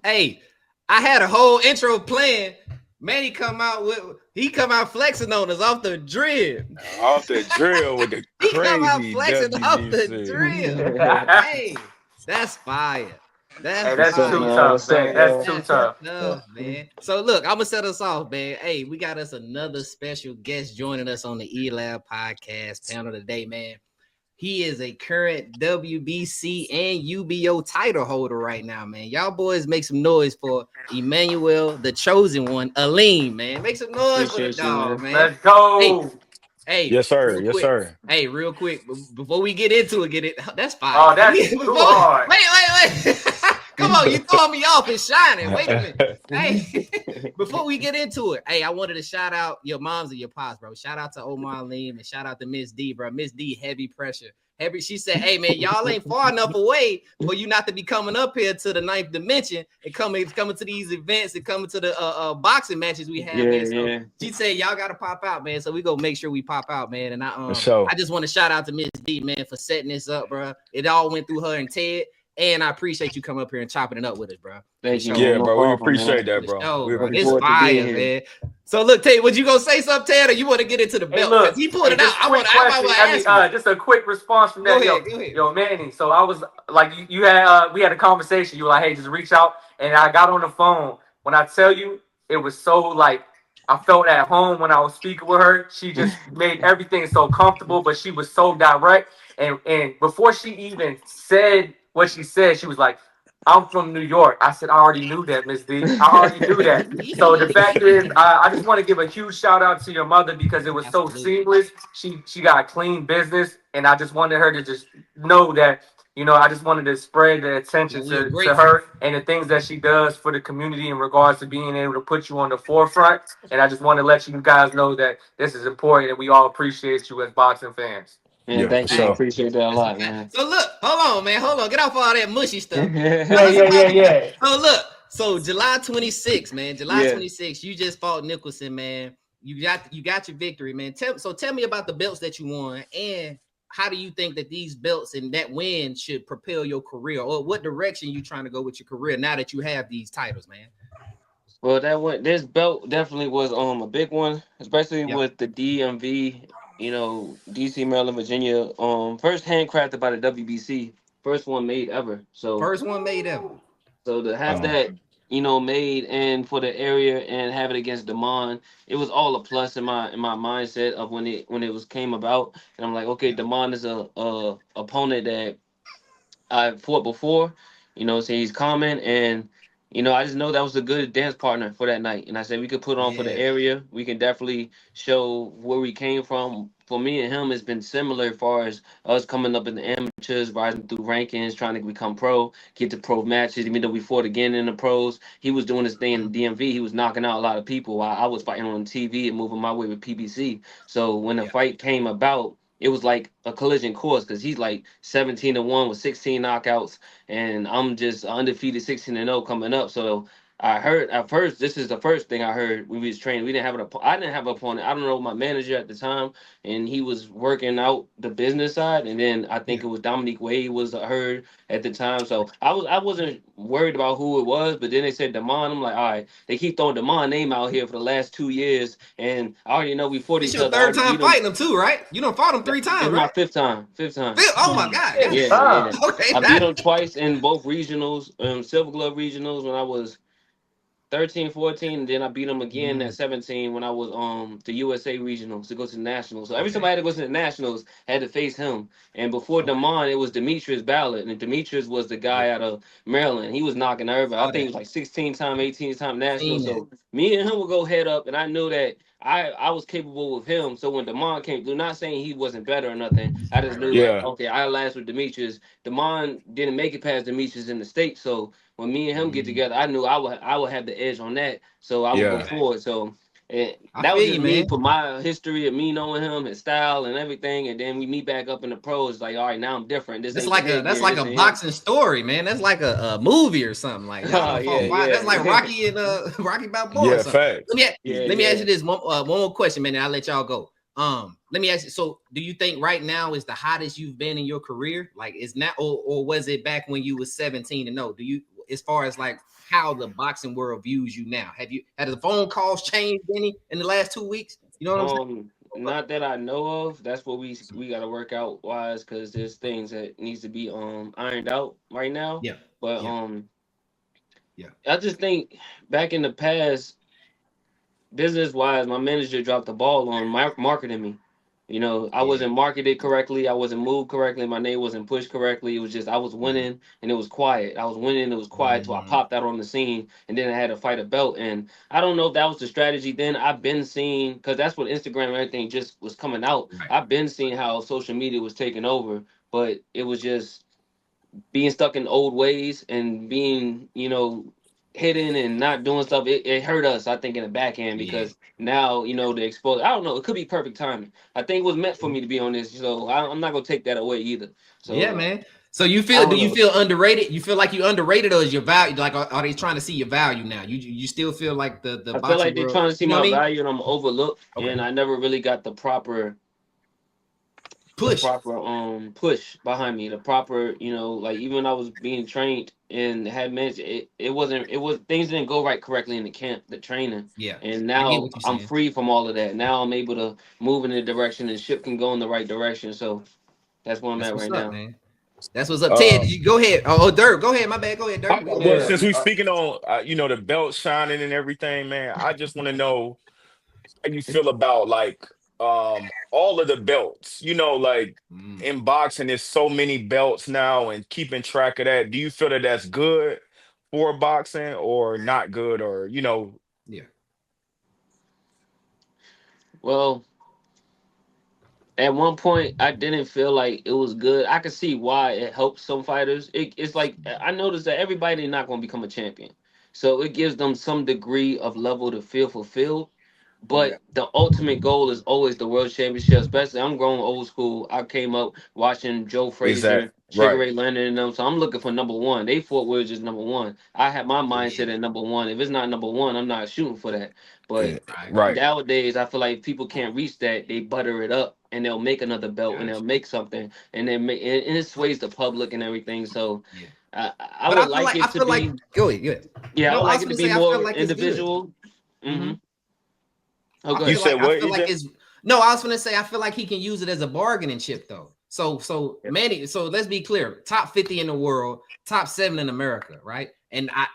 Hey, I had a whole intro plan. Manny come out flexing on us off the drip. Off the drill with the He come out crazy flexing off the WBC. drip. Hey, that's fire. That's Hey, What's that's up, fire. too man? tough, What's up, man. That's yo? too That's tough. tough, man. So look, I'm gonna set us off, man. Hey, we got us another special guest joining us on the E-Lab podcast panel today, man. He is a current WBC and UBO title holder right now, man. Y'all boys make some noise for Immanuwel, the chosen one, Aleem, man. Make some noise for the Appreciate you, dog, man. man. Let's go. Hey, Yes, sir. real Yes, quick. sir. Hey, real quick, before we get into it, that's fire. Oh, that's too hard. Wait. Come on, you throwing me off and shining. Wait a minute. Hey, before we get into it, hey, I wanted to shout out your moms and your pops, bro. Shout out to Omar Aleem and shout out to Miss D, bro. Miss D, heavy pressure. She said, hey, man, y'all ain't far enough away for you not to be coming up here to the ninth dimension and coming to these events and coming to the boxing matches we have. Yeah, So yeah. she said, y'all got to pop out, man. So we go make sure we pop out, man. And For sure. I just want to shout out to Miss D, man, for setting this up, bro. It all went through her and Ted. And I appreciate you coming up here and chopping it up with us, bro. Thank you, Sure. man. Yeah, No bro. We problem, appreciate man. that, bro. Show, We bro. Looking It's forward to fire, being here. man. So look, Ted, was you gonna say something, Ted, or you want to get into the belt? Hey, look, He pulled it out. just quick question. Just a quick response from Go that. ahead. Yo, Manny. So I was like, you had, we had a conversation. You were like, hey, just reach out, and I got on the phone. When I tell you, it was so like I felt at home when I was speaking with her. She just made everything so comfortable, but she was so direct. And before she even said what she said, she was like, I'm from New York. I said, I already knew that, Miss D. I already knew that. So the fact is, I just want to give a huge shout out to your mother because it was so seamless. She got a clean business, and I just wanted her to just know that, I just wanted to spread the attention to her and the things that she does for the community in regards to being able to put you on the forefront. And I just want to let you guys know that this is important and we all appreciate you as boxing fans. Man, Yeah, for thank you. I sure. appreciate that a lot, man. So look, hold on, man. Hold on. Get off all that mushy stuff. Yeah. So look, so July 26th, man. July Yeah. 26th, you just fought Nicholson, man. You got your victory, man. Tell me about the belts that you won and how do you think that these belts and that win should propel your career, or what direction you trying to go with your career now that you have these titles, man? Well, this belt definitely was a big one, especially Yep. with the DMV, DC, Maryland, Virginia. First handcrafted by the WBC, first one made ever. So First one made ever. So to have that, made and for the area and have it against Damon, it was all a plus in my mindset of when it came about. And I'm like, okay, Damon is a opponent that I fought before, so he's common and I just know that was a good dance partner for that night. And I said we could put on for the area. We can definitely show where we came from. For me and him, it's been similar as far as us coming up in the amateurs, rising through rankings, trying to become pro, get to pro matches. Even though we fought again in the pros, he was doing his thing in the DMV. He was knocking out a lot of people while I was fighting on TV and moving my way with PBC. So when the fight came about, it was like a collision course because he's like 17-1 with 16 knockouts, and I'm just undefeated 16-0 coming up. So I heard at first, this is the first thing I heard when we was training. I didn't have an opponent. I don't know my manager at the time, and he was working out the business side. And then I think it was Dominique Wade was heard at the time. So I wasn't worried about who it was. But then they said Damon. I'm like, all right. They keep throwing Damon's name out here for the last 2 years, and I already know we fought each other. It's your third time fighting him too, right? You done fought him 3 times, It's right? my fifth time. Oh my God! Yeah. Okay, I beat him twice in both regionals, Silver Glove regionals when I was 13, 14, and then I beat him again at 17 when I was the USA regionals to go to the nationals. So every time I had to go to the nationals, I had to face him. And before Damon, it was Demetrius Ballard, and Demetrius was the guy out of Maryland. He was knocking everybody. I think it was like 16-time, 18-time national. So me and him would go head up, and I knew that I was capable with him. So when Damon came through, not saying he wasn't better or nothing, I just knew like, okay, I last with Demetrius. Damon didn't make it past Demetrius in the state, so when me and him get together, I knew I would have the edge on that, so I would go forward. So that was just me for my history of me knowing him, his style and everything, and then we meet back up in the pros. Like, all right, now I'm different. That's like a boxing story, man. That's like a movie or something. Like that's like Rocky and Rocky Balboa. Yeah, fact. Let me ask you this one more question, man, and I'll let y'all go. Let me ask you. So, do you think right now is the hottest you've been in your career? Like, is not, or was it back when you was 17-0? as far as like how the boxing world views you now? Had the phone calls changed any in the last 2 weeks? You know what I'm saying? Not that I know of. That's what we got to work out wise, because there's things that needs to be ironed out right now. Yeah. But Yeah. I just think back in the past, business wise, my manager dropped the ball on marketing me. You know, I wasn't marketed correctly. I wasn't moved correctly. My name wasn't pushed correctly. It was just I was winning and it was quiet. I was winning. It was quiet till I popped out on the scene, and then I had to fight a belt. And I don't know if that was the strategy then. I've been seeing, because that's what Instagram and everything just was coming out. Right. I've been seeing how social media was taking over, but it was just being stuck in old ways and being, hidden and not doing stuff. It hurt us, I think, in the back end, because now, the expose. I don't know. It could be perfect timing. I think it was meant for me to be on this, so I'm not gonna take that away either. So yeah, man. So you feel? Do you feel underrated? You feel like you underrated, or is your value like? Are they trying to see your value now? You still feel like the I feel like they're trying to see my value, and I'm overlooked, Okay. and I never really got the proper push behind me, the proper, like even when I was being trained and had mentioned it was things didn't go right correctly in the camp, the training. Yeah. And I get now what you're I'm saying. free from all of that. Now I'm able to move in the direction, and ship can go in the right direction. So that's where I'm That's at what's right up, now. man. That's what's up. Ted, you go ahead. Oh, Dirk, go ahead. My bad. Go ahead, Dirk. Well, since we speaking on the belt shining and everything, man, I just want to know how you feel about like all of the belts. Like in boxing, there's so many belts now, and keeping track of that. Do you feel that that's good for boxing or not good, or Yeah. Well, at one point, I didn't feel like it was good. I could see why it helps some fighters. It's like I noticed that everybody not going to become a champion, so it gives them some degree of level to feel fulfilled. Yeah. But the ultimate goal is always the world championship. Especially, I'm growing old school. I came up watching Joe Exactly. Frazier, Sugar Right. Ray Leonard, and them. So I'm looking for number one. They fought where it's just number one. I have my mindset at number one. If it's not number one, I'm not shooting for that. But Right. nowadays, I feel like people can't reach that. They butter it up, and they'll make another belt, and they'll make something, and then and it sways the public and everything. So Yeah. I But would like it I to feel like be. go ahead, good. Yeah, I No, would I like was it to gonna be say I feel more like it's good. individual. Mm-hmm. Okay. You said I what, feel like EJ? it's no, I was gonna say I feel like he can use it as a bargaining chip though. So Manny, so let's be clear. Top 50 in the world, top 7 in America, right? And I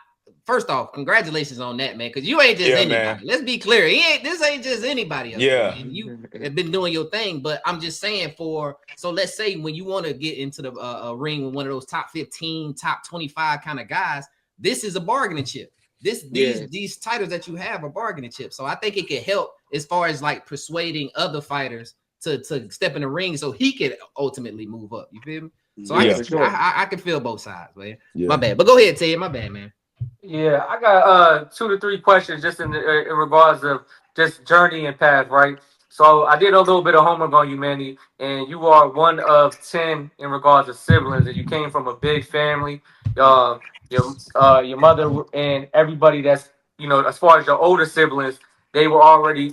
first off, congratulations on that, man, because you ain't just Yeah, anybody. man. Let's be clear. This ain't just anybody up there, Yeah. man. You have been doing your thing, but I'm just saying so let's say when you want to get into the ring with one of those top 15, top 25 kind of guys, this is a bargaining chip. These titles that you have are bargaining chips. So I think it could help as far as like persuading other fighters to step in the ring so he could ultimately move up. You feel me? So I can feel both sides, man. Yeah. My bad. But go ahead, Ted. My bad, man. Yeah, I got 2 to 3 questions just in regards of just journey and path, right? So I did a little bit of homework on you, Manny, and you are one of 10 in regards to siblings, and you came from a big family. Your mother and everybody that's as far as your older siblings, they were already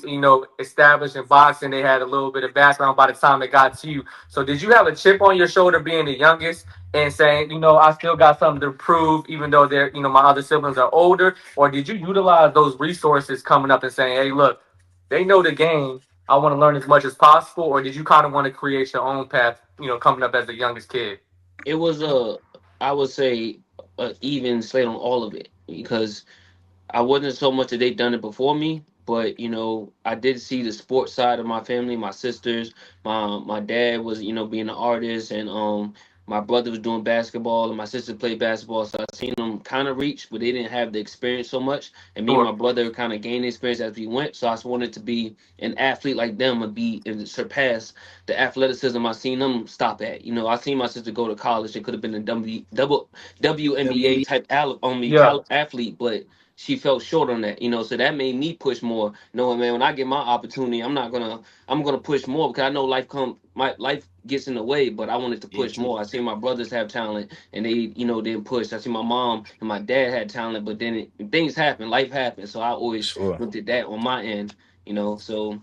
established in boxing. They had a little bit of background by the time it got to you. So did you have a chip on your shoulder being the youngest? And saying, I still got something to prove, even though my other siblings are older? Or did you utilize those resources coming up and saying, hey, look, they know the game. I want to learn as much as possible. Or did you kind of want to create your own path, coming up as the youngest kid? It was I would say, a even slate on all of it, because I wasn't so much that they done it before me, but I did see the sports side of my family. My sisters, my dad was being an artist, and my brother was doing basketball, and my sister played basketball. So I seen them kind of reach, but they didn't have the experience so much. And me and my Sure. brother kind of gained experience as we went. So I just wanted to be an athlete like them and surpass the athleticism I seen them stop at. I seen my sister go to college. It could have been a WNBA WNBA. type Yeah. athlete, but she fell short on that, so that made me push more, knowing, man, when I get my opportunity, I'm gonna push more, because I know my life gets in the way, but I wanted to Yeah, push more. I see my brothers have talent, and they, didn't push. I see my mom and my dad had talent, but then things happen, life happens, so I always Sure. looked at that on my end, so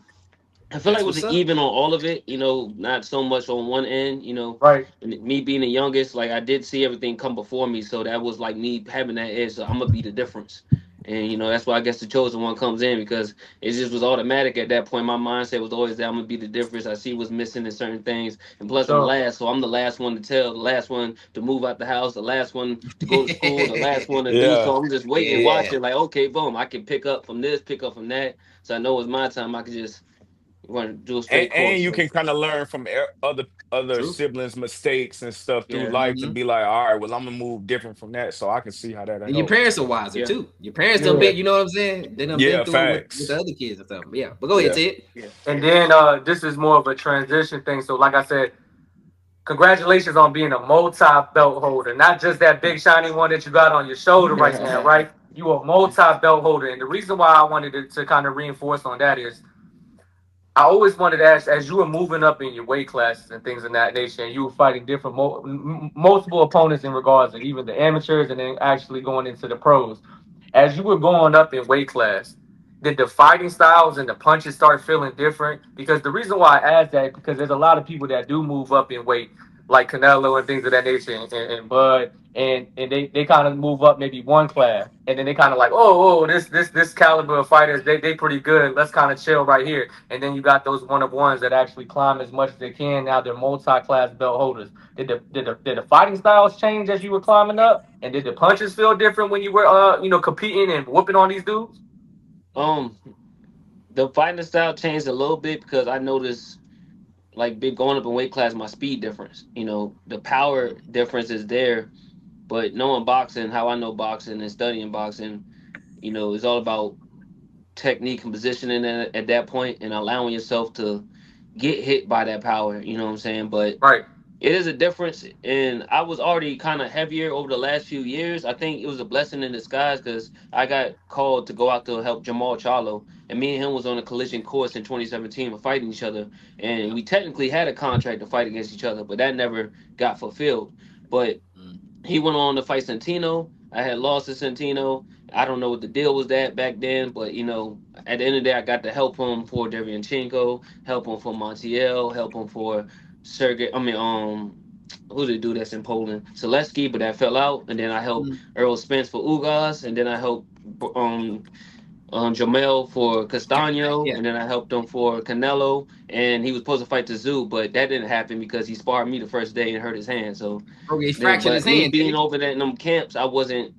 I feel like That's it was what's an up. even on all of it, not so much on one end, Right. and me being the youngest, like I did see everything come before me, so that was like me having that edge. So I'm gonna be the difference, and that's why I guess the chosen one comes in because it just was automatic at that point. My mindset was always that I'm gonna be the difference. I see what's missing in certain things, and For plus I'm sure. last, so I'm the last one to tell, the last one to move out the house, the last one to go to school, the last one to do. Yeah. So I'm just waiting and Yeah. watching, like okay, boom, I can pick up from this, pick up from that. So I know it's my time. I can just want to do a and, straight and course. you So can kind of learn from other True. siblings' mistakes and stuff through yeah, life to Hmm. be like, all right, well, I'm gonna move different from that, so I can see how that'll And your help. parents are wiser yeah, too. Your parents done Yeah. been, you know what I'm saying? They done been Yeah, through it with the facts. other kids or something. Yeah. But go ahead, Yeah. Ted. yeah. And then this is more of a transition thing. So like I said, congratulations on being a multi-belt holder, not just that big shiny one that you got on your shoulder right now, right? You a multi-belt holder, and the reason why I wanted to kind of reinforce on that is I always wanted to ask, as you were moving up in your weight classes and things of that nature, and you were fighting different multiple opponents in regards to even the amateurs and then actually going into the pros. As you were going up in weight class, did the fighting styles and the punches start feeling different? Because the reason why I asked that because there's a lot of people that do move up in weight, like Canelo and things of that nature, and Bud, and they kind of move up maybe one class, and then they kind of like, this caliber of fighters, they pretty good. Let's kind of chill right here. And then you got those one of ones that actually climb as much as they can. Now they're multi-class belt holders. Did the fighting styles change as you were climbing up? And did the punches feel different when you were competing and whooping on these dudes? Um, the fighting style changed a little bit because I noticed like big going up in weight class, my speed difference. The power difference is there, but knowing boxing, how I know boxing and studying boxing, it's all about technique and positioning at that point and allowing yourself to get hit by that power. You know what I'm saying? But Right. it is a difference, and I was already kind of heavier over the last few years. I think it was a blessing in disguise because I got called to go out to help Jamal Charlo, and me and him was on a collision course in 2017 of fighting each other, and we technically had a contract to fight against each other, but that never got fulfilled. But he went on to fight Santino. I had lost to Santino. I don't know what the deal was that back then, but at the end of the day, I got to help him for Derevyanchenko, help him for Montiel, help him for Sergey. I mean, who did do that's in Poland? Selesky, but that fell out. And then I helped Mm. Earl Spence for Ugas, and then I helped um Jamel for Castano, Yeah. and then I helped him for Canelo, and he was supposed to fight the Zoo, but that didn't happen because he sparred me the first day and hurt his hand. So Okay, he then, fractured his but me hand, didn't being he? over there in them camps, I wasn't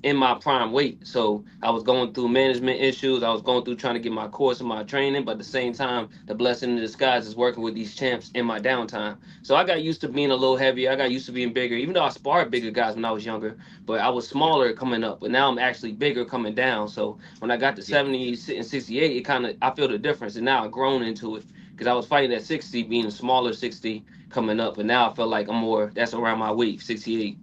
in my prime weight. So I was going through management issues. I was going through trying to get my course and my training, but at the same time, the blessing in disguise is working with these champs in my downtime. So I got used to being a little heavier. I got used to being bigger, even though I sparred bigger guys when I was younger, but I was Yeah. smaller coming up. But now I'm actually bigger coming down. So when I got to Yeah. 70 and 68, it kind of, I feel the difference. And now I've grown into it because I was fighting at 60, being a smaller 60 coming up. But now I feel like I'm more, that's around my weight, 68.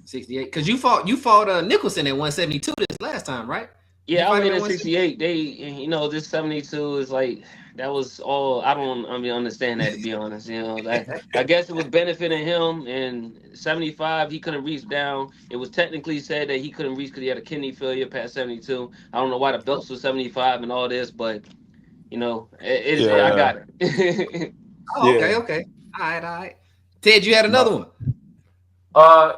68. Because you fought Nicholson at 172 this last time, right? Did you Yeah, I fight him weighed at in 172? 68. This 72 is like that was all. I mean, understand that to be honest. That I guess it was benefiting him. And 75, he couldn't reach down. It was technically said that he couldn't reach because he had a kidney failure past 72. I don't know why the belts were 75 and all this, but I Yeah. got it. Oh, okay, Yeah. okay. All right. Ted, you had No. another one. Uh,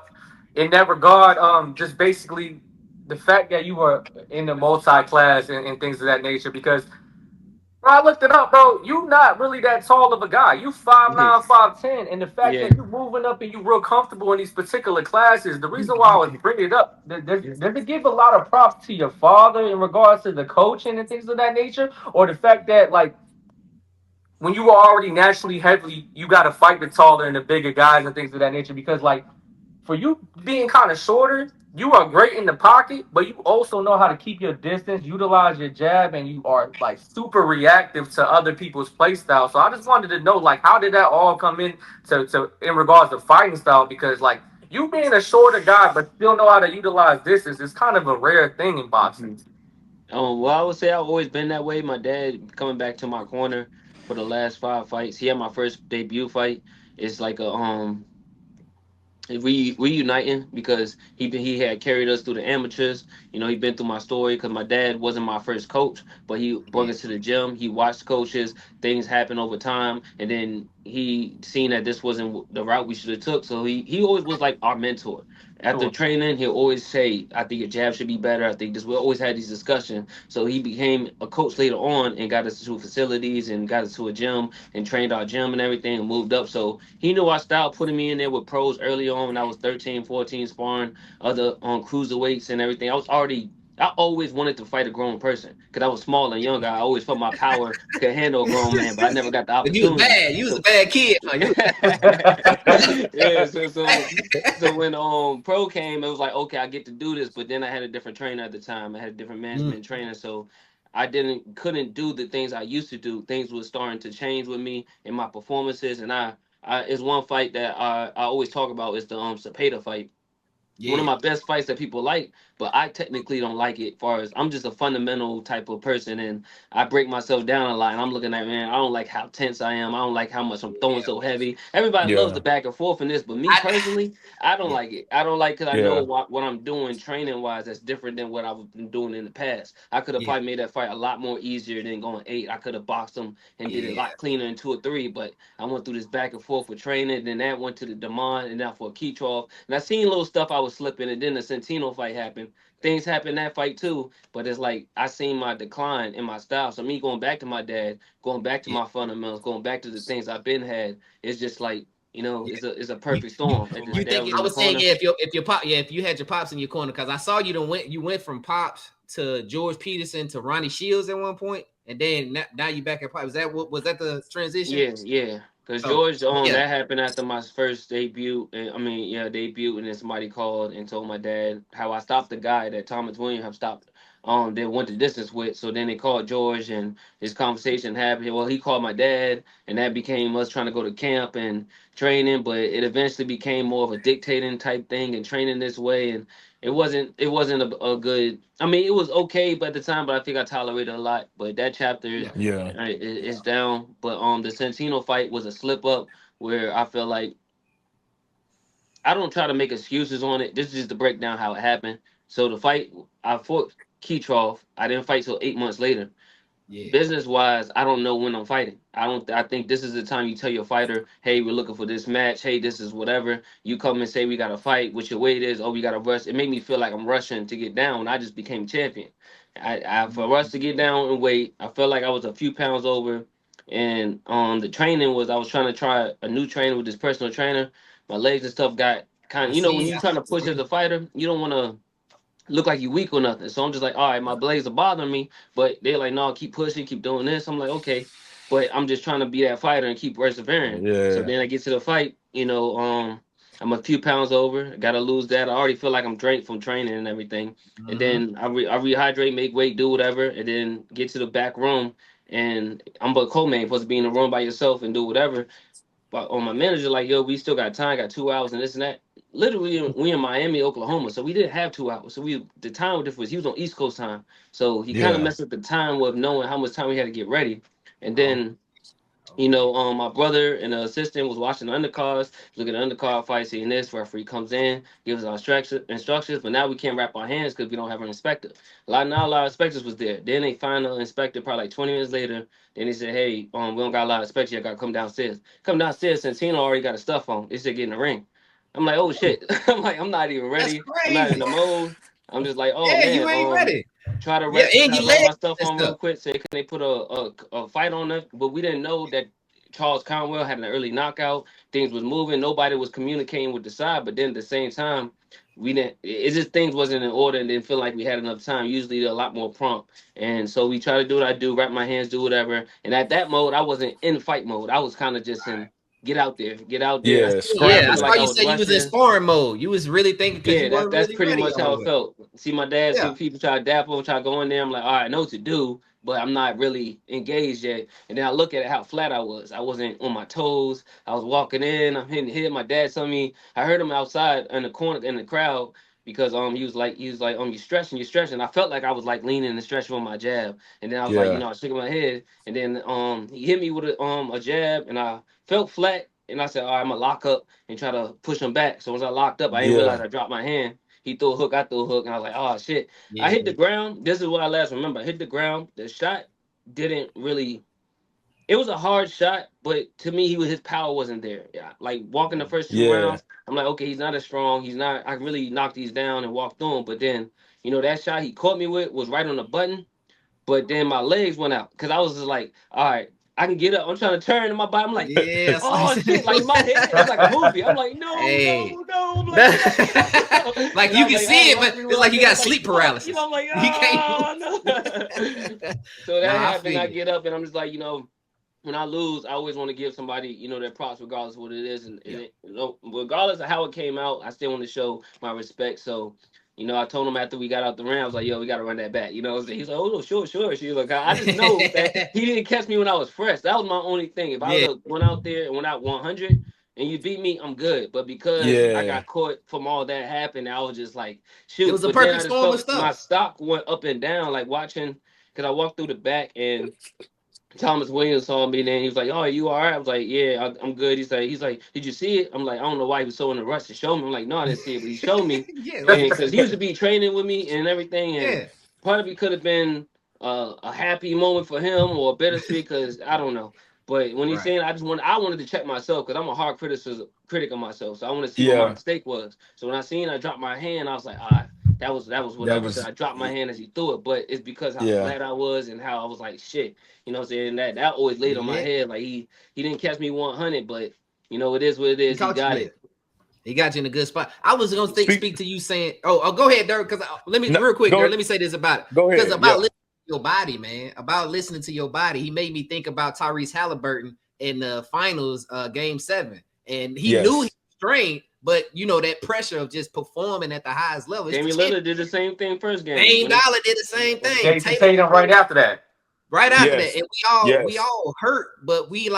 in that regard, just basically the fact that you were in the multi-class and things of that nature, because bro, I looked it up, bro. You not really that tall of a guy. You 5'9", 5'10", and the fact Yeah. that you moving up and you real comfortable in these particular classes. The reason why I was bringing it up, does it give a lot of props to your father in regards to the coaching and things of that nature, or the fact that like when you were already naturally heavy, you got to fight the taller and the bigger guys and things of that nature? Because like for you being kind of shorter, you are great in the pocket, but you also know how to keep your distance, utilize your jab, and you are like super reactive to other people's play style. So I just wanted to know, like, how did that all come in to in regards to fighting style? Because like you being a shorter guy but still know how to utilize distance is kind of a rare thing in boxing. Mhm. Well, I would say I've always been that way. My dad coming back to my corner for the last 5 fights. He had my first debut fight. It's like reuniting because he had carried us through the amateurs. You know, he been through my story because my dad wasn't my first coach, but he brought Yeah. us to the gym. He watched coaches, things happen over time, and then he seen that this wasn't the route we should have took. So he always was like our mentor. After Sure. training, he'll always say, "I think your jab should be better. I think this." We always had these discussions. So he became a coach later on and got us to facilities and got us to a gym and trained our gym and everything and moved up. So he knew our style, putting me in there with pros early on when I was 13, 14, sparring other on cruiserweights and everything. I always wanted to fight a grown person because I was small and younger. I always felt my power could handle a grown man, but I never got the But you was opportunity. bad. You was a So bad kid. Huh? You yeah, so when pro came, it was like okay, I get to do this, but then I had a different trainer at the time. I had a different Mm. management trainer, so I didn't couldn't do the things I used to do. Things were starting to change with me in my performances, and I it's one fight that I always talk about is the Cepeda fight, one of Yeah. my best fights that people like, but I technically don't like it. Far as I'm just a fundamental type of person, and I break myself down a lot. And I'm looking at man, I don't like how tense I am. I don't like how much I'm throwing Yeah. so heavy. Everybody loves the Yeah. back and forth in this, but me I, personally, I don't yeah. like it. I don't like because I know Yeah. what I'm doing training wise that's different than what I've been doing in the past. I could have Yeah. probably made that fight a lot more easier than going 8. I could have boxed him and did it a Yeah. lot cleaner in 2 or 3, but I went through this back and forth with training. Then that went to the demand, and now for a Kitrov. And I seen little stuff I was slipping, and then the Santino fight happened. Things happened that fight too, but it's like I seen my decline in my style. So me going back to my dad, going back to Yeah. my fundamentals, going back to the things I've been had, it's just like Yeah. it's a You, perfect you storm. That Oh just my you dad think was God. in I the was saying corner. yeah if your pop if you had your pops in your corner because I saw you went from pops to George Peterson to Ronnie Shields at one point and then now you back at pops. Was that what was that the transition? Yeah, yeah. Cause So George, yeah. that happened after my first debut. And, I mean, yeah, debut, and then somebody called and told my dad how I stopped the guy that Thomas Williams have stopped. They went the distance with. So then they called George, and this conversation happened. Well, he called my dad, and that became us trying to go to camp and training. But it eventually became more of a dictating type thing and training this way. And it wasn't a good. I mean, it was okay, but at the time, but I think I tolerated a lot. But that chapter Yeah. Yeah. it's down. But the Santino fight was a slip up where I feel like I don't try to make excuses on it. This is just to break down how it happened. So the fight I fought Kitrov, I didn't fight till 8 months later. Yeah. Business wise, I don't know when I'm fighting. I don't. I think this is the time you tell your fighter, "Hey, we're looking for this match. Hey, this is whatever." You come and say we got to fight. What your weight is? Oh, we got to rush. It made me feel like I'm rushing to get down. I just became champion. For us to get down and weight, I felt like I was a few pounds over, and the training was I was trying to try a new trainer with this personal trainer. My legs and stuff got kind I of when seen you trying to push as a fighter, you don't want to look like you weak or nothing. So I'm just like, all right, my blades are bothering me, but they're like, no, keep pushing, keep doing this. I'm like, okay, but I'm just trying to be that fighter and keep persevering. So Yeah. then I get to the fight, I'm a few pounds over, gotta lose that. I already feel like I'm drained from training and everything, and mm-hmm. then I rehydrate, make weight, do whatever, and then get to the back room. And I'm but co-main supposed to be in the room by yourself and do whatever. But on my manager, like, yo, we still got time, got 2 hours and this and that. Literally, we in Miami, Oklahoma, so we didn't have 2 hours. So the time difference was he was on East Coast time, so he kind of Yeah. messed up the time with knowing how much time we had to get ready. And Okay. then Okay. my brother and the assistant was watching the undercards, looking at the undercard fight, seeing this. Referee comes in, gives us our instructions, but now we can't wrap our hands because we don't have an inspector. A lot of inspectors was there. Then they find an inspector probably like 20 minutes later. Then they said, hey, we don't got a lot of inspectors. You got to come downstairs. Come downstairs. Santino already got his stuff on. They said get in the ring. I'm like, oh shit. I'm like, I'm not even That's ready. I'm not in crazy. the mode. I'm just like, oh Yeah, you man, ain't ready. Yeah, and try to you wrap led my stuff and on real stuff. quick. Say, can they put a fight on us? But we didn't know that Charles Conwell had an early knockout. Things was moving. Nobody was communicating with the side. But then at the same time, we didn't. It just things wasn't in order and didn't feel like we had enough time. Usually they're a lot more prompt. And so we try to do what I do, wrap my hands, do whatever. And at that mode, I wasn't in fight mode. I was kind of just in get out there. Yeah. I Yeah, didn't feel that's Scrappy. why like I you was said you was in rushing. sparring mode. You was really thinking because Yeah, you weren't that's really pretty ready much all how the it way. felt. See my dad, Yeah. see people try to dap him, try to go in there. I'm like, all right, I know what to do, but I'm not really engaged yet. And then I look at how flat I was. I wasn't on my toes. I was walking in. I'm hitting. My dad told me I heard him outside in the corner in the crowd because he was like you stretching. I felt like I was like leaning and stretching on my jab. And then I was like, Yeah. I was shaking my head. And then he hit me with a jab, and I felt flat. and I said, all right, I'm gonna lock up and try to push him back. So once I locked up, I didn't Yeah. realize I dropped my hand. He threw a hook, I threw a hook, and I was like, oh shit. I Yeah. hit the ground. This is what I last remember. I hit the ground. The shot didn't really. It was a hard shot, but to me, his power wasn't there. Yeah, like walking the first 2 rounds, I'm like, okay, he's not as strong. He's not. I really knocked these down and walked through him. But then, that shot he caught me with was right on the button. But then my legs went out because I was just like, all right, I can get up. I'm trying to turn in my body. I'm like, Yeah. oh shit! Like in my head, it's like a movie. I'm like, no, Hey. no. I'm like, get up, get up. Like And you I was can like, see it, oh, but watch me it's when like I you get got up, like, sleep fuck. paralysis. I'm like, You can't oh move. no. So that Nah, I happened. feel I you. get up and I'm just like, when I lose, I always want to give somebody, their props regardless of what it is, and, Yeah. regardless of how it came out, I still want to show my respect. So, I told him after we got out the round, I was like, yo, we got to run that back. He's like, oh, sure. She was like, I just know that he didn't catch me when I was fresh. That was my only thing. If I would Yeah. have went out there and went out 100 and you beat me, I'm good. But because I Yeah. got caught from all that happened, I was just like, It shoot. was a But then perfect I just storm of felt my stuff. stock went up and down, like watching, because I walked through the back and Thomas Williams saw me, and then he was like, "Oh, you all right?" I was like, "Yeah, I'm good." He's like, "Did you see it?" I'm like, "I don't know why he was so in a rush to show me." I'm like, "No, I didn't see it, but he showed me." Yeah, And like because he used to be training with me and everything, and yeah. part of it could have been a happy moment for him or a bittersweet, because I don't know. But when he's Right. saying, I wanted to check myself because I'm a hard critic of myself, so I want to see what my Yeah. mistake was. So when I dropped my hand, I was like, "All right." That was That whatever. So was I dropped my hand as he threw it, but it's because how yeah. flat I was and how I was like, shit. You know what I'm saying? That always laid on my Yeah. head. Like he didn't catch me 100, but it is what it He is. He caught you. got Yeah. it. He got you in a good spot. I was gonna Speak. speak to you saying, oh, go ahead, Dirk. Because let me No, real quick, go Dirk. Let me say this about it. go Because ahead. about Yeah. listening to your body, man. About listening to your body, he made me think about Tyrese Halliburton in the finals, Game 7, and he knew he Yes. was strained, but that pressure of just performing at the highest level. It's the Damian champion. Lillard did the same thing first game. Dame Dollar did the same thing. Jason Tatum Tatum right after that. right after that, Yes. and we Yes. all hurt, but we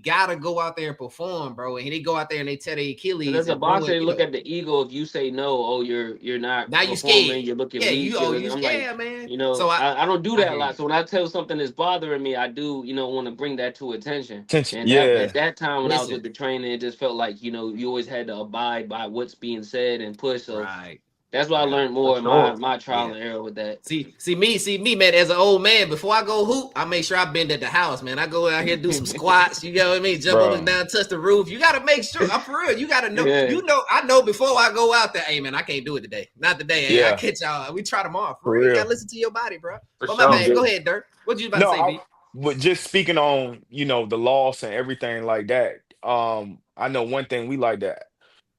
gotta go out there and perform, bro. And they go out there and they tear their Achilles As a and boxer, ruin, they look at the ego. If you say no, oh, you're not now you scared. performing. You're looking Yeah, weak. you I'm like, scared, man. So I don't do I that a hear you. lot. So when I tell something is bothering me, I do, want to bring that to attention. Attention. And that Yeah. at that time when I was Listen, with the trainer, it just felt like you always had to abide by what's being said and push. So right. that's why I Yeah. learned For more in sure. my trial Yeah. and error with that. See me, man. As an old man, before I go hoop, I make sure I bend at the house, man. I go out here, do some squats. You know what I mean? Jump up and Bro. down, touch the roof. You got to make sure. I'm for real. You got to know. Yeah. I know before I go out there. Hey, man, I can't do it today. Not today. Hey, I Yeah. catch y'all. We try tomorrow. For For real. You got to real. listen to your body, bro. For But my sure. bad. Go ahead, Dirk. What you about to No, say, B? but just speaking on, the loss and everything like that. I know one thing we like that,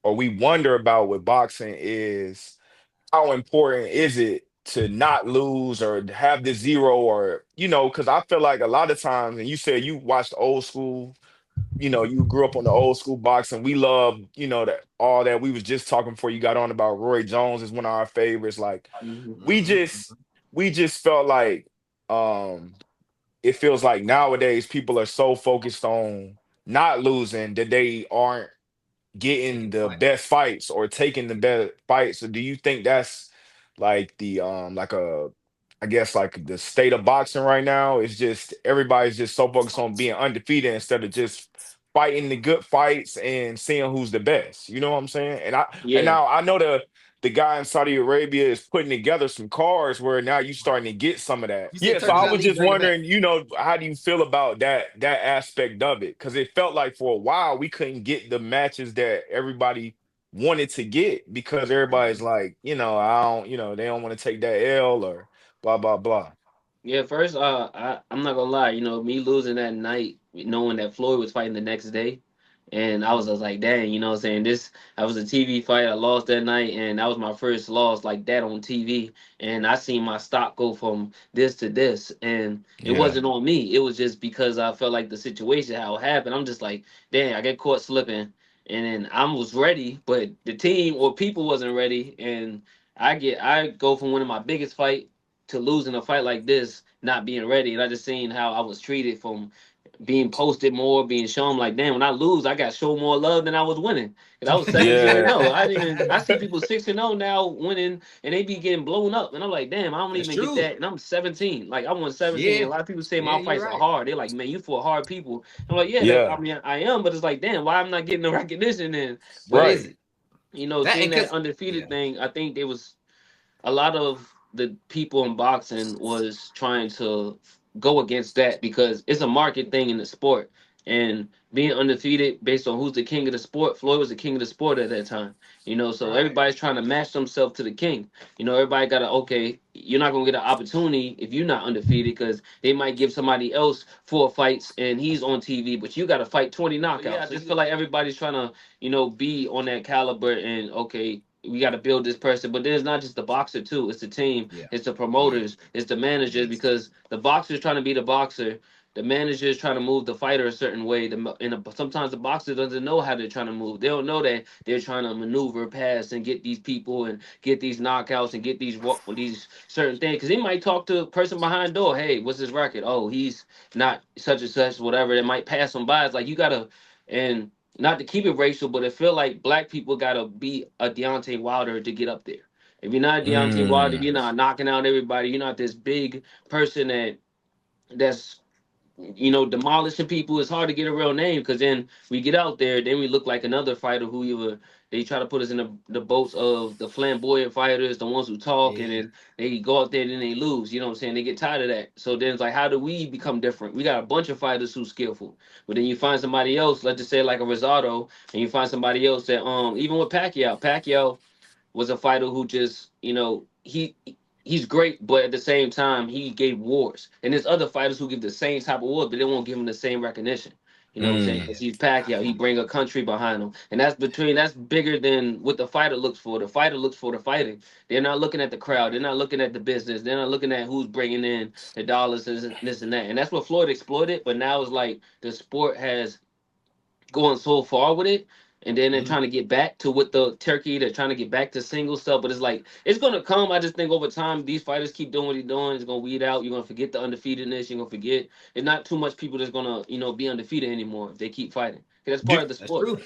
or we wonder about with boxing is how important is it to not lose or to have the zero, or because I feel like a lot of times, and you said you watched old school, you grew up on the old school boxing. We love, that all that we was just talking before you got on about Roy Jones is one of our favorites. Like Mhm. we Mm-hmm. just we just felt like it feels like nowadays people are so focused on not losing that they aren't getting Taking the the fight. best fights or taking the best fights. So do you think that's like the I guess like the state of boxing right now? It's just everybody's just so focused on being undefeated instead of just fighting the good fights and seeing who's the best. You know what I'm saying? And Yeah. now I know the guy in Saudi Arabia is putting together some cards where now you're starting to get some of that. You said Yeah, so Turkish I was Ali, just bring it back. wondering, how do you feel about that aspect of it? Because it felt like for a while we couldn't get the matches that everybody wanted to get because everybody's like, I don't, they don't want to take that L or blah blah blah. Yeah, first, I'm not gonna lie. Me losing that night, knowing that Floyd was fighting the next day, and I was just like, dang, what I'm saying, this. I was a TV fight. I lost that night, and that was my first loss like that on TV. And I seen my stock go from this to this, and it Yeah, wasn't on me. It was just because I felt like the situation how it happened. I'm just like, dang, I get caught slipping, and then I was ready, but the team or people wasn't ready, and I go from winning my biggest fight to losing a fight like this, not being ready. And I just seen how I was treated from being posted more, being shown like, damn, when I lose, I got shown more love than I was winning. And I was 17 and Yeah. 0. I see people 6 and 0 now winning and they be getting blown up. And I'm like, damn, I don't That's even get true. that. And I'm 17. Like I won 17. Yeah. A lot of people say Yeah, my you're fights are right. hard. They're like, man, you fought hard people. I'm like, yeah, that, I Yeah. mean I am, but it's like, damn, why I'm not getting the recognition then? But it's Right. That seeing and that cause undefeated yeah. thing, I think there was a lot of the people in boxing was trying to go against that because it's a market thing in the sport. And being undefeated based on who's the king of the sport, Floyd was the king of the sport at that time. So Right. everybody's trying to match themselves to the king. Everybody got to, okay, you're not going to get an opportunity if you're not undefeated because they might give somebody else 4 fights and he's on TV, but you got to fight 20 knockouts. Yeah, I just feel like everybody's trying to, be on that caliber and, okay, we got to build this person. But then it's not just the boxer too; it's the team, Yeah. it's the Yeah. promoters, it's the managers. Yes. Because the boxer's trying to be the boxer, the manager is trying to move the fighter a certain way. Sometimes the boxer doesn't know how they're trying to move. They don't know that they're trying to maneuver past and get these people and get these knockouts and get these certain things. Because they might talk to a person behind the door. Hey, what's his record? Oh, he's not such and such, whatever. They might pass them by. It's like you gotta and not to keep it racial, but I feel like black people gotta be a Deontay Wilder to get up there. If you're not a Deontay Wilder, if Mm. you're not knocking out everybody, you're not this big person that's demolishing people. It's hard to get a real name because then we get out there, then we look like another fighter who they try to put us in the boats of the flamboyant fighters, the ones who talk, and Yeah. then they go out there and then they lose. You know what I'm saying? They get tired of that. So then it's like, how do we become different? We got a bunch of fighters who's skillful, but then you find somebody else, let's just say like a Rosado, and you find somebody else that even with Pacquiao was a fighter who just, he's great, but at the same time, he gave wars. And there's other fighters who give the same type of wars, but they won't give him the same recognition. You know what I'm saying? Mm. Yeah. Because he's Pacquiao, he Absolutely. bring a country behind him, and that's bigger than what the fighter looks for. The fighter looks for the fighting. They're not looking at the crowd. They're not looking at the business. They're not looking at who's bringing in the dollars, this and that. And that's what Floyd exploited. But now it's like the sport has going so far with it. And then they're Mhm. trying to get back to with the turkey. They're trying to get back to single stuff, but it's like it's gonna come. I just think over time, these fighters keep doing what they're doing. It's gonna weed out. You're gonna forget the undefeatedness. You're gonna forget. It's not too much people that's gonna be undefeated anymore if they keep fighting. 'Cause that's Do, part of the That's sport. true.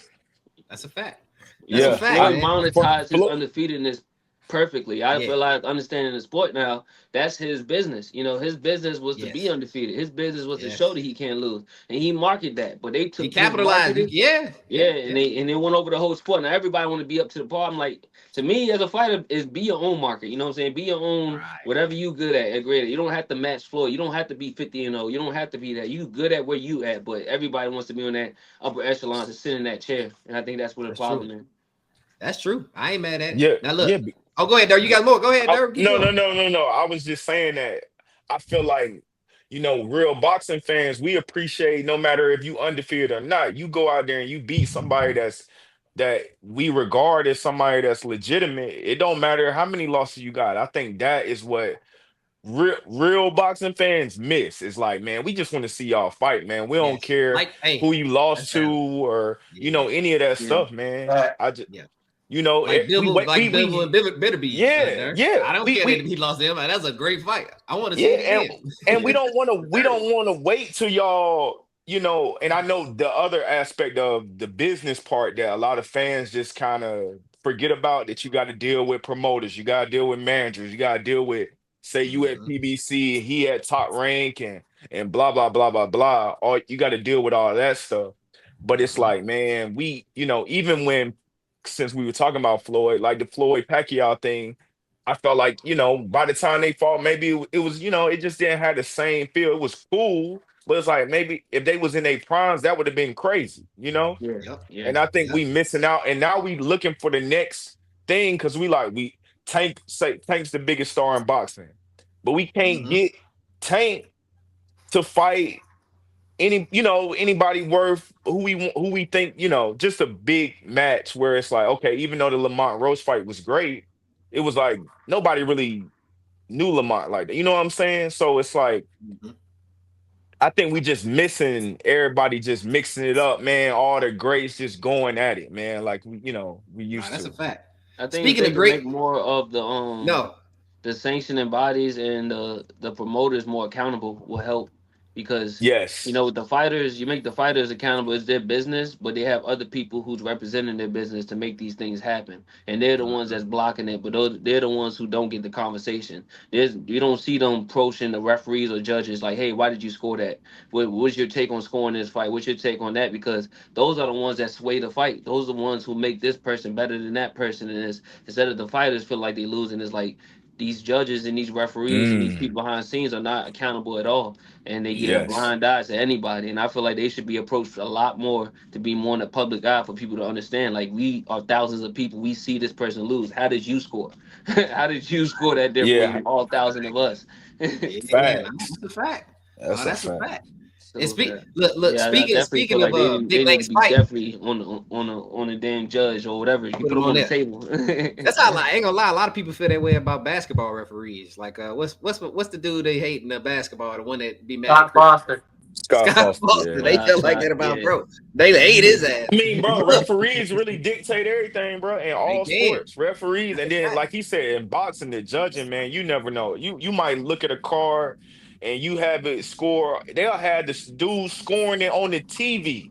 That's a fact. That's a yeah. fact, Floyd man. monetized his Flo- undefeatedness perfectly. I Yeah. feel like understanding the sport now, that's his business. His business was to be Yes. undefeated. His business was to show Yes. that he can't lose. And he marketed that. But they He took his capitalized. marketing. Yeah. Yeah, Yeah. and Yeah. they went over the whole sport. Now everybody want to be up to the par. I'm like, to me as a fighter, is be your own market. You know what I'm saying? Be your own Right. whatever you good at great at. You don't have to match Floyd. You don't have to be 50 and 0. You don't have to be that. You good at where you at, but everybody wants to be on that upper echelon to sit in that chair. And I think that's what the That's true. problem is. That's true. I ain't mad at it. yeah. Now look. Yeah. Oh, go ahead, Dirk. You got more. Go ahead, Dirk. Keep No, no, going. no, no, no. I was just saying that I feel like, real boxing fans, we appreciate no matter if you undefeated or not, you go out there and you beat somebody that we regard as somebody that's legitimate. It don't matter how many losses you got. I think that is what real boxing fans miss. It's like, man, we just want to see y'all fight, man. We don't Yes. care Like, hey, who you that's lost to valid. or Yeah. any of that Yeah. stuff, man. I just Yeah. it, we wait Like Bibble and Bitterbeef, yeah, Dirk. yeah. I don't care that he lost him. That's a great fight. I want to see it Yeah, again. and we Dirk. don't want to wait till y'all, and I know the other aspect of the business part that a lot of fans just kind of forget about, that you got to deal with promoters, you got to deal with managers, you got to deal with, say you at Mhm. PBC, he at Top Rank, and blah blah blah blah blah. All you got to deal with all that stuff. But it's Mhm. like, man, even when, since we were talking about Floyd, like the Floyd Pacquiao thing, I felt like, by the time they fought, maybe it was, it just didn't have the same feel. It was cool, but it's like maybe if they was in their primes, that would have been crazy. Yeah, Yep. yeah. And I think Yep. we missing out. And now we looking for the next thing because Tank's the biggest star in boxing, but we can't Mhm. get Tank to fight anybody worth who we think, just a big match where it's like, okay, even though the Lamont Rose fight was great, it was like nobody really knew Lamont like that. You know what I'm saying? So it's like Mhm. I think we just missing everybody just mixing it up, man. All the greats just going at it, man. Like we Nah, used that's a to. fact. I think if Speaking they of could make great, more of no. the sanctioning bodies and the promoters more accountable will help. because Yes. with the fighters, you make the fighters accountable. It's their business, but they have other people who's representing their business to make these things happen, and they're the ones that's blocking it. But they're the ones who don't get the conversation. You don't see them approaching the referees or judges like, "Hey, why did you score that? What's your take on scoring this fight? What's your take on that?" Because those are the ones that sway the fight. Those are the ones who make this person better than that person. And it's, instead of the fighters feel like they losing, it's like these judges and these referees and these Mm. people behind the scenes are not accountable at all, and they give a Yes. blind eye to anybody. And I feel like they should be approached a lot more to be more in the public eye for people to understand. Like, we are thousands of people. We see this person lose. How did you score? How did you score that differently Yeah. than all thousand of us? Yeah, no, Facts. that's a fact. That's a That's a fact. fact. And So that, look. yeah, I definitely feel Speaking of like big they need to legs be fight, definitely on a damn judge or whatever. You put put them them on on the there. table. That's how I ain't gonna lie. A lot of people feel that way about basketball referees. Like, what's the dude they hate in the basketball? The one that be mad Scott at Foster. Scott Scott Foster. Foster. They Yeah. feel like Scott, that about yeah. bro. They hate his ass. I mean, bro, But look, referees really dictate everything, bro, in they all can. sports. Referees, and That's a then fact. like he said, in boxing, the judging, man, you never know. You might look at a card and you have it score. They'll have this dude scoring it on the TV,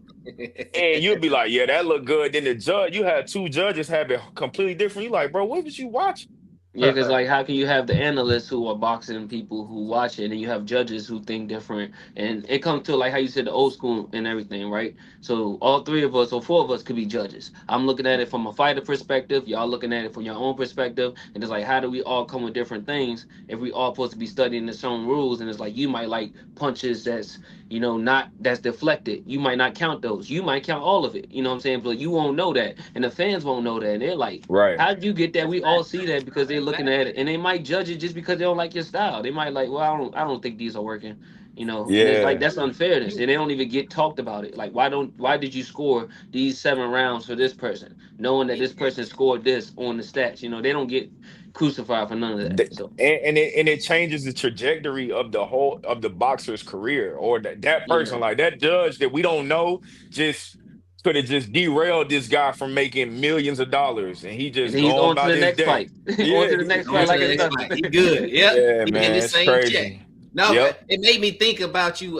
and you'll be like, "Yeah, that look good." Then the judge, you had two judges have it completely different. You like, bro, what was you watching? Yeah, because like, how can you have the analysts who are boxing people who watch it, and you have judges who think different, and it comes to like how you said the old school and everything, right? So all three of us or four of us could be judges. I'm looking at it from a fighter perspective. Y'all looking at it from your own perspective, and it's like, how do we all come with different things if we all supposed to be studying the same rules? And it's like, you might like punches that's not that's deflected. You might not count those. You might count all of it. You know what I'm saying? But you won't know that, and the fans won't know that. And they're like, Right. how did you get that? That's a We all fact. see that because they're That's a looking fact. at it, and they might judge it just because they don't like your style. They might like, well, I don't think these are working, and it's like Yeah. that's unfairness, and they don't even get talked about it. Like, why did you score these 7 rounds for this person, knowing that this Yeah. person scored this on the stats? They don't get crucified for none of that. Th- So and it changes the trajectory of the whole of the boxer's career, or that yeah, person, like that judge that we don't know, just could have just derailed this guy from making millions of dollars, and he and just he's go on to about the his next day. fight, on Yeah, to the next On fight yeah, to like the it's next nothing. fight. He good. Yep. yeah, He getting the man, it's same check. crazy. No, Yep. it made me think about you,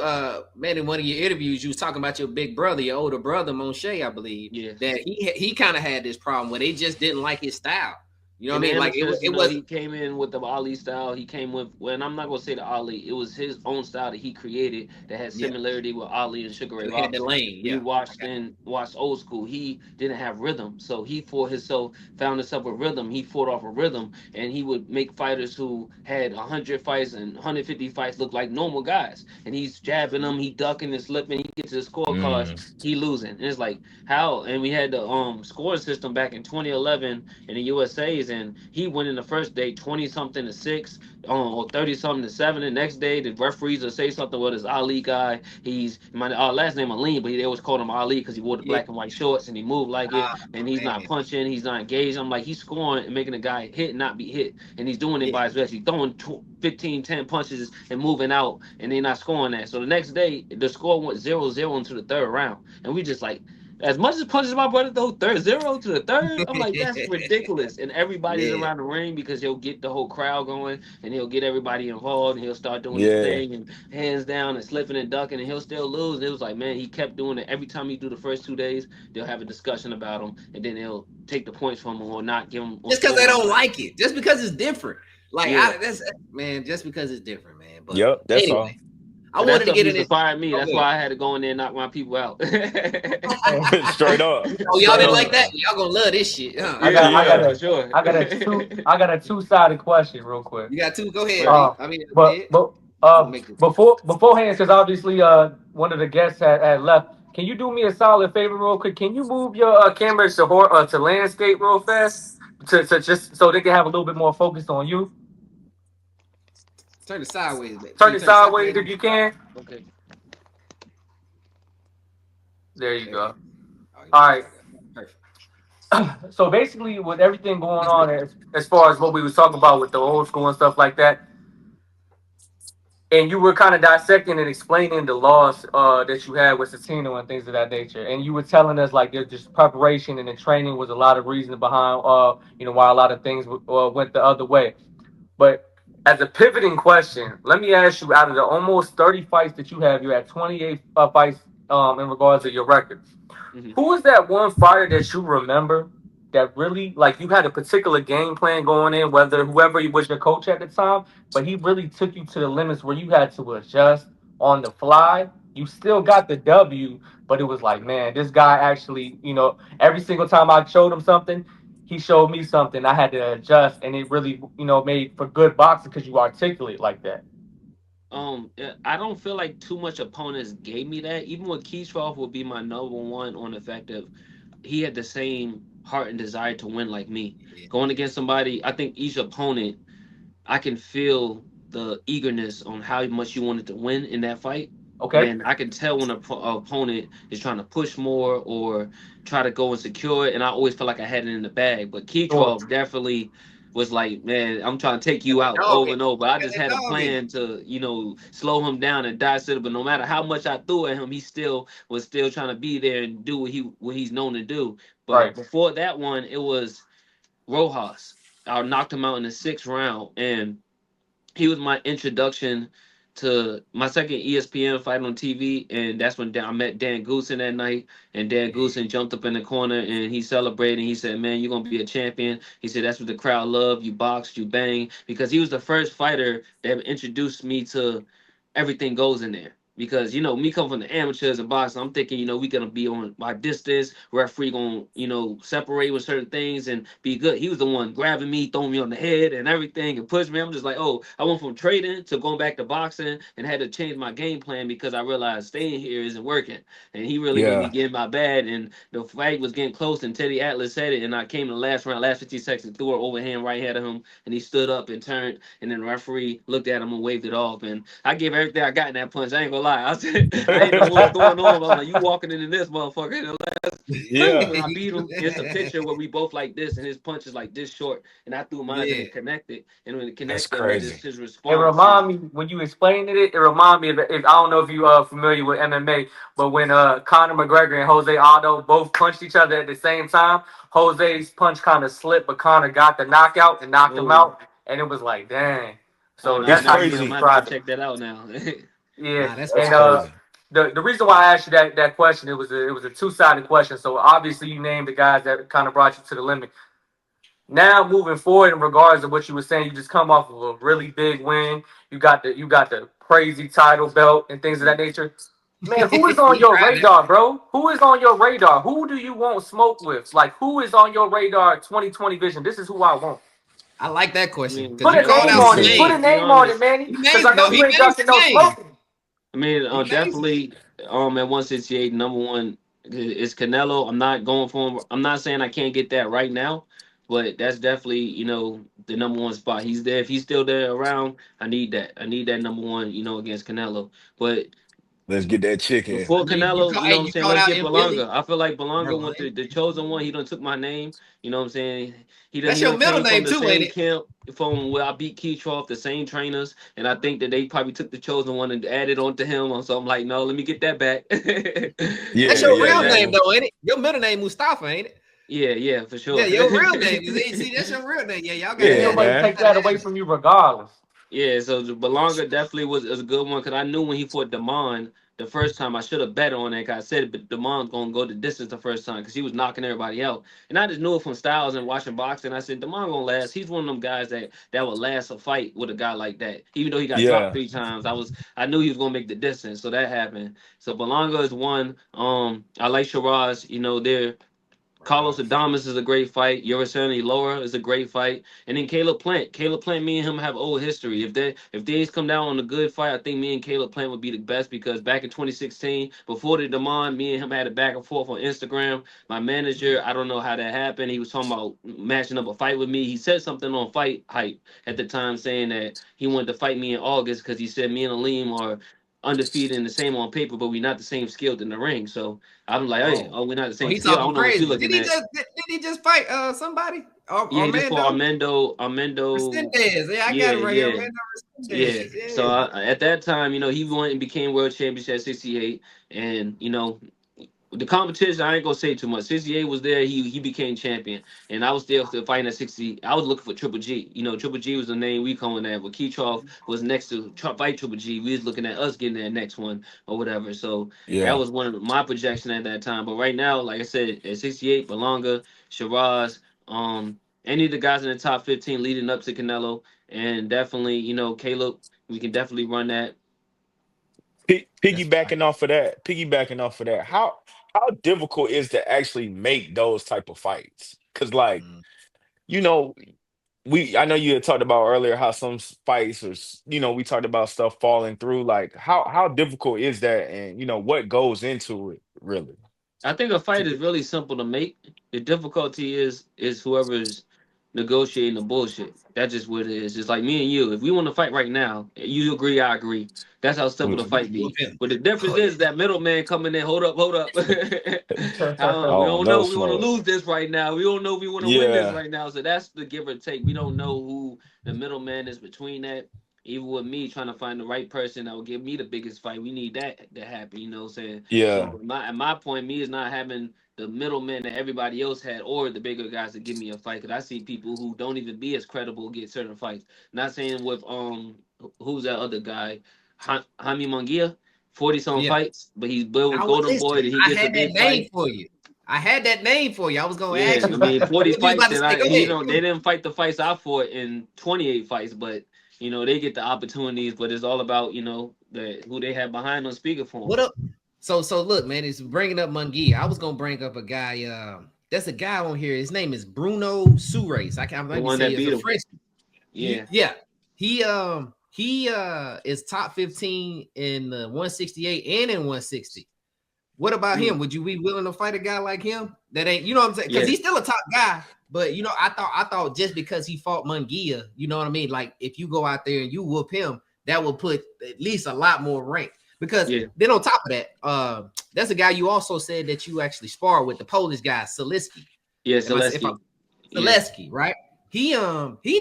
man. In one of your interviews, you was talking about your big brother, your older brother, Moshe, I believe. Yes. That he kind of had this problem where they just didn't like his style. You know what In I the mean? Like amateurs, it was he came in with the Ali style. He came with, well, and I'm not gonna say the Ali. It was his own style that he created that had yeah, similarity with Ali and Sugar Ray it had the Robinson. lane. We Yeah, watched old school. He didn't have rhythm, so he fought himself, found himself a rhythm. He fought off a rhythm, and he would make fighters who had 100 fights and 150 fights look like normal guys. And he's jabbing them, he ducking and slipping. He gets his scorecards, Mm. he losing. And it's like, how? And we had the scoring system back in 2011 in the USA's, and he went in the first day 20 something to 6, or 30 something to 7. The next day, the referees will say something with his Ali guy. He's my last name Aleem, but they always called him Ali because he wore the yeah. black and white shorts and he moved like it. And he's not Man, punching, he's not engaged. I'm like, he's scoring and making a guy hit, not be hit, and he's doing it yeah. by his best. He's throwing 15, 10 punches and moving out, and they're not scoring that. So the next day, the score went 0-0 into the third round, and we just like, as much as punches my brother throw third 0 to the third, I'm like, that's ridiculous. And everybody's Yeah, around the ring because he'll get the whole crowd going and he'll get everybody involved and he'll start doing his Yeah. thing and hands down and slipping and ducking and he'll still lose. And it was like, man, he kept doing it. Every time he do the first 2 days, they'll have a discussion about him and then they'll take the points from him or not give him on just because they scoring. don't like it, just because it's different. Like Yeah. that's man, just because it's different, man. But Yep. That's all. anyway, I But that wanted to stuff get used in to it. fire me. That's Okay. why I had to go in there and knock my people out. Straight up. Oh, y'all Straight didn't up. like that? Y'all gonna love this shit, huh? I got, I got Yeah. for a, sure. I got a two-sided question, real quick. You got two. Go ahead. Uh, I mean, but make it. beforehand, because obviously one of the guests had left. Can you do me a solid favor, real quick? Can you move your camera to landscape real fast, to just so they can have a little bit more focus on you? Turn it sideways. Baby. Turn it sideways if you can. Okay. There you go. Oh, yeah. All right. Perfect. So basically, with everything going on as far as what we was talking about with the old school and stuff like that, and you were kind of dissecting and explaining the laws that you had with Satino and things of that nature, and you were telling us like there's just preparation and the training was a lot of reason behind why a lot of things went the other way. But As a pivoting question, let me ask you: out of the almost 30 fights that you have, you're at 28 fights in regards to your record. Mhm. Who is that one fighter that you remember that really like you had a particular game plan going in, whether whoever was your coach at the time, but he really took you to the limits where you had to adjust on the fly. You still got the W, but it was like, man, this guy actually, every single time I showed him something, he showed me something. I had to adjust, and it really, made for good boxing because you articulate like that. I don't feel like too much opponents gave me that. Even with Keyshaw would be my number one on the fact of he had the same heart and desire to win like me. Yeah. Going against somebody, I think each opponent, I can feel the eagerness on how much you wanted to win in that fight. Okay. And I can tell when a opponent is trying to push more or try to go and secure it. And I always felt like I had it in the bag. But Sure. Keytrov definitely was like, man, I'm trying to take you out Dog over it. and over. I just That had a dog it. plan to, slow him down and dice it. But no matter how much I threw at him, he still was still trying to be there and do what he's known to do. But Right. before that one, it was Rojas. I knocked him out in the 6th round, and he was my introduction to my second ESPN fight on TV, and that's when I met Dan Goosen that night. And Dan Goosen jumped up in the corner and he celebrated. He said, "Man, you're gonna be a champion." He said, "That's what the crowd love. You box, you bang," because he was the first fighter that introduced me to everything goes in there. Because me coming from the amateurs and boxing, I'm thinking we gonna be on my distance. Referee gonna separate with certain things and be good. He was the one grabbing me, throwing me on the head and everything, and push me. I'm just like, oh, I went from trading to going back to boxing and had to change my game plan because I realized staying here isn't working. And he really made me Yeah. get my bad. And the fight was getting close, and Teddy Atlas said it, and I came in the last round, last 50 seconds, threw her overhand right hand at him, and he stood up and turned, and then the referee looked at him and waved it off. And I gave everything I got in that punch. I ain't gonna lie. I said I ain't the one throwing on. I'm like, you walking into this motherfucker. Yeah. When I beat him, it's a picture where we both like this, and his punch is like this short, and I threw mine and Yeah. it connected. And when it That's connected, like crazy. this, his It response is remind me when you explained it. It remind me of if I don't know if you are familiar with MMA, but when Conor McGregor and Jose Aldo both punched each other at the same time, Jose's punch kind of slipped, but Conor got the knockout and knocked him oh, out, and it was like, dang. oh So no, I It's that's how never you seen him. I crazy. have to go describe it. check that out now. Yeah, Nah, that's That's and fire. crazy. the reason why I asked you that question, it was a two-sided question. So obviously you named the guys that kind of brought you to the limit. Now moving forward in regards to what you were saying, you just come off of a really big win. You got the crazy title belt and things of that nature. Man, who is on We your tried that. radar, bro? Who is on your radar? Who do you want smoke with? Like, who is on your radar 2020 vision? This is who I want. I like that I question mean, because Put you a called name out Me on some it. too. Put names. a to be name on it, honest, Manny. He Because I named know no, you he ain't named ducking no some names. smoking. I mean, He named some. definitely at 168, number one is Canelo. I'm not going for him. I'm not saying I can't get that right now, but that's definitely the number one spot. He's there. If he's still there around, I need that. I need that number one. Against Canelo. But Let's get that chicken. before You Canelo, call, hey, what I'm you saying, called let's out get in Billy. Belanga. I feel like Belanga Bro, went the chosen one. He done took my name. You know what I'm saying? that's He your done middle came from name the too, ain't same it? camp from where I beat Keetroff, the same trainers, and I think that they probably took the chosen one and added on to him. So I'm like, no, let me get that back. That's Yeah, your yeah, real That name man. though, ain't it? Your middle name Mustafa, ain't it? yeah, for Yeah, sure. your real name is see. That's your real name. Yeah, y'all gotta Ain't Yeah, have that. nobody You man. take gotta that have away that. from you regardless. Yeah, so the Belonga definitely was a good one because I knew when he fought Damon the first time I should have bet on that. 'Cause I said, but Damon's gonna go the distance the first time because he was knocking everybody out, and I just knew it from Styles and watching boxing. I said Damon gonna last. He's one of them guys that would last a fight with a guy like that. Even though he got dropped Yeah. 3 times, I knew he was gonna make the distance. So that happened. So Belonga is one. I like Shiraz. They're Carlos Adames is a great fight. Yerasani Laura is a great fight. And then Caleb Plant. Caleb Plant, me and him have old history. If these come down on a good fight, I think me and Caleb Plant would be the best because back in 2016, before the demand, me and him had a back and forth on Instagram. My manager, I don't know how that happened. He was talking about matching up a fight with me. He said something on Fight Hype at the time saying that he wanted to fight me in August because he said me and Aleem are undefeated and the same on paper, but we're not the same skilled in the ring. So I'm like, hey, Oh, we're not the oh, same he skill. I talking don't know what you're crazy. looking at. Did he just fight somebody? Yeah, he just fought Armando Armando. Resendez. Yeah, I got Yeah, it right here. yeah, Armando yeah. Resendez. So Yeah. at that time, he went and became world champion at 68, and The competition, I ain't gonna say too much. 68 was there. He became champion, and I was still fighting at 60. I was looking for Triple G. You know, Triple G was the name we coming at. But Keetroff was next to fight Triple G. We was looking at us getting that next one or whatever. So that Yeah. was one of my projection at that time. But right now, like I said, at 68, Belonga, Shiraz, any of the guys in the top 15 leading up to Canelo, and definitely, Caleb, we can definitely run that. That's right. Piggybacking off of that, how difficult is to actually make those type of fights? Because like, Mm. you know, I know you had talked about earlier how some fights we talked about stuff falling through. Like, how difficult is that, and what goes into it really? I think a fight is really simple to make. The difficulty is whoever's negotiating the bullshit. That's just what it is. It's like me and you. If we want to fight right now, you agree, I agree. That's how simple the We- Oh, you fight can whoop be. him. But the difference Oh yeah. is that middleman coming in. Hold up, hold up. We Oh, don't no know if we want to smoke. lose this right now. We don't know if we want to win this Yeah, right now. So that's the give or take. We don't know who the middleman is between that. Even with me trying to find the right person that will give me the biggest fight, we need that to happen. You know what I'm saying? yeah, So at my point, me is not having the middleman that everybody else had, or the bigger guys to give me a fight. Cause I see people who don't even be as credible get certain fights. Not saying with who's that other guy, Jaime Munguia, 40 some Yeah. fights, but he's built I would Golden Boy listen. that he I gets a had that big name fight. for you. I had that name for you. I was gonna Yeah, ask I you about mean that. 40 What you was about fights, to and say? Go ahead. they didn't fight the fights I fought in 28 fights, but they get the opportunities. But it's all about who they have behind them speaking for What them. up? So look, man, it's bringing up Mungia. I was gonna bring up a guy. That's a guy on here. His name is Bruno Surace. I can't The maybe one say that it's a beat him. French. Yeah, Yeah. He is top 15 in the 168 and in 160. What about him? mm, Would you be willing to fight a guy like him? That ain't, you know what I'm saying? Because yeah, he's still a top guy, but I thought just because he fought Mungia, you know what I mean? Like if you go out there and you whoop him, that will put at least a lot more rank. Because yeah, then on top of that, that's a guy you also said that you actually spar with, the Polish guy, Saliski. yeah. If I Zaleski. Yeah, Zaleski, right? He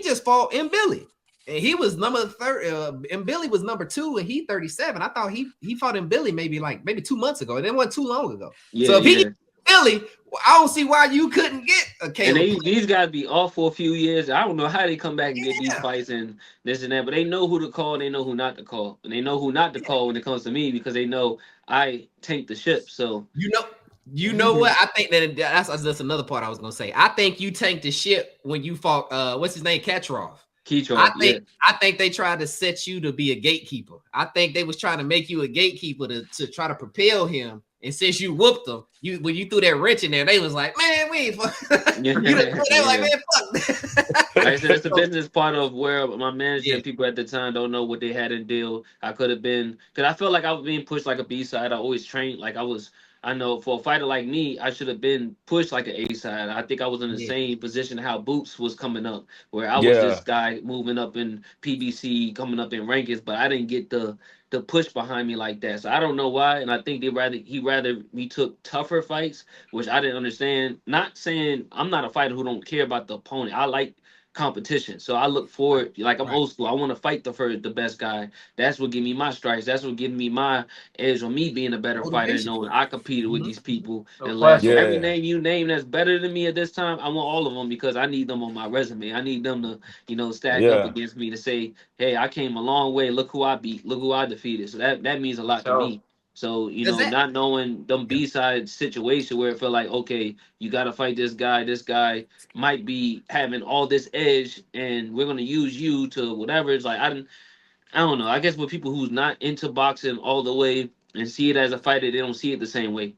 just fought in Billy. And he was number 30, and Billy was number 2, and he 37. I thought he fought in Billy maybe 2 months ago. It wasn't too long ago. yeah, So if he yeah. gets Billy, I don't see why you couldn't get a And Caleb. these guys be off for a few years. I don't know how they come back and get these Yeah, fights and this and that, but they know who to call. They know who not to call, and they know who not to call when it comes to me because they know I tank the ship. So you know. You know what? I think that's another part I was gonna say. I think you tanked the ship when you fought what's his name, Katrov. I Keytroff, yeah, think I think they tried to set you to be a gatekeeper. I think they was trying to make you a gatekeeper to try to propel him. And since you whooped them, when you threw that wrench in there, they was like, man, we ain't fuck. yeah, They were like, yeah. man, fuck. Like I said, it's the So, business part of where my manager yeah, and people at the time don't know what they had in deal. I could have been, because I felt like I was being pushed like a B side. I always trained like I was. I know for a fighter like me, I should have been pushed like an A side. I think I was in the yeah. same position how Boots was coming up, where I was this yeah, guy moving up in PBC, coming up in rankings, but I didn't get the push behind me like that. So I don't know why, and I think he rather we took tougher fights, which I didn't understand. Not saying I'm not a fighter who don't care about the opponent. I like competition. So I look Right, forward, like I'm right. old school. I want to fight the best guy. That's what give me my strikes. That's what give me my edge on me being a better fighter and Motivation. knowing I competed with Mhm. these people No and last. So question. every yeah, name you name that's better than me at this time, I want all of them because I need them on my resume. I need them to, stack up yeah, against me to say, hey, I came a long way. Look who I beat. Look who I defeated. So that means a For lot to sure. me. So, Does that? not knowing them Yeah. B side situation where it felt like, okay, you gotta fight this guy. This guy might be having all this edge and we're gonna use you to whatever. It's like I don't know. I guess with people who's not into boxing all the way and see it as a fighter, they don't see it the same way.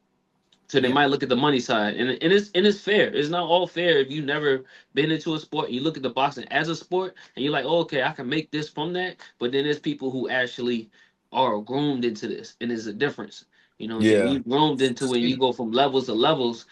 So they Yeah. might look at the money side, and it's fair. It's not all fair if you never been into a sport. And you look at the boxing as a sport, and you're like, oh, okay, I can make this from that. But then there's people who actually are groomed into this, and there's a difference. You know what I'm saying? When yeah, you groomed into it, and you See, go from levels to levels.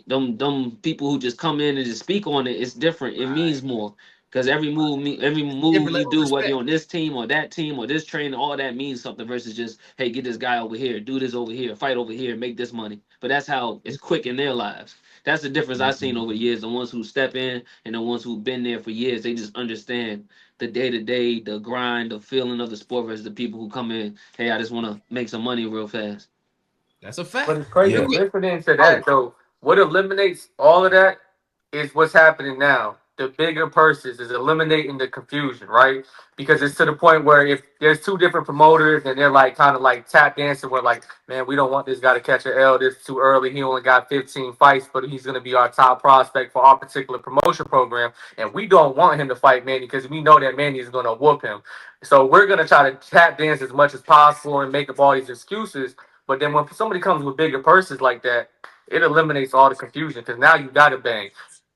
Them people who just come in and just speak on it, it's different. It right. means more because every It's a move different you level of do, whether respect. you're on this team or this train, all that means something versus just hey, get this guy over here, do this over here, fight over here, make this money. But that's how it's quick in their lives. That's the difference I've seen over the Mhm. years. The ones who step in and the ones who've been there for years, they just understand the day to day, the grind, the feeling of the sport versus the people who come in. Hey, I just want to make some money real fast. That's a fact. But it's crazy. Yeah. Listening to that though, what eliminates all of that is what's happening now. The bigger purses is eliminating the confusion, right? Because it's to the point where if there's two different promoters and they're like kind of like tap dancing, where like, man, we don't want this guy to catch an L. This is too early. He only got 15 fights, but he's gonna be our top prospect for our particular promotion program, and we don't want him to fight Manny because we know that Manny is gonna whoop him. So we're gonna try to tap dance as much as possible and make up all these excuses. But then when somebody comes with bigger purses like that, it eliminates all the confusion because now you got to bang.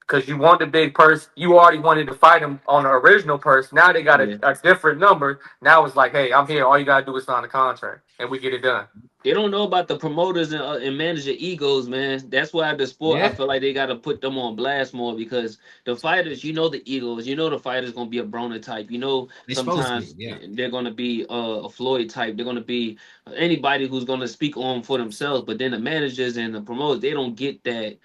Because you want the big purse. You already wanted to fight him on the original purse. Now they got a different number. Now it's like, hey, I'm here. All you got to do is sign a contract and we get it done. They don't know about the promoters and manager egos, man. That's why the sport, I feel like they got to put them on blast more because the fighters, you know the egos, you know the fighter's going to be a Broner type. You know sometimes they're going to be a Floyd type. They're going to be anybody who's going to speak on for themselves. But then the managers and the promoters, they don't get that,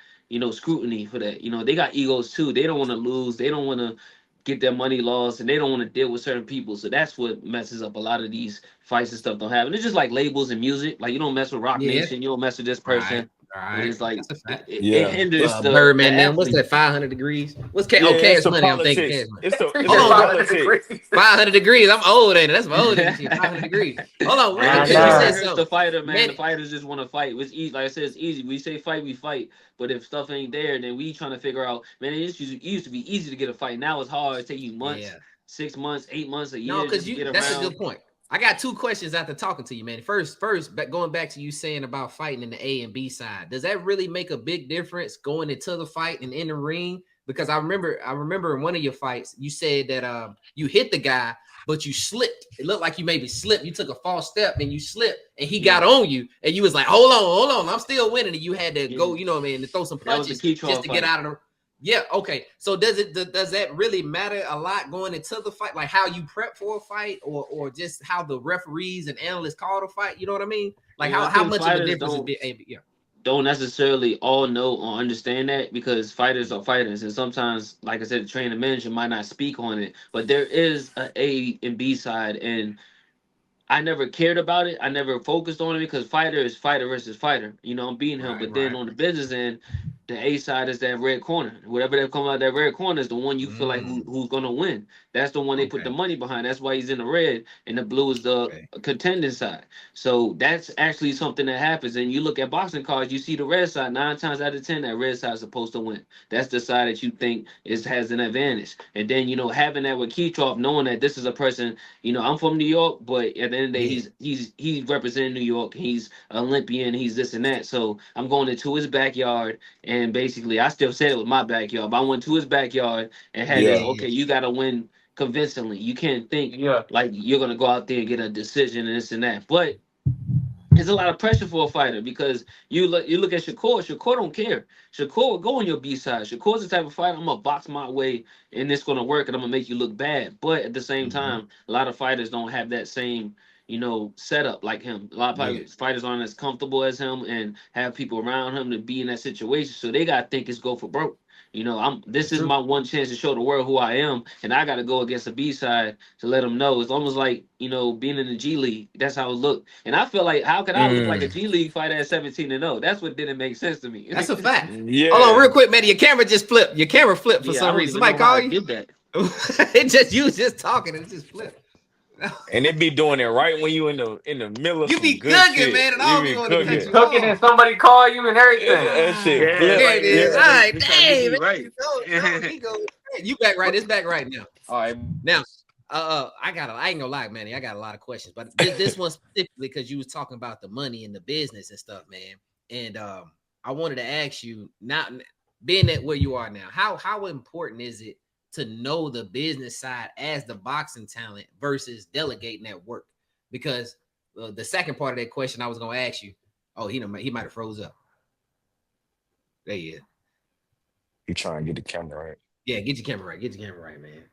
scrutiny for that. They got egos too. They don't want to lose. They don't want to get their money lost, and they don't want to deal with certain people. So that's what messes up a lot of these fights and stuff don't happen. It's just like labels and music. Like you don't mess with Rock Nation, you don't mess with this person. Right. It's like it hinders the Birdman. Now what's that? 500 degrees. What's Cash Money? I'm thinking Cash Money. It's 500 degrees. 500 degrees. I'm old, ain't it? That's my old shit. 500 degrees. Hold on, the fighter, man. The fighters just want to fight. It's easy. Like I said, it's easy. We say fight, we fight. But if stuff ain't there, then we trying to figure out. Man, it used to be easy to get a fight. Now it's hard. It take you months, 6 months, 8 months, a year. No, because that's a good point. I got two questions after talking to you, man. First, going back to you saying about fighting in the A and B side, does that really make a big difference going into the fight and in the ring? Because I remember in one of your fights, you said that you hit the guy, but you slipped. It looked like you maybe slipped. You took a false step and you slipped, and he got on you, and you was like, "Hold on, I'm still winning." And you had to go, to throw some punches just to get out of the. Yeah, okay. So does that really matter a lot going into the fight? Like how you prep for a fight or just how the referees and analysts call the fight? You know what I mean? Like how much of a difference is it? Don't necessarily all know or understand that because fighters are fighters. And sometimes, like I said, the trainer manager might not speak on it, but there is an A and B side. And I never cared about it. I never focused on it because fighter is fighter versus fighter. I'm beating him. But then on the business end, the A side is that red corner. Whatever that come out that red corner is the one you feel like who's gonna win. That's the one they put the money behind. That's why he's in the red, and the blue is the contending side. So that's actually something that happens. And you look at boxing cards, you see the red side 9 times out of 10. That red side is supposed to win. That's the side that you think has an advantage. And then having that with Keetroff, knowing that this is a person. I'm from New York, but at the end of the day, he's representing New York. He's Olympian. He's this and that. So I'm going into his backyard. And basically, I still said it was my backyard, but I went to his backyard and had you got to win convincingly. You can't think like you're going to go out there and get a decision and this and that. But there's a lot of pressure for a fighter because you look at Shakur. Shakur don't care. Shakur will go on your B side. Shakur's the type of fighter, I'm going to box my way and it's going to work and I'm going to make you look bad. But at the same time, a lot of fighters don't have that same setup like him. A lot of fighters aren't as comfortable as him and have people around him to be in that situation. So they got to think it's go for broke. This is my one chance to show the world who I am, and I got to go against the B side to let them know. It's almost like being in the G League. That's how it looked, and I feel like how could I look like a G League fighter at 17-0? That's what didn't make sense to me. That's a fact. Hold on, real quick, man. Your camera just flipped. Your camera flipped for some reason. Somebody call you? Did that? You was just talking and it just flipped. And it be doing it right when you in the middle of you be cooking, man, and I'll be on the cooking and somebody call you and everything. That shit. There it is. All right, dang, right. You back right? It's back right now. All right. Now, I ain't gonna lie, man. I got a lot of questions, but this one specifically because you was talking about the money and the business and stuff, man. And I wanted to ask you, not being at where you are now, how important is it to know the business side as the boxing talent versus delegating that work? Because the second part of that question I was going to ask you, he might have froze up. There you is. You trying to get the camera right. Yeah, get your camera right, man.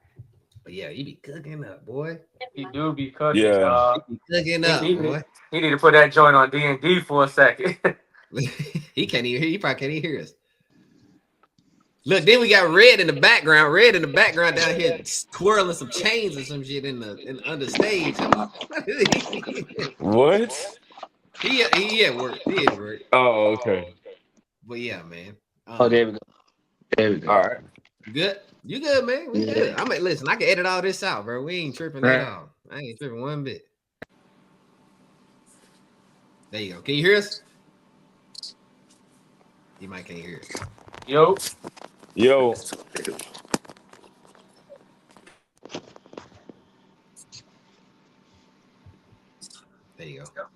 But yeah, you be cooking up, boy. You do be cooking. You be cooking up, boy. He need to put that joint on D&D for a second. He can't even hear. He probably can't even hear us. Look, then we got Red in the background. Red in the background down here twirling some chains or some shit in under stage. What? He at work. He is work. Oh, okay. But yeah, man. Oh, there we go. There we go. All right. Good. You good, man? We good. I mean, listen, I can edit all this out, bro. We ain't tripping at all. I ain't tripping one bit. There you go. Can you hear us? You might can't hear us. Yo. There you go.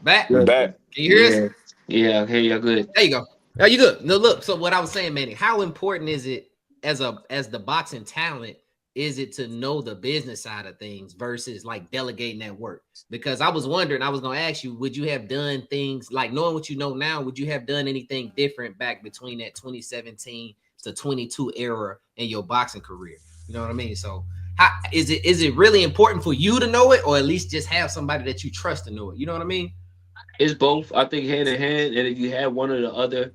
Back. We're back. Can you hear us? Yeah, okay, you're good. There you go. Are you good? No, look. So what I was saying, Manny, how important is it as the boxing talent? Is it to know the business side of things versus like delegating that work? Because I was wondering, I was going to ask you, would you have done things like knowing what you know now? Would you have done anything different back between that 2017 to 22 era in your boxing career? You know what I mean? So how is it really important for you to know it, or at least just have somebody that you trust to know it? You know what I mean? It's both. I think hand in hand, and if you have one or the other,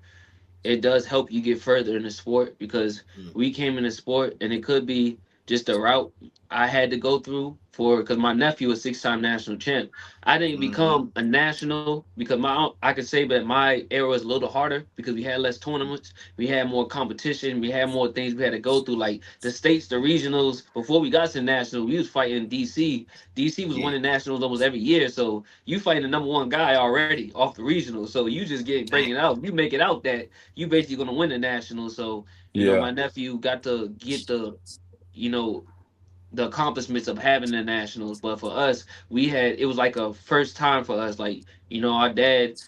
it does help you get further in the sport because we came in the sport and it could be just a route I had to go through for because my nephew was 6-time national champ. I didn't become a national because I could say that my era was a little harder because we had less tournaments, we had more competition, we had more things we had to go through. Like the states, the regionals, before we got to national, we was fighting DC. DC was winning nationals almost every year. So you fighting the number one guy already off the regional. So you just bring it out. You make it out that you basically gonna win the national. So you know, my nephew got to get you know, the accomplishments of having the nationals. But for us, it was like a first time for us. Like, you know, our dad,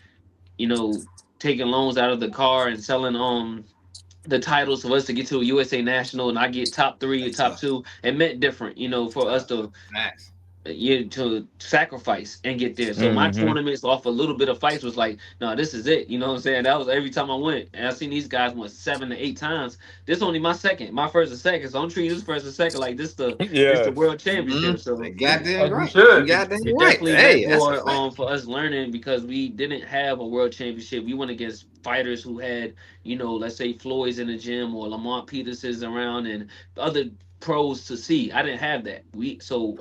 you know, taking loans out of the car and selling the titles for us to get to a USA national and I get top 3 or top 2. It meant different, you know, for us to to sacrifice and get there. So my tournaments off a little bit of fights was like, no, this is it. You know what I'm saying? That was every time I went. And I seen these guys went 7 to 8 times. This only my first and second. So I'm treating this first and second like this the world championship. So goddamn right. You goddamn it right. definitely Hey, meant more for us learning because we didn't have a world championship. We went against fighters who had, you know, let's say Floyd's in the gym or Lamont Peterson's around and other pros to see. I didn't have that.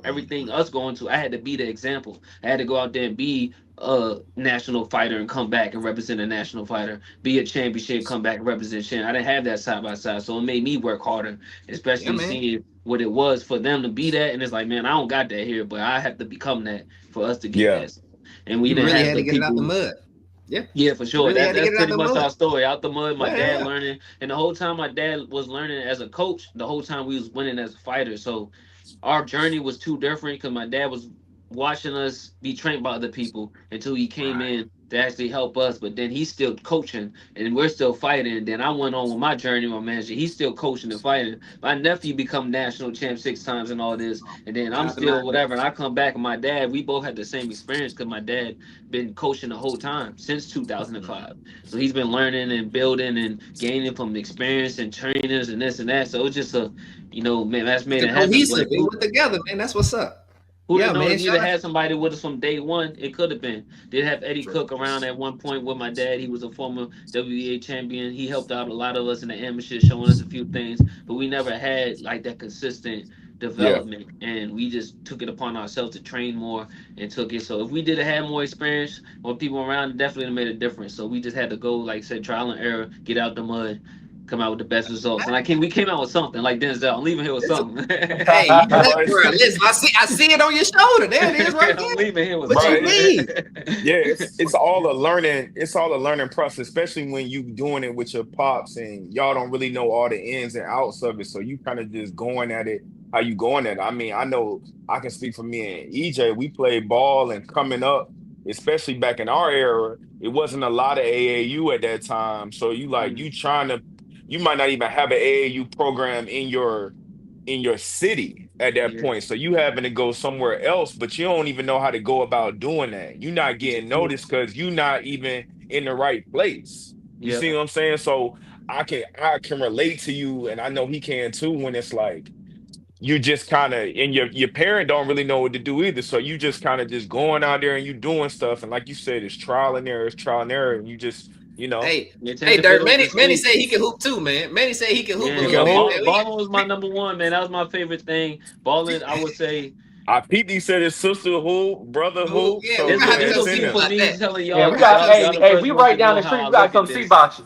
Everything us going to, I had to be the example. I had to go out there and be a national fighter and come back and represent a national fighter, be a championship, come back and represent champ. I didn't have that side by side. So it made me work harder, especially seeing what it was for them to be that. And it's like, man, I don't got that here, but I have to become that for us to get that. And we didn't really have had the to get people. it out the mud. Yeah, for sure. Really That's pretty much our story. Out the mud, my dad Yeah. learning. And the whole time my dad was learning as a coach, the whole time we was winning as a fighter. So our journey was too different because my dad was watching us be trained by other people until he came in to actually help us. But then he's still coaching and we're still fighting. And then I went on with my journey, my manager. He's still coaching and fighting. My nephew become national champ 6 times and all this. And then I'm still whatever. And I come back and my dad, we both had the same experience because my dad been coaching the whole time since 2005. So he's been learning and building and gaining from experience and trainers and this and that. So it's just you know, man, that's made it happen. Cohesive. We went together, man. That's what's up. Who didn't know if we'd have had somebody with us from day one? It could have been. Did have Eddie Cook around at one point with my dad. He was a former WBA champion. He helped out a lot of us in the amateur, showing us a few things. But we never had like that consistent development, and we just took it upon ourselves to train more and took it. So if we did have more experience, more people around, it definitely made a difference. So we just had to go, like I said, trial and error, get out the mud, come out with the best results. And we came out with something like Denzel. I'm leaving here with something. Hey, listen, I see it on your shoulder. There it is, right there. I'm leaving here with what something. you mean? Yeah, it's all a learning. It's all a learning process, especially when you doing it with your pops and y'all don't really know all the ins and outs of it. So you kind of just going at it how you going at it. I mean, I know I can speak for me and EJ. We played ball and coming up, especially back in our era, it wasn't a lot of AAU at that time. So you might not even have an AAU program in your city at that point. So you having to go somewhere else, but you don't even know how to go about doing that. You're not getting noticed because you're not even in the right place. You see what I'm saying? So I can relate to you, and I know he can too, when it's like you just kind of and your parent don't really know what to do either. So you just kind of just going out there and you doing stuff. And like you said, it's trial and error, and you just, you know. Hey, Dirk, Manny say he can hoop too, man. Manny say he can hoop a little bit. Balling was my number one, man. That was my favorite thing. Balling, I would say, Pete said his sister who, brother who. Yeah, So we're This gonna yeah, have to this go it's will in see be there. for about me that. telling Yeah, y'all we because got. y'all the Hey, first we ones to right down know the how street. I We gotta look at come see this. about you.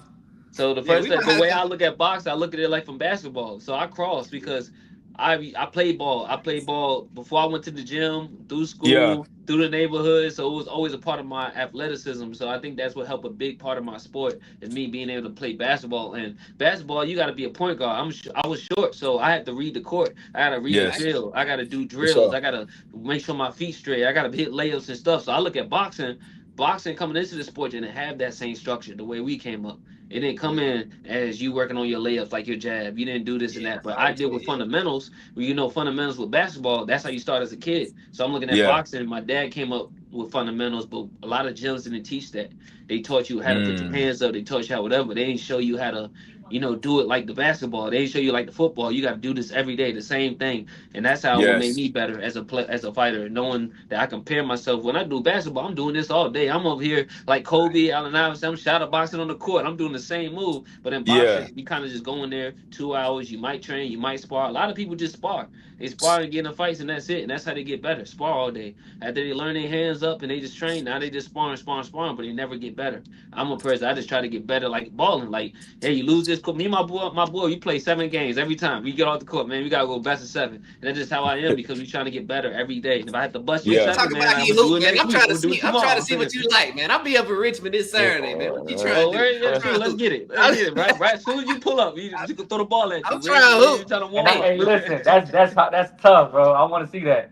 So Yeah, we might the have way to. I look at boxing, I look at it like from basketball. So I cross because I played ball. I played ball before I went to the gym, through Yeah. school, through the neighborhood. So it was always a part of my athleticism. So I think that's what helped a big part of my sport is me being able to play basketball. And basketball, you got to be a point guard. I was short, so I had to read the court. I got to read the Yes. field. I got to do For drills. sure. I got to make sure my feet straight. I got to hit layups and stuff. So I look at boxing. Boxing coming into the sport didn't have that same structure the way we came up. It didn't come in as you working on your layups like your jab. You didn't do this and Yeah, that. But I did with obviously, fundamentals. Well, you know, fundamentals with basketball, that's how you start as a kid. So I'm looking at Yeah. boxing. My dad came up with fundamentals, but a lot of gyms didn't teach that. They taught you how to put your Mm. hands up. They taught you how whatever. They didn't show you how to, do it like the basketball. They didn't show you like the football. You got to do this every day, the same thing. And that's how what made Yes. me better as a fighter, knowing that I compare myself. When I do basketball, I'm doing this all day. I'm over here like Kobe, Allen Iverson. I'm shadow boxing on the court. I'm doing the same move. But in Yeah. boxing, you kind of just go in there 2 hours. You might train, you might spar. A lot of people just spar. They spar and get in fights, and that's it. And that's how they get better. Spar all day. After they learn their hands up and they just train, now they just sparring, but they never get better. I'm a person. I just try to get better, like balling. Like, hey, you lose this court. Me and my boy, we play 7 games every time. We get off the court, man. We gotta go best of 7. And that's just how I am because we trying to get better every day. And if I have to bust you we can Yeah. talk 7, man, about I'm he gonna do hoop, it man. next I'm week. trying I'm to gonna do see. it I'm trying to tomorrow. see what you like, man. I'll be up in Richmond this Saturday, man. What you trying Oh, to do? where I'm let's trying do? to Let's hoop. get it. Let's I'm, get it. Right. As soon as you pull up, you can throw the ball at you. I'm trying We to ain't hoop. even trying to And warm I, Hey, hey, up. listen, that's tough, bro. I want to see that.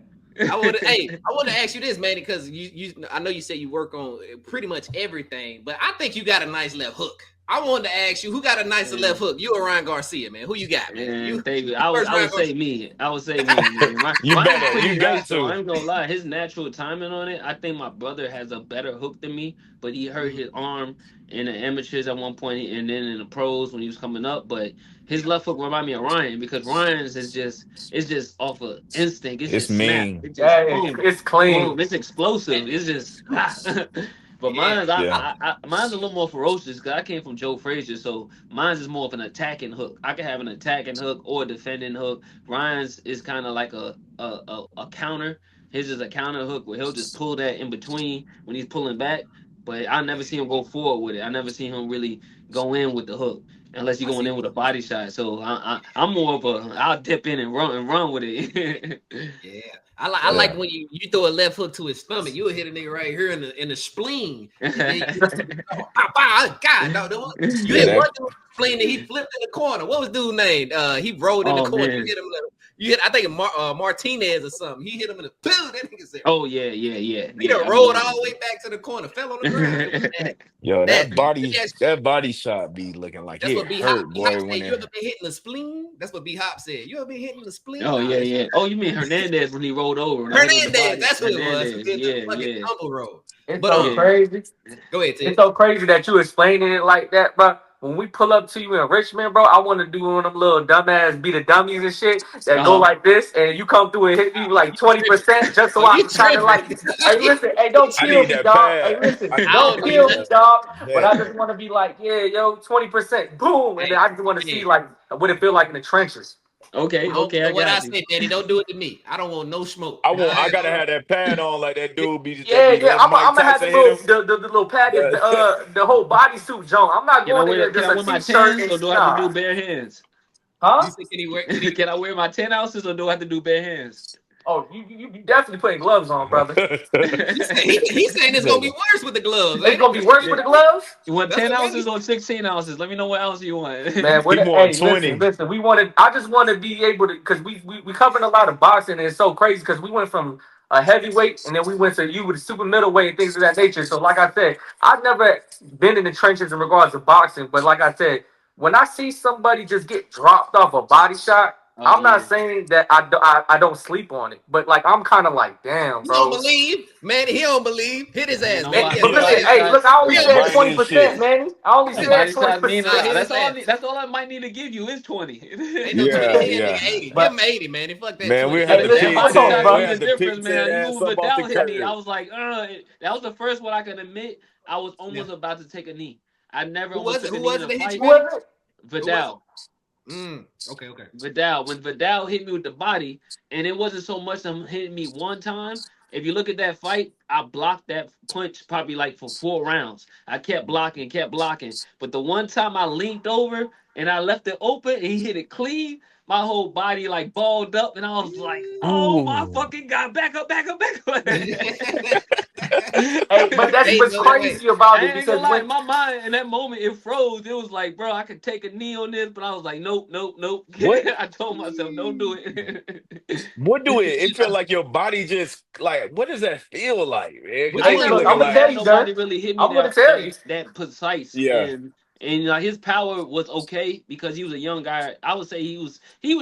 I want to ask you this, man, because I know you said you work on pretty much everything, but I think you got a nice left hook. I wanted to ask you who got a nicer left hook. You or Ryan Garcia, man? Who you got, man? And You David, I would first, I Ryan would say Garcia. me. I would say me, man. You Ryan's better. pretty You nice got though. to. I ain't gonna lie. His natural timing on it, I think my brother has a better hook than me, but he hurt his arm in the amateurs at one point and then in the pros when he was coming up. But his left hook remind me of Ryan because Ryan's is just it's just off of instinct. It's It's just snap. mean. It's just Yeah, boom, it's clean. boom. It's explosive. It's just But Yeah, Yeah. mine's a little more ferocious because I came from Joe Frazier, so mine's is more of an attacking hook. I can have an attacking hook or a defending hook. Ryan's is kind of like a counter. His is a counter hook where he'll just pull that in between when he's pulling back. But I never see him go forward with it. I never see him really go in with the hook unless you're I going see. in with a body shot. So I'm more of a I'll dip in and run with it. Yeah, I like Yeah. when you throw a left hook to his stomach. You'll hit a nigga right here in the spleen, and then God, no, you Yeah. hit That. one dude in the spleen and he flipped in the corner. What was dude name? He rolled in the Oh corner. You man. hit him. You hit, I think Martinez or something. He hit him in the boom. That nigga said, Oh yeah. he done I rolled remember all the way back to the corner, fell on the ground. It was bad. Yo. Bad. That body shot be looking like That's it what B Hop hurt, boy. said. When You it. that. Ever been hitting the spleen? That's what B Hop said. You ever been hitting the spleen? Oh Nah, that shit. yeah. Oh, you mean Hernandez when he rolled over when I hit him with the Hernandez. body? That's who it was. Who Hernandez, did the yeah, fucking yeah, tumble roll. It's But so yeah. crazy. go ahead, It's Ted. so crazy that you explaining it like that, bro. When we pull up to you in Richmond, bro, I want to do one of them little dumbass be the dummies and shit that go Uh-huh. like this, and you come through and hit me with like 20%, just so Oh, I you can kind of tripping? like, hey, listen, hey, don't I kill need me, that dog. Hey, pad. listen, I I need don't don't that need kill me, that. pad. dog. But I Bet. just want to be like, yeah, yo, 20%, boom, and then Hey, I just want to see hey, like what it feel like in the trenches. Okay, I what I got you. say, Danny, don't do it to me. I don't want no smoke. I gotta have that pad on like that dude that Yeah, be yeah, letting Mike I'm gonna have the Tyson hit little him. the little package, The- the whole bodysuit, John. I'm not going in there Can just I a wear my t-shirt tens and or do I have to nah, do bare hands? huh? You think can he wear? Can he? Can I wear my 10 ounces or do I have to do bare hands? Oh, you definitely putting gloves on, brother. He's saying it's gonna be worse with the gloves, It's ain't gonna be it? worse Yeah. with the gloves, You want That's 10 what ounces Danny. or 16 ounces? Let me know what ounce you want. man. He want Hey, listen, 20. listen. I just want to be able to, because we covering a lot of boxing, and it's so crazy because we went from a heavyweight and then we went to you with a super middleweight and things of that nature. So, like I said, I've never been in the trenches in regards to boxing, but like I said, when I see somebody just get dropped off a body shot. Oh I'm not yeah. saying that I don't sleep on it, but like I'm kind of like, damn, He don't bro. believe, man. He don't believe. Hit his Man, ass, don't man. lie. But Them listen, body hey, look, shots, I only Yeah, said biting and 20%, shit. man. I only them said body shots mean 20%. hit his ass. that's all I might need to give you is 20. Ain't no 20. Yeah, He a yeah. nigga 80. Give But him 80, man. He fuck that Man, 20. we Give had hey, him to that listen, pick hold extra. on, Ted. We bro. The had to difference, pick Ted man. You ass move up off the Vidal hit me. I curb. was like, that was the first one I can admit. I was Yeah. almost about to take a knee. I never Who almost was it? took a Who knee was in it a that hit you, Who fight. man? was it? Who was it? Vidal. Okay. When Vidal hit me with the body, and it wasn't so much him hitting me one time. If you look at that fight, I blocked that punch probably like for 4 rounds. I kept blocking. But the one time I leaned over and I left it open and he hit it clean, my whole body like balled up, and I was like, "Oh my fucking god, back up!" Hey, but that's what's crazy about it, because lie, in my mind in that moment it froze. It was like, bro, I could take a knee on this, but I was like, nope. What? I told myself, don't do it. What do it feel like your body just like, what does that feel like, man? Hey, look, I'm gonna tell you, nobody really hit me that precise. Yeah. And his power was okay because he was a young guy. I would say he was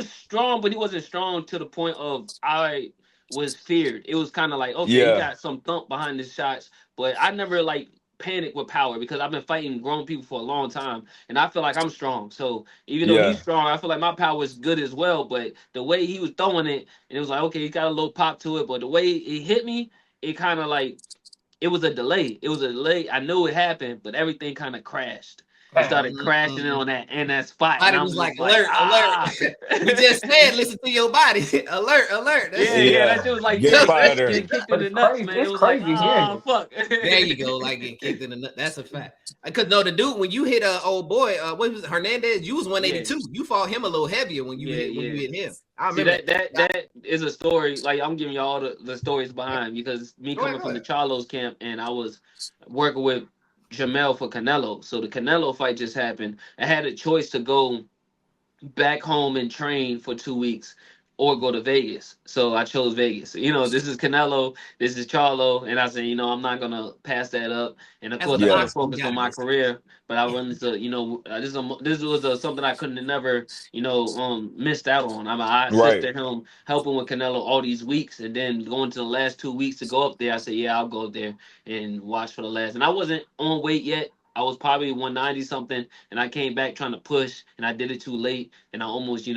strong, but he wasn't strong to the point of I was feared. It was kind of like, okay, he got some thump behind his shots, but I never like panic with power because I've been fighting grown people for a long time, and I feel like I'm strong. So even though he's strong, I feel like my power is good as well. But the way he was throwing it, and it was like, okay, he got a little pop to it, but the way it hit me, it kind of like it was a delay. I knew it happened, but everything kind of crashed. It started crashing in on that spot. Body was like, alert. We just said, listen to your body. alert. That shit was like getting kicked in the nuts, man. It was crazy. Like, fuck. There you go, like getting kicked in the nuts. That's a fact. Because the dude, when you hit old boy, what was it, Hernandez? You was 182. Yeah. You fought him a little heavier when you hit him. I remember that is a story. Like I'm giving you all the stories behind, because me coming from the Charlos camp, and I was working with Jamel for Canelo. So the Canelo fight just happened. I had a choice to go back home and train for 2 weeks or go to Vegas. So I chose Vegas. This is Canelo, this is Charlo, and I said, I'm not going to pass that up. And of course, I got to focus on my career, but I wanted to, this was something I couldn't have never, missed out on. I assisted him helping with Canelo all these weeks, and then going to the last 2 weeks to go up there, I said, yeah, I'll go up there and watch for the last. And I wasn't on weight yet. I was probably 190 something, and I came back trying to push, and I did it too late, and I almost,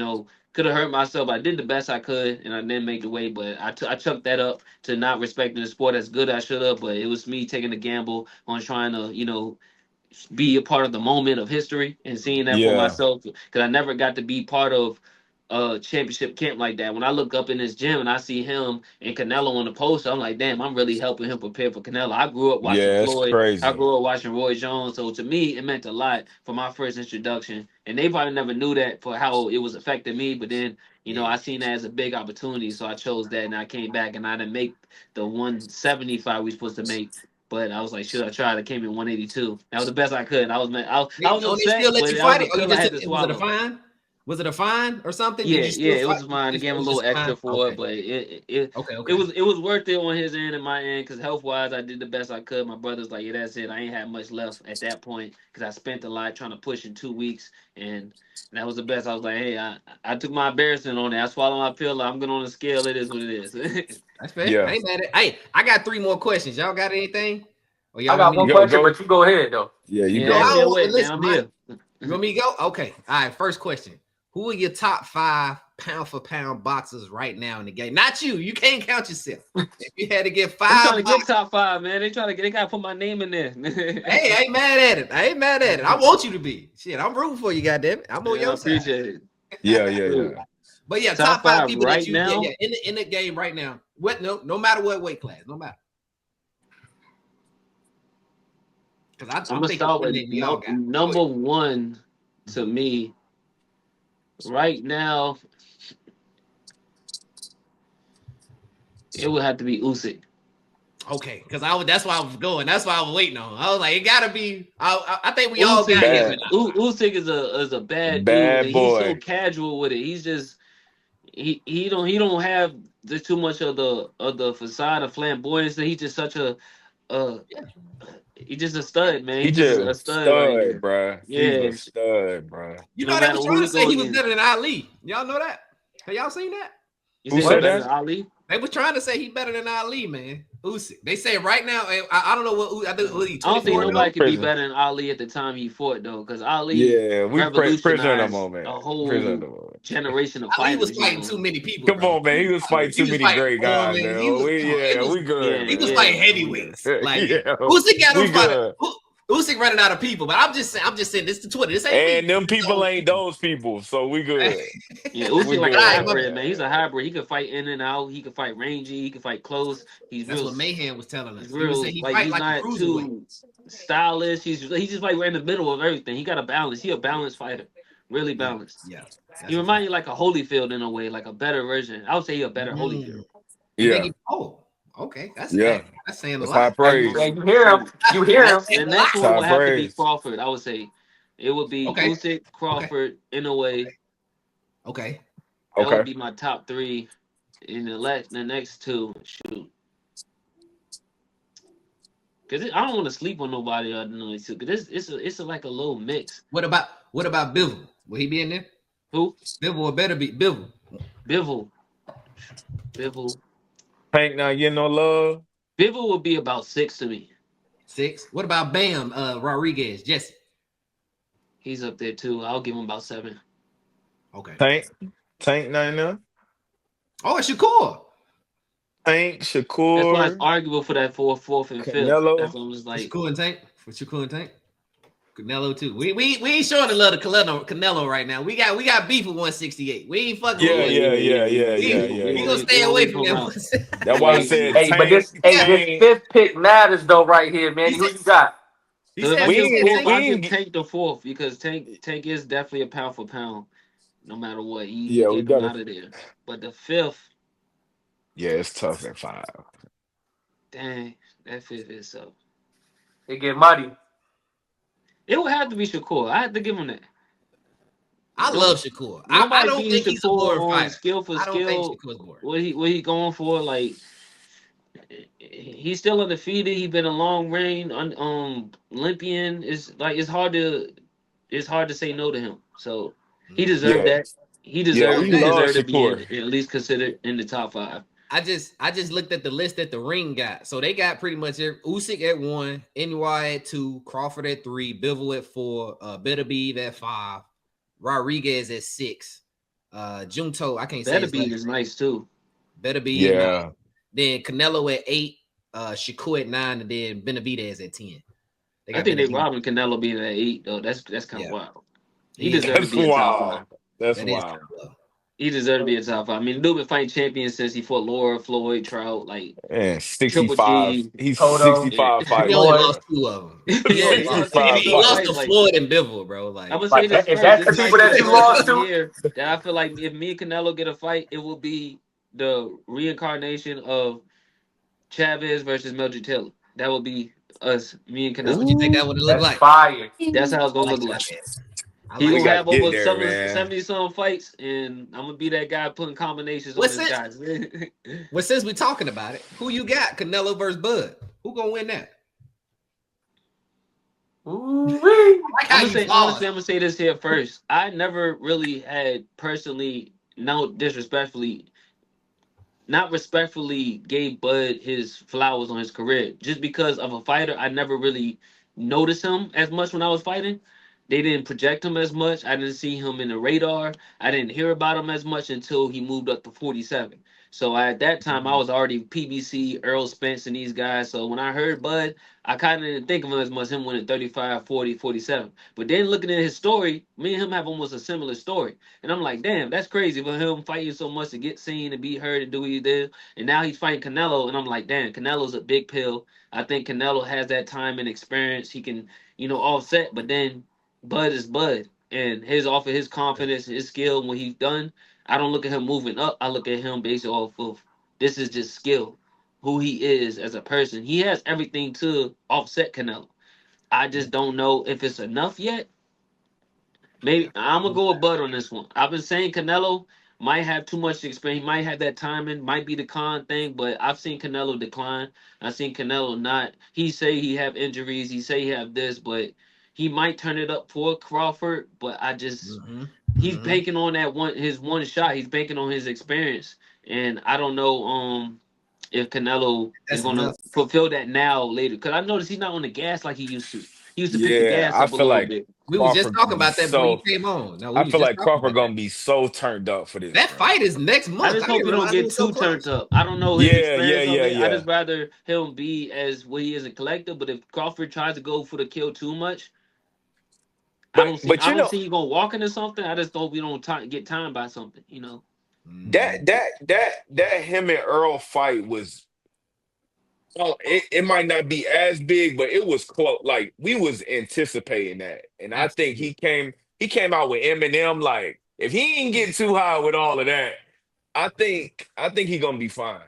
could have hurt myself. I did the best I could, and I didn't make the weight, but I chucked that up to not respecting the sport as good as I should have, but it was me taking a gamble on trying to, be a part of the moment of history and seeing that for myself, because I never got to be part of a championship camp like that. When I look up in this gym and I see him and Canelo on the poster, I'm like, damn, I'm really helping him prepare for Canelo. I grew up watching Floyd. Crazy. I grew up watching Roy Jones. So to me, it meant a lot for my first introduction. And they probably never knew that for how it was affecting me. But then, I seen that as a big opportunity. So I chose that, and I came back, and I didn't make the 175 we supposed to make. But I was like, should I try? I came in 182. That was the best I could. I was upset. Still let you fight it? Or was it a fine? Was it a fine or something? Yeah, it was fine. They gave him a little extra for it, but it was worth it on his end and my end, because health wise, I did the best I could. My brother's like, yeah, that's it. I ain't had much left at that point, because I spent a lot trying to push in 2 weeks, and that was the best. I was like, hey, I took my embarrassment on it. I swallowed my pill. I'm good on the scale. It is what it is. That's fair. Yeah. I ain't mad at it. Hey, I got 3 more questions. Y'all got anything? I got one question, but you go ahead though. Yeah, you go. Listen, man, you want me to go? Okay. All right. First question. Who are your top 5 pound for pound boxers right now in the game? Not you. You can't count yourself. If you had to get 5, I'm trying to get top 5, man. They gotta put my name in there. Hey, I ain't mad at it. I want you to be. Shit, I'm rooting for you, goddamn it. I'm on your side. Appreciate it. Yeah. But yeah, top 5 people right that you now? in the game right now. What? No matter what weight class, no matter. Because I'm gonna start with number 1 to me. Right now, it would have to be Usyk. Okay, because that's why I was going. That's why I was waiting on. I was like, it gotta be. I think we all got it. Usyk is a bad dude. Boy. He's so casual with it. He's just he don't have too much of the facade of flamboyance. He's just such a he's just a stud, man. He's just a stud, right, bro. Yeah, he's a stud, bro. You know, they was trying to say he was better than Ali. Y'all know that? Have y'all seen that? Who said that? Ali? They were trying to say he's better than Ali, man. Usyk. They say right now. I don't know what. I don't think nobody could be better than Ali at the time he fought, though, because Ali. Yeah, we prisoner the moment. A whole generation of fighters. He was fighting too many people. Come on, man. He was fighting too many great guys, man. We good. He was fighting heavyweights. Like Usyk got him fighting. Usyk running out of people, but I'm just saying this to Twitter. This ain't And me. them people ain't those people, so we good. Yeah, We Usyk like a good. hybrid, man. He's a hybrid. He can fight in and out. He can fight rangy. He can fight close. That's what Mayhem was telling us. He's He was real. saying he Like fight he's like a not cruiserweight. too stylish. He's just like right in the middle of everything. He got a balance. He a balanced fighter. Really balanced. Yeah. He remind you like a Holyfield in a way, like a better version. I would say he a better Holyfield. Yeah. Okay. That's saying a That's lot. high praise. And you hear him. The next one would have to be praise. Crawford. I would say it would be Usyk, Crawford, in a way. Okay. That would be my top 3. In the next 2, shoot. Because I don't want to sleep on nobody other than these two. Because it's like a little mix. What about Bivol? Will he be in there? Who? Bivol better be Bivol. Tank not getting no love. Bivol would be about 6 to me. 6. What about Bam Rodriguez? Jesse. He's up there too. I'll give him about 7. Okay. Tank not enough. Oh, it's Shakur. Tank, Shakur. That's why it's arguable for that fourth and fifth. Canelo. That's what I'm just like. Shakur and Tank. For Shakur and Tank. Canelo too. We ain't showing the love to Canelo right now. We got beef with 168. We ain't fucking with it. We gonna stay away from that. That's why I said. Hey, but this 5th pick matters though, right here, man. Who you got? I'll give Tank the 4th because Tank is definitely a pound for pound, no matter what. We got him out of there. But the 5th. Yeah, it's tough at 5. Dang, that 5th is so. It get muddy. It would have to be Shakur. I have to give him that. I love Shakur. I don't think he's a boring fighter. Skill for skill. What he going for? Like he's still undefeated. He's been a long reign Olympian. It's hard to say no to him. So he deserved that. He deserved to be at least considered in the top 5. I just looked at the list that the ring got. So they got pretty much Usyk at 1, NY at 2, Crawford at 3, Bivol at 4, Beterbiev at 5, Rodriguez at 6, Junto. I can't say Beterbiev is nice too. Beterbiev, yeah. Then Canelo at 8, Shakur at 9, and then Benavidez at 10. I think they robbing Canelo being at 8 though. That's kind of wild. He deserves to be a top 5. That's wild. He deserved to be a top 5. I mean, dude been fighting champions since he fought Laura, Floyd, Trout, like 65. He's 65 fights. He only lost 2 of them. He lost to Floyd and Bivol, bro. Like I'm gonna say this if that's the people that you lost to, that I feel like if me and Canelo get a fight, it will be the reincarnation of Chavez versus Mildred Taylor. That would be us, me and Canelo. That's what you think that would look like? Fire. That's how it's gonna look like. He will have over 70-some fights, and I'm gonna be that guy putting combinations on his guys. Well, since we're talking about it, who you got? Canelo versus Bud. Who gonna win that? Honestly, I'm gonna say this here first. I never really had personally, not respectfully gave Bud his flowers on his career. Just because of a fighter, I never really noticed him as much when I was fighting. They didn't project him as much. I didn't see him in the radar. I didn't hear about him as much until he moved up to 47. So at that time, I was already PBC, Earl Spence, and these guys. So when I heard Bud, I kind of didn't think of him as much, him winning 35, 40, 47. But then looking at his story, me and him have almost a similar story. And I'm like, damn, that's crazy for him fighting so much to get seen and be heard and do what he did. And now he's fighting Canelo. And I'm like, damn, Canelo's a big pill. I think Canelo has that time and experience. He can, offset. But then Bud is Bud, and his confidence, his skill, when he's done, I don't look at him moving up. I look at him based off of this is just skill, who he is as a person. He has everything to offset Canelo. I just don't know if it's enough yet. Maybe I'm gonna go with Bud on this one. I've been saying Canelo might have too much experience. He might have that timing, might be the con thing, but I've seen Canelo decline. I've seen Canelo not. He say he have injuries. He say he have this, but he might turn it up for Crawford, but I just he's banking on his one shot. He's banking on his experience, and I don't know if Canelo is going to fulfill that now later. Because I noticed he's not on the gas like he used to. He used to pick the gas I up a feel little like bit. We was just Crawford talking gonna be about that before you so. came on. No, we I was feel just like talking Crawford about that. gonna be so turned up for this. That Bro. fight is next month. I just hope didn't he don't realize it get was so too close. turned up. I don't know his Yeah, experience on it. I yeah. just rather him be as what he is a collector. But if Crawford tries to go for the kill too much, I don't see. But I you don't know see you gonna walk into something. I just hope we don't get timed by something. You know. that him and Earl fight was. Oh, it might not be as big, but it was close. Like we was anticipating that, and I think Absolutely. he came out with Eminem. Like if he ain't getting too high with all of that, I think he gonna be fine.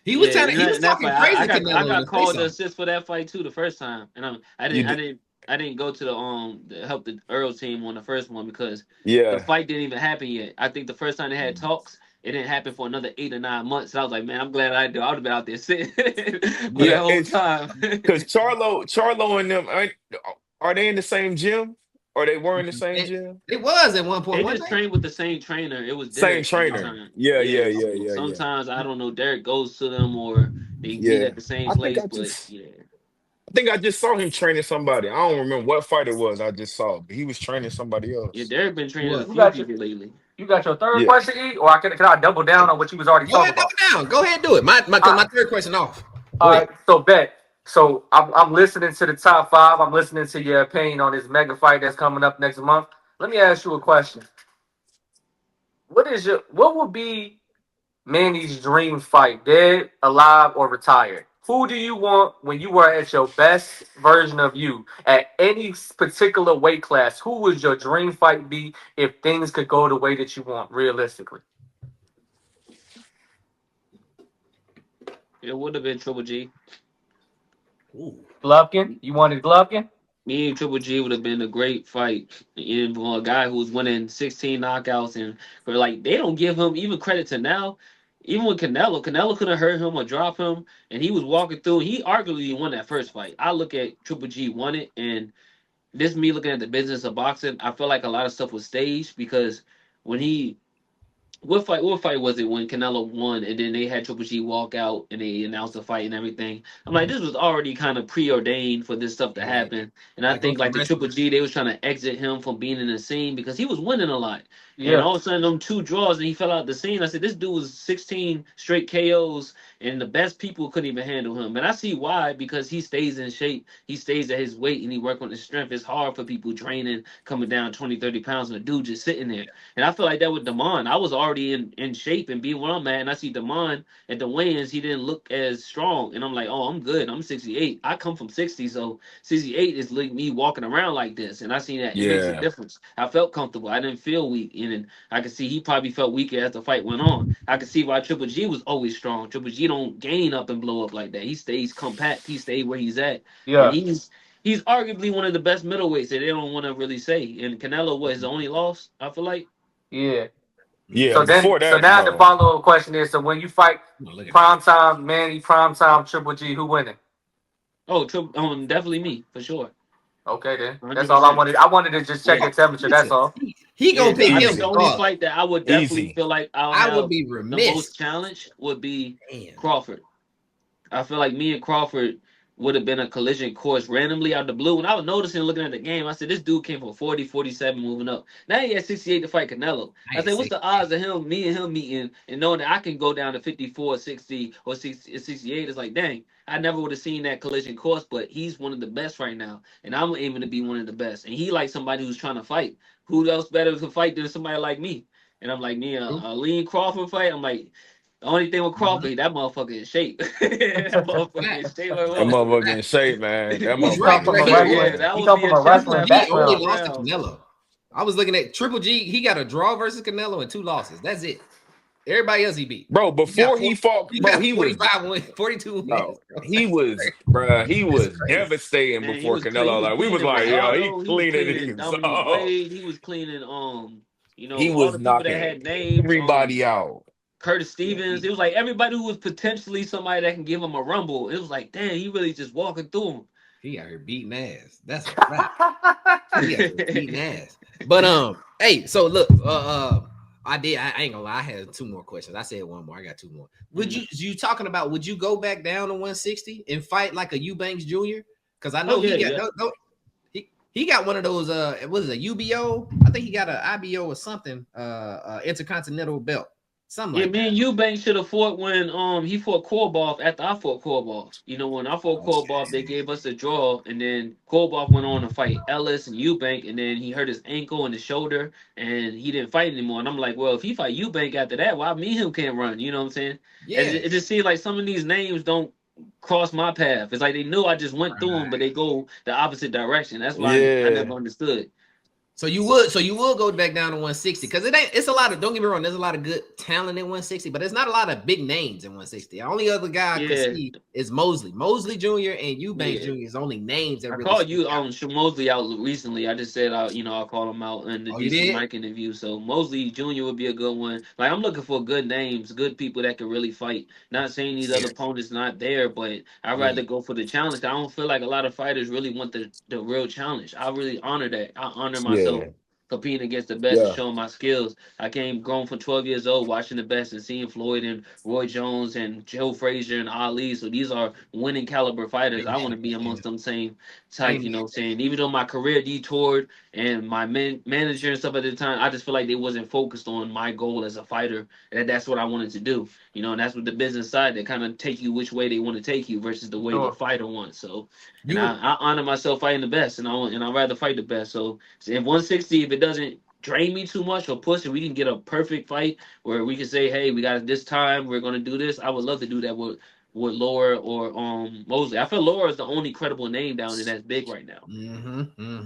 He was Yeah, trying to, he was in that talking fight, crazy I to got Canelo in the face called to off. assist for that fight too the first time, and You did, I didn't go to the help the Earl team on the first one because the yeah, fight didn't even happen yet. I think the first time they had talks, it didn't happen for another 8 or 9 months. And I was like, man, I'm glad I do. I would have been out there sitting for that yeah. whole It's time. because Charlo and them are they in the same gym? Or they were in the same gym? It was at one point, They wasn't just trained with the same trainer. It was Same Derek at the trainer. time. Yeah, yeah, Yeah, yeah, so yeah, yeah, sometimes I don't know. Derek goes to them or they meet yeah. at the same I think place, I but just yeah. I think I just saw him training somebody. I don't remember what fight it was. I just saw, but he was training somebody Yeah, else. Derek been training a it? You few got your people lately. third Yeah. question, E, or can I double down on what you was already Go talking ahead, about? double down. Go ahead, do it. Cause my third question off. Go All ahead. right, so bet. So I'm listening to the top five. I'm listening to your opinion on this mega fight that's coming up next month. Let me ask you a question. What would be Manny's dream fight, dead, alive, or retired? Who do you want when you were at your best version of you at any particular weight class? Who would your dream fight be if things could go the way that you want, realistically? It would have been Triple G. Ooh. Golovkin? You wanted Golovkin? Me and Triple G would have been a great fight. And for a guy who's winning 16 knockouts and for like they don't give him even credit to now. Even with Canelo could have hurt him or drop him, and he was walking through. He arguably won that first fight. I look at Triple G won it, and this me looking at the business of boxing. I feel like a lot of stuff was staged because when he what fight was it when Canelo won and then they had Triple G walk out and they announced the fight and everything? I'm like, this was already kind of preordained for this stuff to Yeah. happen. And I Like think most of like the the wrestlers. Triple G, they was trying to exit him from being in the scene because he was winning a lot. And Yeah. all of a sudden them two draws and he fell out the scene. I said, this dude was 16 straight KOs and the best people couldn't even handle him. And I see why, because he stays in shape, he stays at his weight and he work on his strength. It's hard for people training, coming down 20, 30 pounds and the dude just sitting there. And I feel like that with Damon. I was already in shape and being where I'm at. And I see Damon at the weigh-ins, he didn't look as strong. And I'm like, oh, I'm good. I'm 68. I come from 60. So 68 is like me walking around like this. And I seen that it makes a Yeah. difference. I felt comfortable. I didn't feel weak. And I could see he probably felt weaker as the fight went on. I could see why Triple G was always strong. Triple G don't gain up and blow up like that. He stays compact. He stayed where he's at. And Yeah. he's arguably one of the best middleweights that they don't want to really say. And Canelo was his only loss, I feel like. Yeah. Yeah. So Before so that, now the no. follow up question is: so when you fight Look at prime time Manny, prime time Triple G, who winning? Oh, definitely me for sure, Okay, then that's all I 100%. wanted. I wanted to just check Yeah, your temperature. That's listen, all. he yeah. gonna pick I him think the Easy. only regardless. fight that I would definitely Easy. feel like I'll I would have be the remiss. most challenge would be Damn. Crawford. I feel like me and Crawford would have been a collision course randomly out the blue. When I was noticing looking at the game, I said, this dude came from 40, 47 moving up. Now he at 68 to fight Canelo. I said, what's Nice. the odds of me and him meeting and knowing that I can go down to 54, 60, or 60, 68? It's like, dang, I never would have seen that collision course, but he's one of the best right now. And I'm aiming to be one of the best. And he like somebody who's trying to fight. Who else better to fight than somebody like me? And I'm like, me, a lean Crawford fight, I'm like, the only thing with Mhm. Crawford, that motherfucker in shape. That motherfucker in Facts. shape. That Facts. Like, motherfucker in Facts. shape, man. That He's He come right, motherfucker from in a bro. shape, wrestling. yeah, man. that He would come be from a a chess wrestling match for G only background. 12 lost to rounds. Canelo. I was looking at Triple G. He got a draw versus Canelo and 2 losses. That's it. Everybody else he beat. Bro, He got before he 40, fought, he bro, got he was 45 wins, 42 bro, wins, bro. he was, bro, he That's was crazy. devastating And he before was clean. He Canelo. was Like we was cleaning like, yo, he Ricardo. He was cleaning cleaning these Dominique up. Wade. He was cleaning He all was the people that knocking had names. everybody out. Curtis Yeah, Stevens. It was like everybody who was potentially somebody that can give him a rumble. It was like, damn, he really just walking through he out here beating ass. That's a fact. He out here beating ass. But hey, so look, I ain't gonna lie, I had 2 more questions. I said 1 more, I got 2 more. Would you talking about would you go back down to 160 and fight like a Eubanks Jr.? Because I know he got one of those. What is it? UBO? I think he got an IBO or something. Intercontinental belt. Something like me and Eubank should have fought when he fought Korboff after I fought Korboff. You know, when I fought Korboff, they gave us a draw, and then Korboff went on to fight Ellis and Eubank, and then he hurt his ankle and his shoulder, and he didn't fight anymore. And I'm like, well, if he fight Eubank after that, why me and him can't run? You know what I'm saying? Yeah. And it just seems like some of these names don't cross my path. It's like they knew I just went through them, but they go the opposite direction. That's why I never understood. So you would go back down to 160 because it's a lot of, don't get me wrong, there's a lot of good talent in 160, but there's not a lot of big names in 160. The only other guy I can see is Mosley Jr. and Eubanks Jr. is only names that I really called you Mosley out recently. I just said I'll call him out in the DC Mike interview. So Mosley Jr. would be a good one. Like I'm looking for good names, good people that can really fight. Not saying these other opponents not there, but I'd rather go for the challenge. I don't feel like a lot of fighters really want the real challenge. I really honor that. I honor myself. Competing against the best and showing my skills. I came grown from 12 years old watching the best and seeing Floyd and Roy Jones and Joe Frazier and Ali. So these are winning caliber fighters. I want to be amongst them same type, you know what I'm saying? Even though my career detoured and my manager and stuff at the time, I just feel like they wasn't focused on my goal as a fighter. And that's what I wanted to do. You know, and that's what the business side, they kind of take you which way they want to take you versus the way the fighter wants. So I honor myself fighting the best, and I'd rather fight the best. So in 160, if it doesn't drain me too much or push it, we can get a perfect fight where we can say, hey, we got this time, we're gonna do this. I would love to do that with Laura or Mosley. I feel Laura is the only credible name down there that's big right now.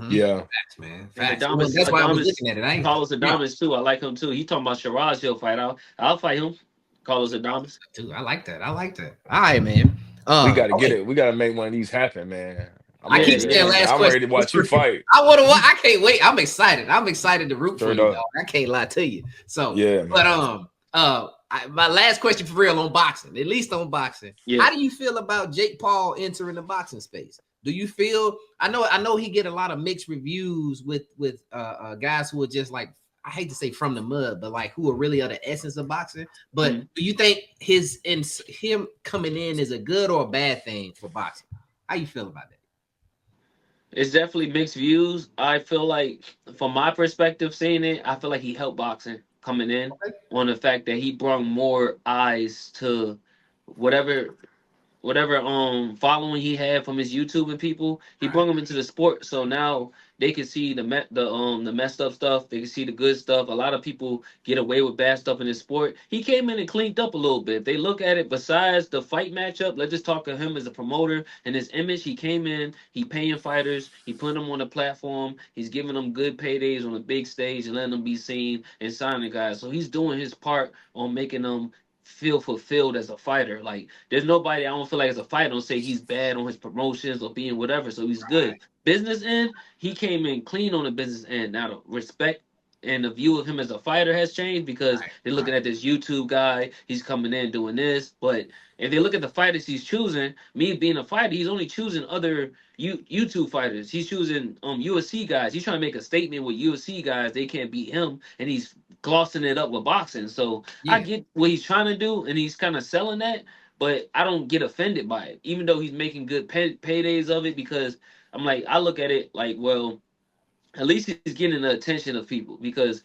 Yeah, facts, man. Facts. Well, that's why I was looking at it. Carlos Adames too. I like him too. He talking about Shiraz. He'll fight out. I'll fight him. Carlos Adames. Dude, I like that. All right, man. We got to get it. We got to make one of these happen, man. I keep saying last question. I'm ready to watch you fight. I can't wait. I'm excited. I'm excited to root for you, dog. I can't lie to you. So yeah, but my last question for real on boxing, at least on boxing. Yeah. How do you feel about Jake Paul entering the boxing space? Do you feel? I know he get a lot of mixed reviews with guys who are just like, I hate to say from the mud, but like who are really of the essence of boxing. But do you think him coming in is a good or a bad thing for boxing? How you feel about that? It's definitely mixed views. I feel like, from my perspective, seeing it, I feel like he helped boxing coming in on the fact that he brought more eyes to whatever following he had from his YouTube and people. He brought them into the sport, so now they can see the messed up stuff. They can see the good stuff. A lot of people get away with bad stuff in this sport. He came in and cleaned up a little bit. If they look at it, besides the fight matchup, let's just talk to him as a promoter and his image. He came in, he paying fighters, he put them on the platform, he's giving them good paydays on the big stage and letting them be seen and signing guys. So he's doing his part on making them feel fulfilled as a fighter. Like, there's nobody, I don't feel like as a fighter, don't say he's bad on his promotions or being whatever, so he's good. Business end, he came in clean on the business end. Now the respect and the view of him as a fighter has changed because they're looking at this YouTube guy, he's coming in doing this. But if they look at the fighters he's choosing, me being a fighter, he's only choosing other YouTube fighters. He's choosing UFC guys. He's trying to make a statement with UFC guys. They can't beat him, and he's glossing it up with boxing. So I get what he's trying to do, and he's kind of selling that, but I don't get offended by it, even though he's making good paydays of it, because I'm like, I look at it like, well, at least he's getting the attention of people, because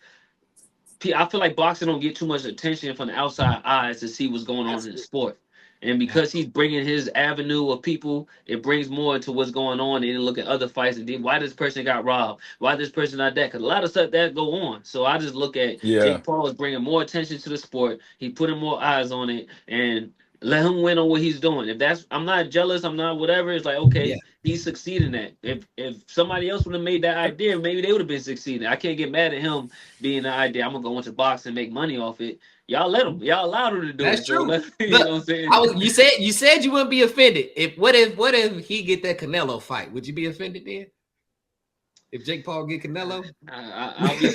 I feel like boxing don't get too much attention from the outside eyes to see what's going on in the sport. And because he's bringing his avenue of people, it brings more into what's going on. And then look at other fights and then why this person got robbed, why this person not that. Because a lot of stuff that go on. So I just look at Jake Paul is bringing more attention to the sport. He putting more eyes on it, and let him win on what he's doing. If that's, I'm not jealous, I'm not whatever. It's like, okay, he's succeeding at. If somebody else would have made that idea, maybe they would have been succeeding. I can't get mad at him being the idea. I'm gonna go into boxing and make money off it. Y'all let him. Y'all allowed him to do that's it. True. So you know what I'm saying? You said you wouldn't be offended. What if he get that Canelo fight? Would you be offended then? If Jake Paul get Canelo, I'll be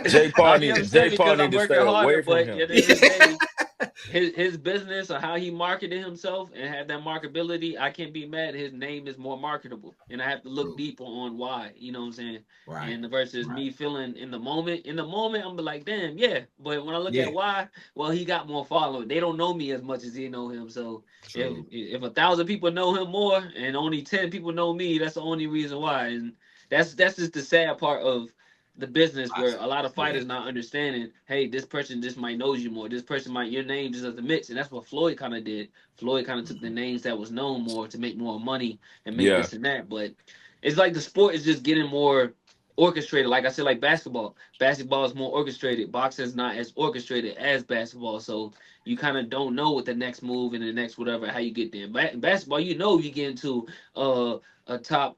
Jake Paul needs to stay away from him. his business or how he marketed himself and had that marketability, I can't be mad. His name is more marketable, and I have to look deeper on why. You know what I'm saying? Right. And versus me feeling in the moment, I'm like, damn, yeah. But when I look at why, well, he got more followers. They don't know me as much as he know him. So if 1,000 people know him more and only 10 people know me, that's the only reason why. And that's just the sad part of the business, where a lot of fighters not understanding, hey, this person just might knows you more. This person might, your name just doesn't mix. And that's what Floyd kind of did. Floyd kind of took the names that was known more to make more money and make this and that. But it's like the sport is just getting more orchestrated. Like I said, like basketball. Basketball is more orchestrated. Boxing is not as orchestrated as basketball. So you kind of don't know what the next move and the next whatever, how you get there. Basketball, you know, you get into a top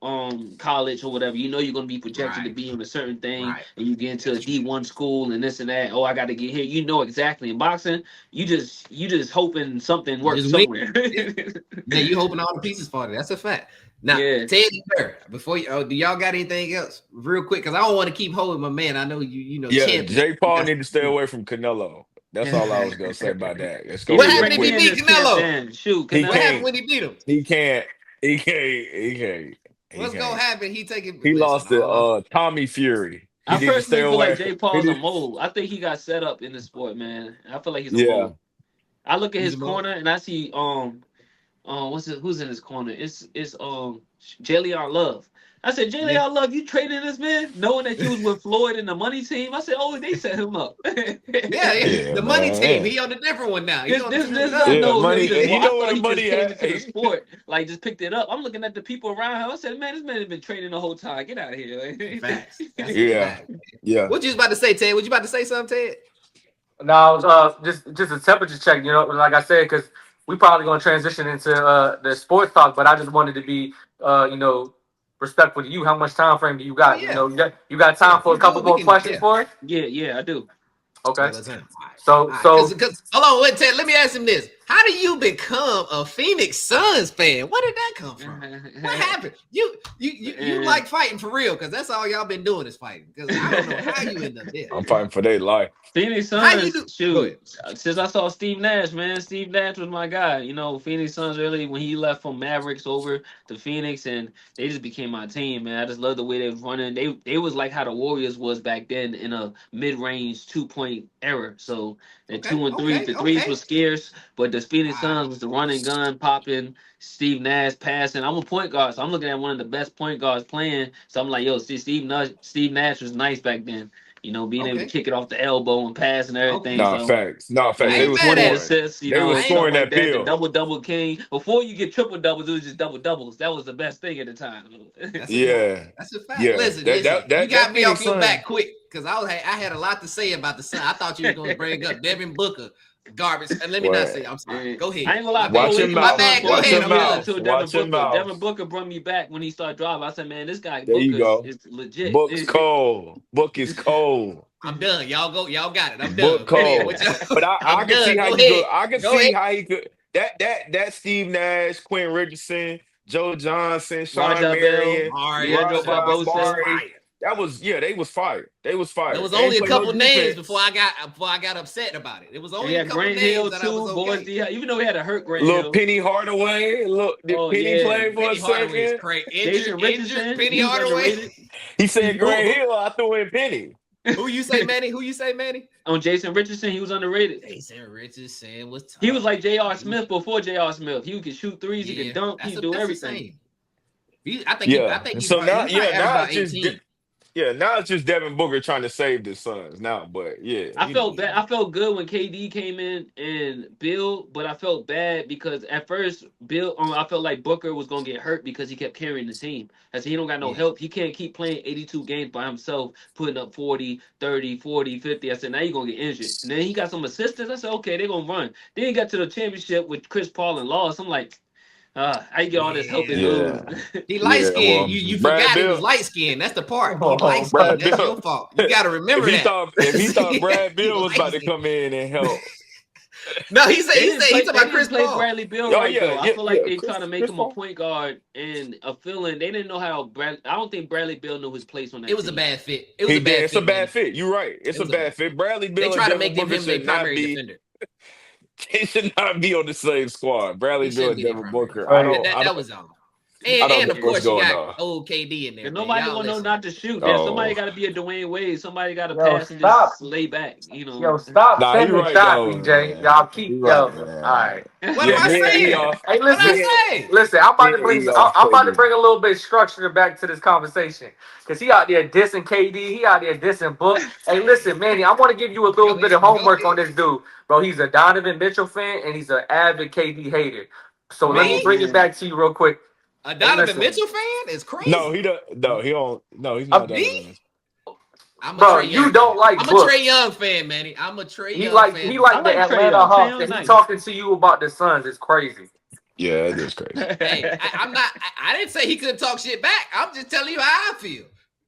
college or whatever, you know you're gonna be projected to be in a certain thing, and you get into a D1 school and this and that. Oh, I got to get here. You know exactly. In boxing, you just hoping something works somewhere. Yeah, you hoping all the pieces fall. That's a fact. Now, Teddy, before you, do y'all got anything else real quick? Because I don't want to keep holding my man. I know you know. Yeah, Jake Paul need to stay away from Canelo. That's all I was gonna say about that. What happened if he beat Canelo? Shoot, what happened when he beat him? He can't. What's gonna happen? He lost to Tommy Fury. I personally feel like Jake Paul's a mole. I think he got set up in the sport, man. I feel like he's a mole. I look at his corner and I see who's in his corner? It's Jalen Love. I said, Jalen Love, you traded this man, knowing that you was with Floyd and the money team. I said, oh, they set him up. The money team. He on a different one now. Money. He know where the money at. The sport, like, just picked it up. I'm looking at the people around him. I said, man, this man has been training the whole time. Get out of here. Facts. Yeah. What you was about to say, Ted? What you about to say something, Ted? No, I was just a temperature check. You know, like I said, because we probably gonna transition into the sports talk, but I just wanted to be, respectful to you. How much time frame do you got? You know, you got time for a couple more questions for it? Yeah, I do. Okay. So hold on, wait, Ted. Let me ask him this: how do you become a Phoenix Suns fan? Where did that come from? What happened? You like fighting for real? Because that's all y'all been doing is fighting. Because I don't know how you end up there. I'm fighting for their life. Phoenix Suns, shoot. Since I saw Steve Nash, man, Steve Nash was my guy. You know, Phoenix Suns really, when he left from Mavericks over to Phoenix, and they just became my team, man. I just love the way they was running. They was like how the Warriors was back then in a mid-range 2-point era. So the 2 and 3, the threes were scarce, but the Phoenix Suns was the running gun, popping, Steve Nash passing. I'm a point guard, so I'm looking at one of the best point guards playing. So I'm like, yo, Steve Nash was nice back then. You know, being able to kick it off the elbow and pass and everything. Facts. They was 20 assists. They were scoring that bill. The double king. Before you get triple doubles, it was just double doubles. That was the best thing at the time. That's a fact. Yeah. Listen, you got me off your back quick because I had a lot to say about the Sun. I thought you were going to bring up Devin Booker. Garbage. And let me not say. I'm sorry. Go ahead. I ain't gonna lie. Watch him out. Devin Booker brought me back when he started driving. I said, man, this guy Booker is legit. Book's cold. Book is cold. I'm done. Y'all go. Y'all got it. I'm done. Book cold. But I can see how you could. I can see how he could. That Steve Nash, Quinn Richardson, Joe Johnson, Sean Marion, Mario Barbosa. That was they was fired. There was only a couple names before I got upset about it. It was only a couple Grant names Hill that too, I was Boys okay. even though we had to hurt Grant Hill. Little Penny Hardaway. Penny played for a second. Injured Penny Hardaway. He said Grant Hill. I threw in Penny. Who you say, Manny? On Jason Richardson, he was underrated. Jason Richardson was tough. He was like J.R. Smith before J.R. Smith. He could shoot threes, he could dunk, he could do everything. I think he's so now, now it's just now it's just Devin Booker trying to save the Suns now. But I felt bad. I felt good when KD came in and Bill, but I felt bad because at first Bill, I felt like Booker was gonna get hurt because he kept carrying the team. I said he don't got no help. He can't keep playing 82 games by himself, putting up 40, 30, 40, 50. I said now you're gonna get injured. And then he got some assistants. I said okay, they're gonna run. Then he got to the championship with Chris Paul and lost. I'm like. I get all this help and lose. He light skinned. You forgot he was light skinned. That's the part. Light skinned. That's your fault. You got to remember that. If he thought Brad Bill was about to come in and help. No, he said he's about Chris Paul. Bradley Bill I feel like they trying to make him a point guard and a feeling. They didn't know how I don't think Bradley Bill knew his place on that. It was a bad fit. It's a bad fit. You're right. It's a bad fit. Bradley Bill. They try to make him their primary defender. They should not be on the same squad. Bradley He Beal shouldn't and be their Devin primary. Booker. Right. That was all. I don't And know of what's course you going got on. old KD in there, Cause man. nobody Y'all gonna know listen. not to shoot. Then somebody Oh, got to be a Dwayne Wade. Somebody got to Yo, pass and stop. just lay back. You Yo, know. stop nah, he sending right shots, though, DJ. Y'all man. He keep right, All man. right. What am Yeah, I me and E saying? off. Hey, What listen, I say? listen. I'm about Me to and bring. E off I'm about to KD. bring a little bit of structure back to this conversation because he out there dissing KD. He out there dissing Book. Hey, listen, Manny. I want to give you a little Go bit of ahead. Go homework on ahead. this dude, bro. He's a Donovan Mitchell fan and he's an avid KD hater. So let me Me? bring it back to you real quick. A Hey, Donovan listen, Mitchell fan is No, crazy. he don't. No, he don't. No, he's not I'm, Me? Donovan. I'm a bro. Trey Young You fan. don't like I'm a Book. Trey Young fan, Manny. I'm a Trey He Young like fan. he I like the like Trey Atlanta Young. Trey Hawks, Young and he nice. talking to you about the Suns. It's crazy. Yeah, it is crazy. Hey, I'm not. I didn't say he couldn't talk shit back. I'm just telling you how I feel.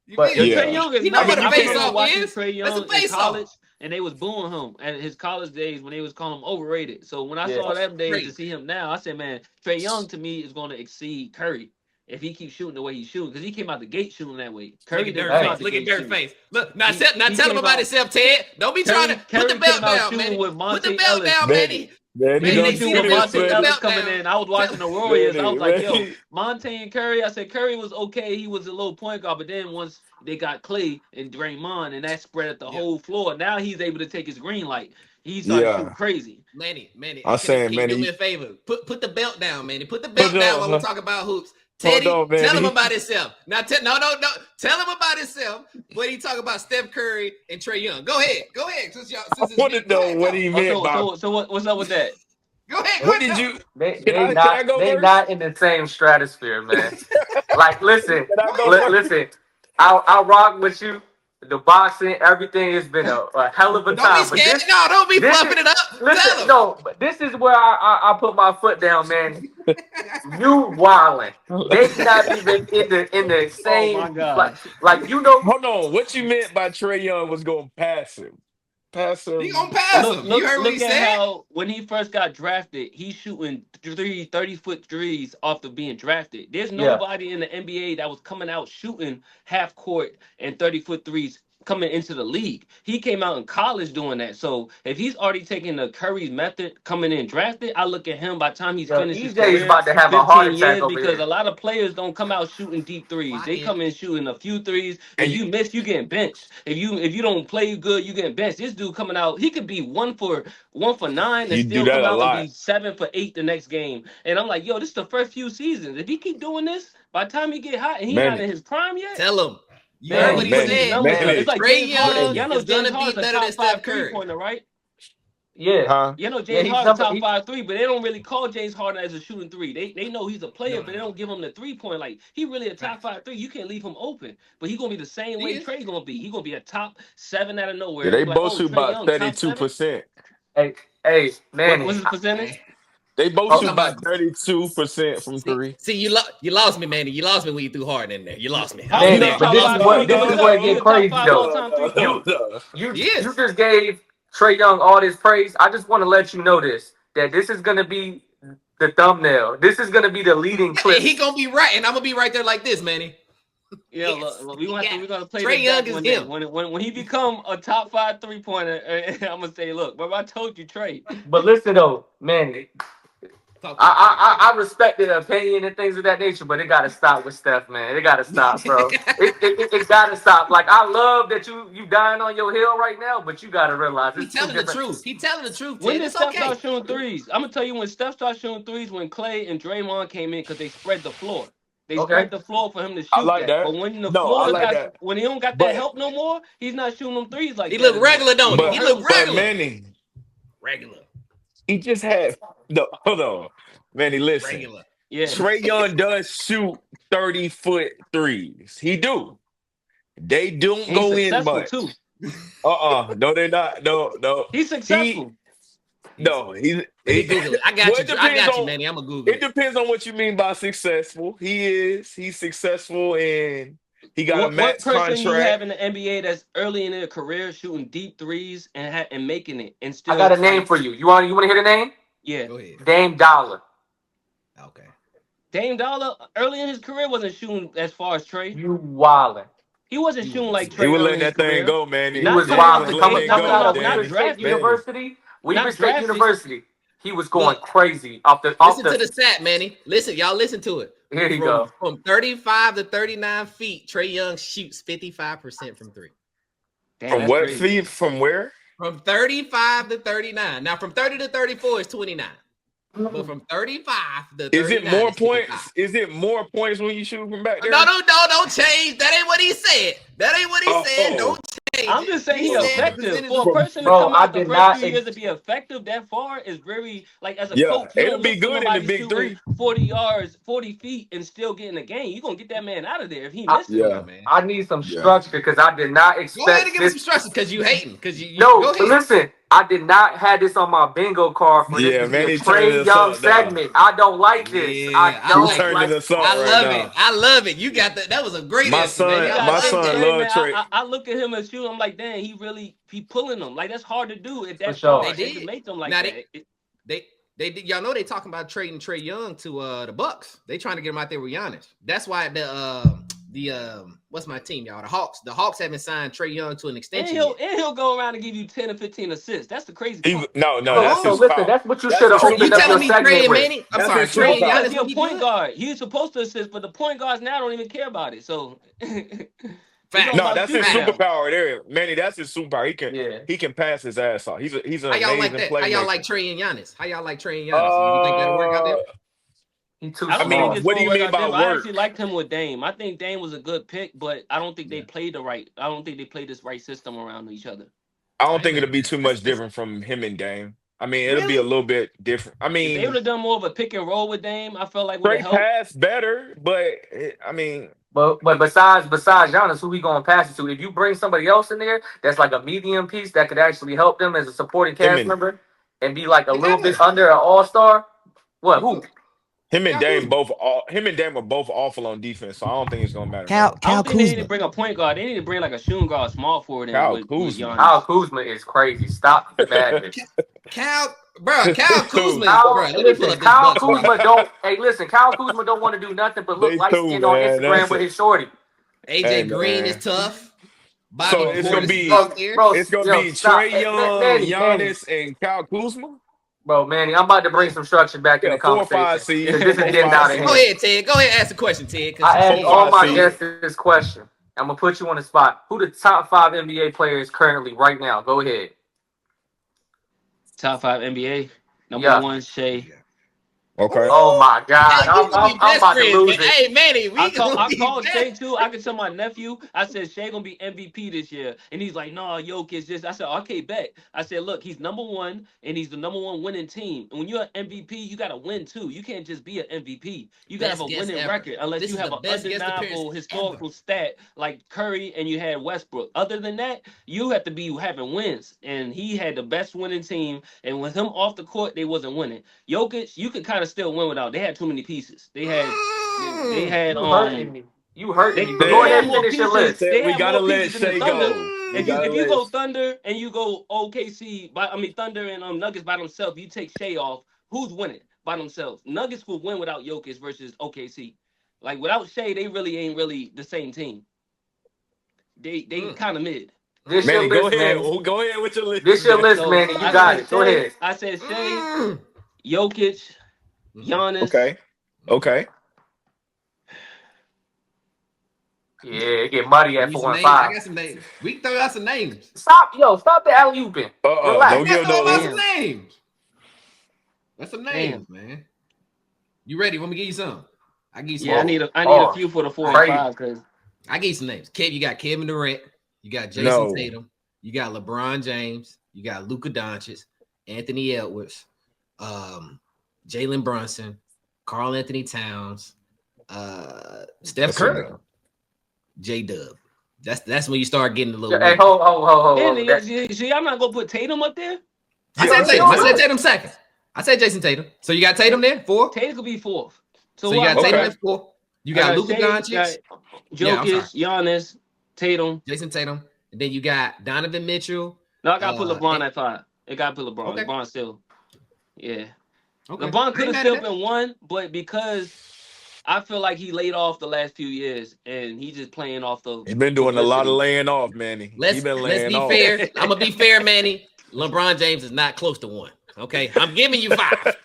You But feel Yo, me? Trey Yeah. Young is You know nice. what a you I face can't. remember off watching is? Trey That's a Young in face college, off. and they was booing him at his college days when they was calling him overrated. So when I Yeah. saw them days to Crazy. see him now, I said, man, Trey Young to me is going to exceed Curry if he keeps shooting the way he's shooting because he came out the gate shooting that way. Look Curry at didn't Dirt come Hey, out Face. the Look at gate Dirt shooting. Face. Look, now, He now he tell him came about out. himself, Ted. Don't be trying to put the Curry belt came out down, shooting Manny. with Put the Monte belt Ellis. down, Manny, Manny. Manny, He Manny, was they don't see shooting the do with belt. this, Put Monte the Manny. Ellis belt coming down. in. I was Tell, watching the Warriors. I Manny, was like, yo, Manny. Monte and Curry. I said Curry was okay. He was a little point guard, but then once they got Clay and Draymond, and that spread the yeah, whole floor. Now he's able to take his green light. He started shooting Yeah, crazy. Manny. I'm saying, Can you do me Manny. a favor? Put the belt down, Manny. Put the Hold belt down while we on, talk about hoops. hold Teddy, on, tell him Manny. about himself. Now, no. Tell him about himself. When he talk about Steph Curry and Trey Young. Go ahead. I Since it's want me. to Go know ahead. what Talk. he Oh, meant by. what's up with that? Go ahead. Go What ahead. did Talk. you? they Can they I not go they first? not in the same stratosphere, man. Like, listen, Can I Go go ahead. first? listen. I rock with you. The boxing, everything has been a hell of a Don't be time. But scared. No, don't be this is fluffing it up. listen. Tell him. No, but this is where I put my foot down, man. You wildin'. They not even in the Oh my same gosh. like you know. Hold on. What you meant by Trey Young was going to pass him? Pass You him. gonna pass Look, him. You look, heard what he look at said? how when he first got drafted, he's shooting 30-foot threes off of being drafted. There's Yeah, nobody in the NBA that was coming out shooting half court and 30-foot threes coming into the league. He came out in college doing that. So if he's already taking the Curry's method coming in drafted, I look at him by the time he's yo, finished his EJ is career, about to have a heart 15 attack years, over because here. a lot of players don't come out shooting deep threes. Clock They in. come in shooting a few threes. If And you, you miss, you getting benched. If you don't play good, you getting benched. This dude coming out, he could be 1 for 9 and you do still that come a out and lot. be 7 for 8 the next game. And I'm like, yo, this is the first few seasons. If he keep doing this, by the time he get hot and he not Manny, in his prime yet, Tell him. You heard man, what Man, he he putting these Manny, said. numbers up. It's Manny, like Trey James Harden. Young Y'all Manny. know is James gonna be Harden's a better than top Steph five three Curry. pointer, right? yeah, Huh? You know yeah. James He's Harden's number. top 5 3, but they don't really call James Harden as a shooting three. They know he's a player, No, but no, they no. don't give him the 3 point. Like, he really a top Facts. 5 3. You can't leave him open, but he gonna be the same He way is. Trey gonna be. He gonna be a top 7 out of Yeah, nowhere. they Be like, both oh, shoot Trey about Young top 7. 32%. Hey, What's Manny. his percentage? They both You Oh, shoot talking about about 32% from three. you lost me, Manny. You lost me when you threw hard in there. You lost me. How I'll is be he Manny, not there. but You top this lost is me five three? what hard. this Give is it where up. it He get a top crazy 5 all though. time three You pointer. you He you is. just gave Trey Young all this praise. I just want to let you know this that this is gonna be the thumbnail. This is gonna be the leading Yeah, and clip. he gonna be right, and I'm gonna be right there like this, Manny. Yeah, Yes, look, he got we're it. gonna play Trey this Young back is one day. him. When he become a top 5 3 pointer, I'm gonna say, look, bro, I told you, Trey. But listen though, Manny, Talk to me. I respect the opinion and things of that nature, but it gotta stop with Steph, man. It gotta stop, bro. It gotta stop. Like, I love that you dying on your hill right now, but you gotta realize He it's two telling the different. truth. He telling the truth, When Ted. did It's Steph okay. start shooting threes? I'm gonna tell you when Steph started shooting threes when Clay and Draymond came in because they spread the floor. They Okay. spread the floor for him to I shoot like that. that. But when the No, I floor like got that. when he don't got that But help no more, he's not shooting them threes like He that look anymore. regular, don't And he? it but He hurt look him. but regular. Manny, Regular. he just had no hold on. Manny, listen. Regular. Yeah. Trey Young does shoot 30-foot threes. He do. They don't And he's go in successful much. too. No, they're not. No, no. He's He successful. no, he, Let me Google it. I got well, you. I got you, Manny. I'm gonna Google it it. depends on what you mean by successful. He's successful and he got a What max person you contract. have in the NBA that's early in their career shooting deep threes and making it and I got still a name like, for you. You wanna hear the name? yeah. Go ahead. Dame Dollar. Okay. Dame Dollar early in his career wasn't shooting as far as Trey. You wildin'. He wasn't He shooting wasn't like He shooting. Trey was early letting in his that thing career. go, Manny. You Not was coming Manny out was the wildin'. letting gate. Coming it No, coming no, go, out no. of Not Weaver Danny. State drafted. Manny. University. Weaver Not State drafted. University. he was going Look, crazy off the. Listen to the stat, Manny. Listen, y'all listen to it. Here you go. From 35 to 39 feet, Trae Young shoots 55% from three. Damn, From that's what crazy. feet? From where? From 35 to 39. Now, from 30 to 34 is 29. But from 35 to 39 Is it more 55. points? Is it more points when you shoot from back there? No, don't change. That ain't what he said. That ain't what he said. Don't change. I'm just saying He he's said the effective. percentage For a of- person to Bro, come I out the did first not few years to be effective that far is very like as a Yeah, coach, you it'll don't be look for good in the nobody big shooting three. 40 yards, 40 feet, and still getting a game. You gonna get that man out of there if he I- misses. Yeah. man. I need some Yeah. structure because I did not Go ahead expect and give us this. some structure because you hating. Because you No, go but ahead. listen, I did not have this on my bingo card for this Yeah, to be man, a he turning Trae us Young up now. segment. I don't like this. Yeah, I I don't like turning like. us up I right love now. it. I love it. You got that. That was a great My answer, man. son- You You gotta my gotta like think, son that. Trey, love man. Trey. I look at him and shoot. I'm like, damn, he pulling them. Like that's hard to do at For that sure. far They and to did. make them like Now that. they did. Y'all know they talking about trading Trae Young to the Bucks. They trying to get him out there with Giannis. That's why the what's my team, y'all? The Hawks. The Hawks haven't signed Trae Young to an And extension he'll yet. go around and give you 10 or 15 assists. That's the crazy He, part. no, Hold that's So his listen, power. that's what you That's should have his opened You up superpower. your telling me Trey segment and with. Manny? I'm That's sorry, his Trey and superpower. Giannis Because you're a will be point good. guard. He's supposed to assist, but the point guards now don't even care about it. So it's all Fact. No, about that's his shooting now. superpower there, Manny. That's his superpower. Yeah. He can pass his ass off. He's an How y'all like amazing that? How y'all playmaker. like Trey and Giannis? How y'all like Trey and Giannis? You think that'll work out there? He too I don't small. think it's what do gonna you work mean out by there. I work? actually liked him with Dame. I think Dame was a good pick, but I don't think they Yeah. played the right. I don't think they played this right system around each other. I don't I think ain't it'll be too much that's- different from him and Dame. I mean, it'll be a Really? little bit different. I If they would mean, have done more of a pick and roll with Dame, I felt like would have Trey helped. passed better, but I mean, But besides Giannis, who we gonna pass it to? If you bring somebody else in there that's like a medium piece that could actually help them as a supporting him cast and member and be like a They little got bit one. under an all-star. What? Who? him and Kyle Dame Kuzma. him and Dame are both awful on defense, so I don't think it's gonna matter Cal much. I don't think they need to Kuzma. bring a point guard. They need to bring like a shooting guard, small forward in Kyle with Kuzma. Kyle Giannis. Kuzma is crazy. Stop the madness. Kyle Kuzma, Kyle, bro. Let me pull listen, up this Kyle Bucks. Kuzma don't. Hey, listen, Kyle Kuzma don't want to do nothing but look They light too, skinned on man. Instagram That's with it. his shorty. AJ Hey, Green man. is tough. So Bobby it's Portis gonna is be out there. Bro, it's gonna yo, be stop. Trey Hey, Young, Manny. Giannis, and Kyle Kuzma. Bro, Manny, I'm about to bring some structure back in Yeah, the 4 or 5 conversation seed. because this is 4 or getting 5 out of seed. Go hand. ahead, Ted. Go ahead, ask the question, Ted. Because I asked 4 or all 5 my seed. guests this question. I'm gonna put you on the spot. Who the top 5 NBA players currently right now? Go ahead. Top 5 NBA. Number Yeah. 1, Shea. Okay. Oh my God, Hey, we gonna be I'm best about to friends, lose man. it. Hey, Manny, we I gonna be called best. Shea too. I could tell my nephew. I said Shea gonna be MVP this year, and he's like, "No, Jokic just." I said, "Okay, bet." I said, "Look, he's number 1, and he's the number 1 winning team. And when you're an MVP, you gotta win too. You can't just be an MVP. You gotta Best have a guess winning ever. record, unless This you is have the an best guest appearance undeniable ever. historical stat like Curry and you had Westbrook. Other than that, you have to be having wins. And he had the best winning team, and with him off the court, they wasn't winning. Jokic, you could kind of still win without. They had too many pieces. They had You hurting me. You hurting me. But they go had ahead and more finish your pieces. list. They We had gotta more let pieces than the Shea Thunder. go. If you go Thunder and you go OKC, Thunder and Nuggets by themselves, you take Shea off. Who's winning by themselves? Nuggets will win without Jokic versus OKC. Like without Shea, they really ain't really the same team. They kind of mid. This Manny, your go list, ahead. Manny. Go ahead with your list. This your list, So Manny. You I got said it. Go Shea. ahead. I said Shea, Jokic, Giannis. Okay. Yeah, it get muddy at Need 4 some and names. I 5. got some names. We can throw out some names. Stop the alley-ooping. Don't Relax. We give gotta throw no. out some names. That's some names, man. You ready? Want me to give you some? I give you some. Yeah, I need a Oh, few for the 4 crazy. and 5 because I give you some names. Kev, you got Kevin Durant. You got Jason No. Tatum. You got LeBron James. You got Luka Doncic, Anthony Edwards, Jalen Brunson, Karl Anthony Towns, Steph Curry, J Dub. That's when you start getting a little. Hey, ho. see, I'm not gonna put Tatum up there. I said Tatum. I said Tatum second. I said Jason Tatum. So you got Tatum there, 4. Tatum could be 4th. So you got what- Tatum Okay. at 4. You got Luka Doncic, Jokic, Giannis, Tatum. Jason Tatum, and then you got Donovan Mitchell. No, I gotta put LeBron at 5. It gotta put LeBron. Okay. LeBron still. Yeah. Okay. LeBron could Ain't have mad at still been 1, but because I feel like he laid off the last few years and he just playing off the. He's been doing a lot of publicity. laying off, Manny. Let's been be laying off. fair. I'm gonna be fair, Manny. LeBron James is not close to 1. Okay, I'm giving you 5.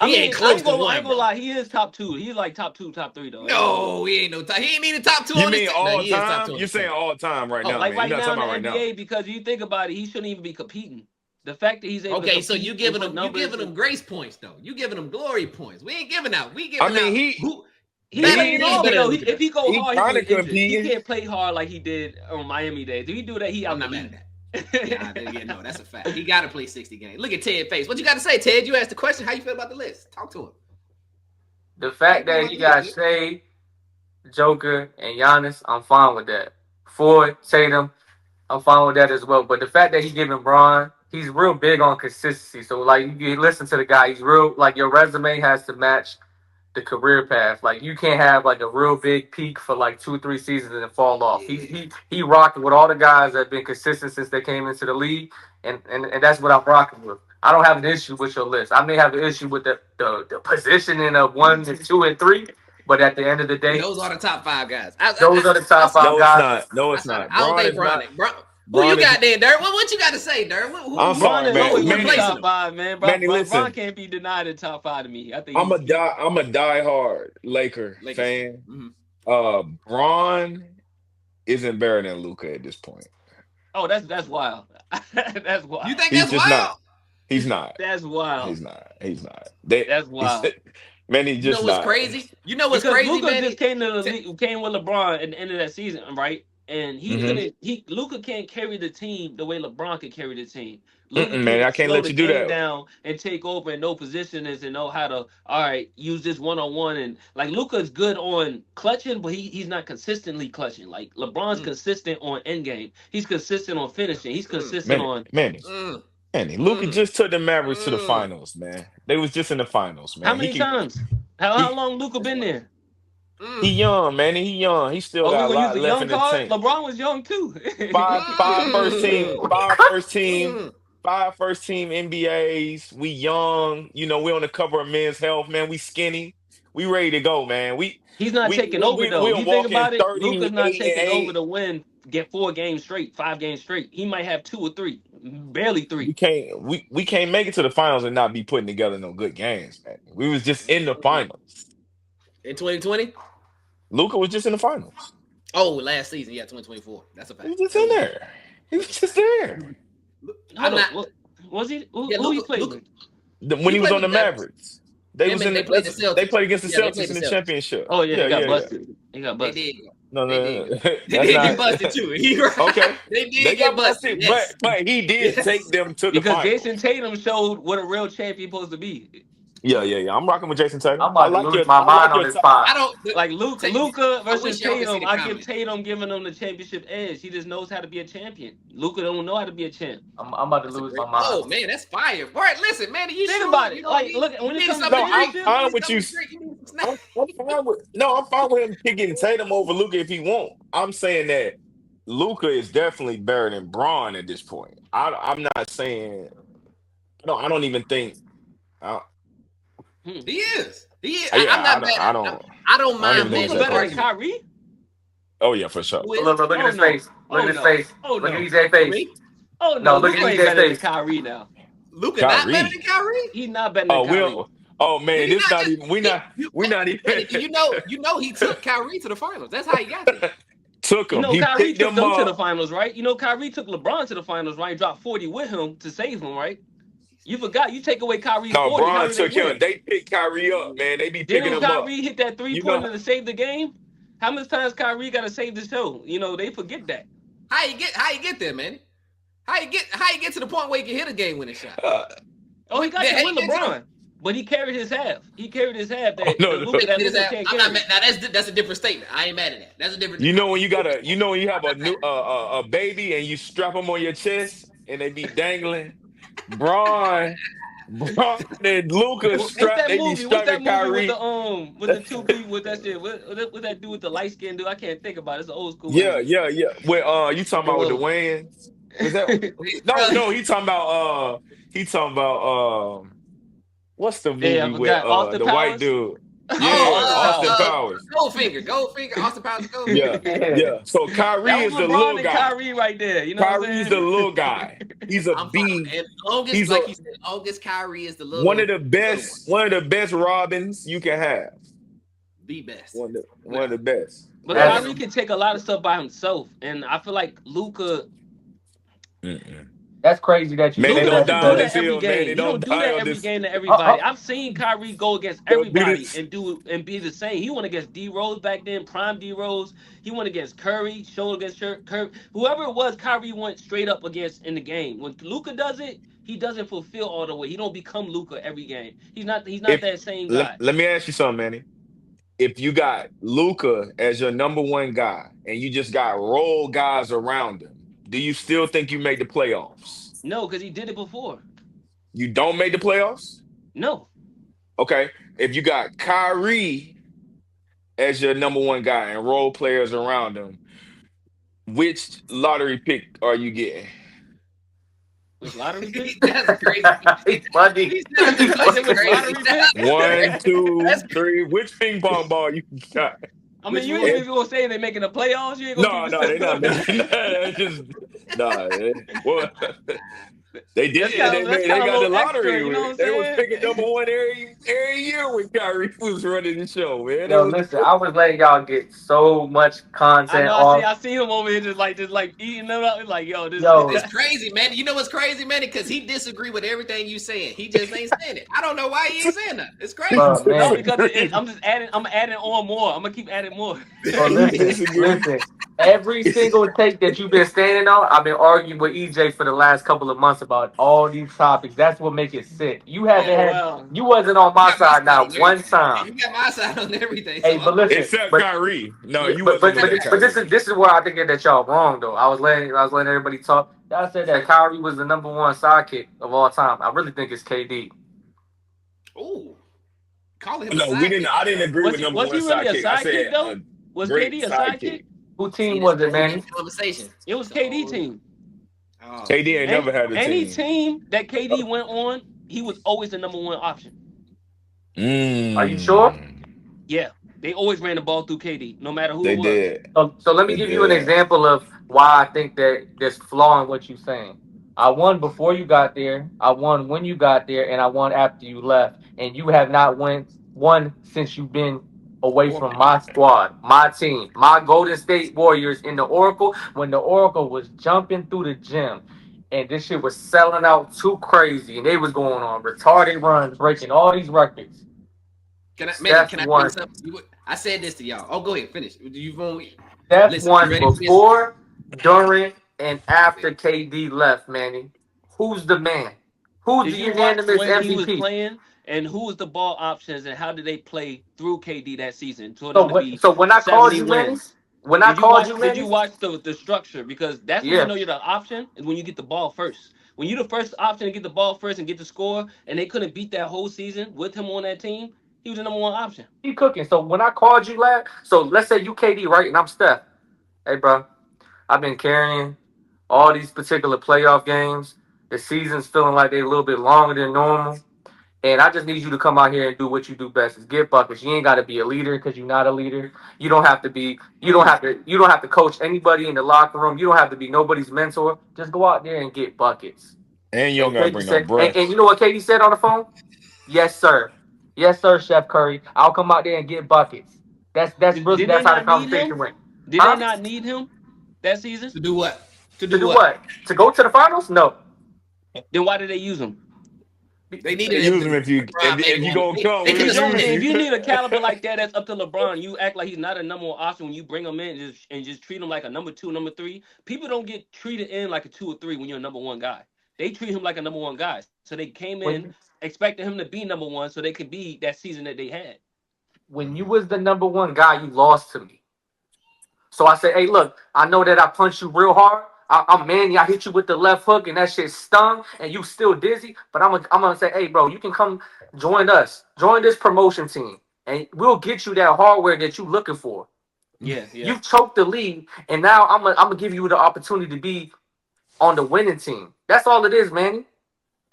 He ain't close to 1. I ain't gonna lie, he is top 2. He's like top 2, top 3 though. No, he ain't no top. He ain't even top 2 You on mean this. all No, he is top 2 time? on You're this saying team. all time right now, like man. right You're not now talking in the about right NBA, now. because you think about it, he shouldn't even be competing. The fact that he's able to Okay, so compete you giving and put him numbers grace points though. You giving him glory points. We ain't giving out. We I giving mean, out who He better played than hard, better though. than Luka. If he go he hard, he kind was of injured. He competing. can't play hard like he did on Miami days. If he do that, he out I'm the not mad league. at that. Yeah, no, that's a fact. He got to play 60 games. Look at Ted face. What you got to say, Ted? You asked the question. How you feel about the list? Talk to him. The fact that you got Shea, Joker, and Giannis, I'm fine with that. Ford, Tatum, I'm fine with that as well. But the fact that he's giving Braun, he's real big on consistency. So, like, you listen to the guy, he's real, like, your resume has to match the career path. Like, you can't have, like, a real big peak for, like, 2-3 seasons and then fall off. He rocked with all the guys that have been consistent since they came into the league, and that's what I'm rocking with. I don't have an issue with your list. I may have an issue with the positioning of 1 and 2 and 3, but at the end of the day, Those are the top 5 guys. those are the top 5 No, it's guys. not. No, it's not. I don't Braun think is Bron. not. Who you Braun got there, Dirk? What you got to say, Dirk? I'm Bron sorry, is man. always Who in the replacing top him? 5, man. Manny, Bron listen. can't be denied in top 5 to me. I think I'm a diehard Laker fan. Mm-hmm. Braun isn't better than Luka at this point. Oh, that's wild. That's wild. You think He's that's just wild? not. He's not. That's wild. He's not. He's not. That's wild. Manny just You know what's not. crazy? You know what's Because crazy, Luka man? just came to the league, came with LeBron at the end of that season, right? And Luka can't carry the team the way LeBron could carry the team. Luka Man, I can can't slow let the you do game that. down and take over and know positioners and know how to use this one-on-one. And like Luka's good on clutching, but he's not consistently clutching. Like LeBron's consistent on end game. He's consistent on finishing. He's consistent on Manny, Luka just took the Mavericks to the finals, man. They was just in the finals, man. How many times? How long Luka been there? He young, man. He young. He still we got a gonna use lot the left young in the card? tank. LeBron was young too. Five first team NBAs. We young. You know, we on the cover of Men's Health, man. We skinny. We ready to go, man. He's not taking over though. We're You think walking about it, 30, Luka's not 8, taking over 8. to win, get 4 games straight, 5 games straight. He might have 2 or 3, barely 3. We can't make it to the finals and not be putting together no good games, man. We was just in the finals. In 2020? Luka was just in the finals. Oh, last season, yeah, 2024. That's a fact. He was just in there. He was just there. Was he? Who he played with? When he was on the Mavericks. They played against the Celtics in the championship. Oh yeah, he got busted. He got busted. They did. No. They did get busted too. Okay. They did get busted. Yes. But he did take them to the because finals. Jason Tatum showed what a real champion supposed to be. Yeah. I'm rocking with Jason Tatum. I'm about to lose my mind on this pod. I don't like Luka versus Tatum. I give comments. Tatum giving him the championship edge. He just knows how to be a champion. Luka don't know how to be a champ. I'm about to lose my mind. Oh man, that's fire. All right, listen, man. You think sure, about it. You know, like, look when it comes to I'm fine with you. I'm fine with him picking Tatum over Luka if he won't. I'm saying that Luka is definitely better than Braun at this point. I'm not saying. No, I don't even think. He is. Yeah, I'm not mad. I don't mind Luka better than Kyrie. Oh yeah, for sure. Look at his face. Look at his face. Look at EJ's face. Oh no, look at EJ's face. Kyrie now. Luka not better than Kyrie? He's not better than Kyrie. Oh man, this not even. We're not even. You know, he took Kyrie to the finals. That's how he got there. Took him. Kyrie took them to the finals, right? Kyrie took LeBron to the finals, right? Dropped 40 with him to save him, right? You forgot. You take away Kyrie's 40. No, Braun took him. They picked Kyrie up, man. They be picking him up. Kyrie hit that 3-pointer to save the game? How much times Kyrie got to save the show? They forget that. How you get there, man? How you get to the point where you can hit a game-winning shot? He got to win LeBron. But he carried his half. He carried his half. That I'm not mad. Now that's a different statement. I ain't mad at that. That's a different. When you have a baby and you strap them on your chest and they be dangling. Braun and Luka strapped. They be strapping Kyrie. With the 2 people with that shit. What that do with the light skin dude? I can't think about it. It's an old school. Yeah. With you talking about with the Wayans? Is that no? He talking about what's the movie with the white dude? Austin Powers. Goldfinger, Austin Powers, Yeah, Goldfinger. yeah. So Kyrie That is was the LeBron little and guy. Kyrie right there. You know what I'm Kyrie's saying? the little guy. He's a I'm B. fine. As long as, He's like you said, August Kyrie is the little one of the best Robins you can have. The best. One of the best. But That's- Kyrie can take a lot of stuff by himself, and I feel like Luka. That's crazy that you Man, say they Luka don't that. doesn't do die on that this every field, man. game. They He don't do die that on every this. game to everybody. I've seen Kyrie go against Don't do everybody this. and be the same. He went against D Rose back then, prime D Rose. He went against Curry, showed against Curry. Whoever it was, Kyrie went straight up against in the game. When Luka does it, he doesn't fulfill all the way. He don't become Luka every game. He's not If that same guy. let me ask you something, Manny. If you got Luka as your number one guy and you just got role guys around him, do you still think you make the playoffs? No, because he did it before. You don't make the playoffs? No. Okay. If you got Kyrie as your number one guy and role players around him, which lottery pick are you getting? Which lottery pick? That's crazy. It's funny. He said the question was Lottery crazy. pick? 1, 2, That's 3. Which ping pong ball you got? I Which mean, you one? ain't even gonna say they're making the playoffs. You ain't gonna No, keep they're not making that. Just well, they did. That's They kinda a got the little extra, lottery. you know what I'm They was saying? picking number one every year when Kyrie was running the show, man. Yo, listen, I was letting y'all get so much I content know. off. I see him over here just like eating them up. It's like, yo, this. Yo. It's crazy, man. You know what's crazy, man? Because he disagree with everything you saying. He just ain't saying it. I don't know why he ain't saying that. It's crazy. Bro, man. No, because I'm just adding. I'm adding on more. I'm gonna keep adding more. Bro, listen. Every single take that you've been standing on, I've been arguing with EJ for the last couple of months about all these topics. That's what make it sick. You haven't wow. you wasn't on my You got my side not on one everything. time. You got my side on everything. Hey, So but listen, Except but, Kyrie. No, you but, wasn't on that but Kyrie. this is where I think that y'all wrong though. I was letting everybody talk. Y'all said that Kyrie was the number one sidekick of all time. I really think it's KD. Ooh, call him. No, a we didn't. sidekick. I didn't agree Was with he number was one he really a sidekick. I sidekick said though? Was great KD a sidekick. sidekick? Who See, team was this it, man? conversation. It was So, KD team. oh, KD ain't never had a Any team. team that KD went on, he was always the number one option. Are you sure? Yeah, they always ran the ball through KD, no matter who They it was. did. So let me They give you an did. example of why I think that there's flaw in what you're saying. I won before you got there. I won when you got there, and I won after you left. And you have not won since you've been away from my squad, my team, my Golden State Warriors in the Oracle when the Oracle was jumping through the gym. And this shit was selling out too crazy, and they was going on retarded runs, breaking all these records. can I Steph tell won. you something? I said this to y'all. Oh, go ahead, finish. You won't. Steph Listen, won you ready for this? before, during, and after KD left, Manny. Who's the man? Who's Did the you watch unanimous when he was MVP? playing, and who was the ball options, and how did they play through KD that season for them to be So when I called 70 you, Manny, wins? when I called you, Did you Manny, watch the structure? Because that's when yeah, you know you're the option, is when you get the ball first. When you're the first option to get the ball first and get the score, and they couldn't beat that whole season with him on that team, he was the number one option. he cooking. So when I called you last, so let's say you KD, right, and I'm Steph. Hey, bro, I've been carrying all these particular playoff games. The season's feeling like they're a little bit longer than normal. And I just need you to come out here and do what you do best is get buckets. You ain't got to be a leader because you're not a leader. You don't have to be, you don't have to coach anybody in the locker room. You don't have to be nobody's mentor. Just go out there and get buckets. And you don't gotta bring no Said, brush. and you know what Katie said on the phone? Yes, sir. Yes, sir, Chef Curry. I'll come out there and get buckets. That's really Did they that's how the not need conversation him? went. Did Huh? they not need him that season? To do what? To do what? To go to the finals? No. Then why did they use him? They needed Use him to- if you gonna come. They we could've use If you you. need a caliber like that, that's up to LeBron. You act like he's not a number one option when you bring him in and just treat him like a number two, number three. People don't get treated in like a 2 or 3 when you're a number one guy. They treat him like a number one guy. So they came in expecting him to be number one so they could be that season that they had. When you was the number one guy, you lost to me. So I said, hey, look, I know that I punched you real hard. I'm Manny. I hit you with the left hook and that shit stung and you still dizzy. But I'm gonna say, hey, bro, you can come join us. Join this promotion team. And we'll get you that hardware that you looking for. Yeah. You choked the league, and now I'm gonna give you the opportunity to be on the winning team. That's all it is, Manny.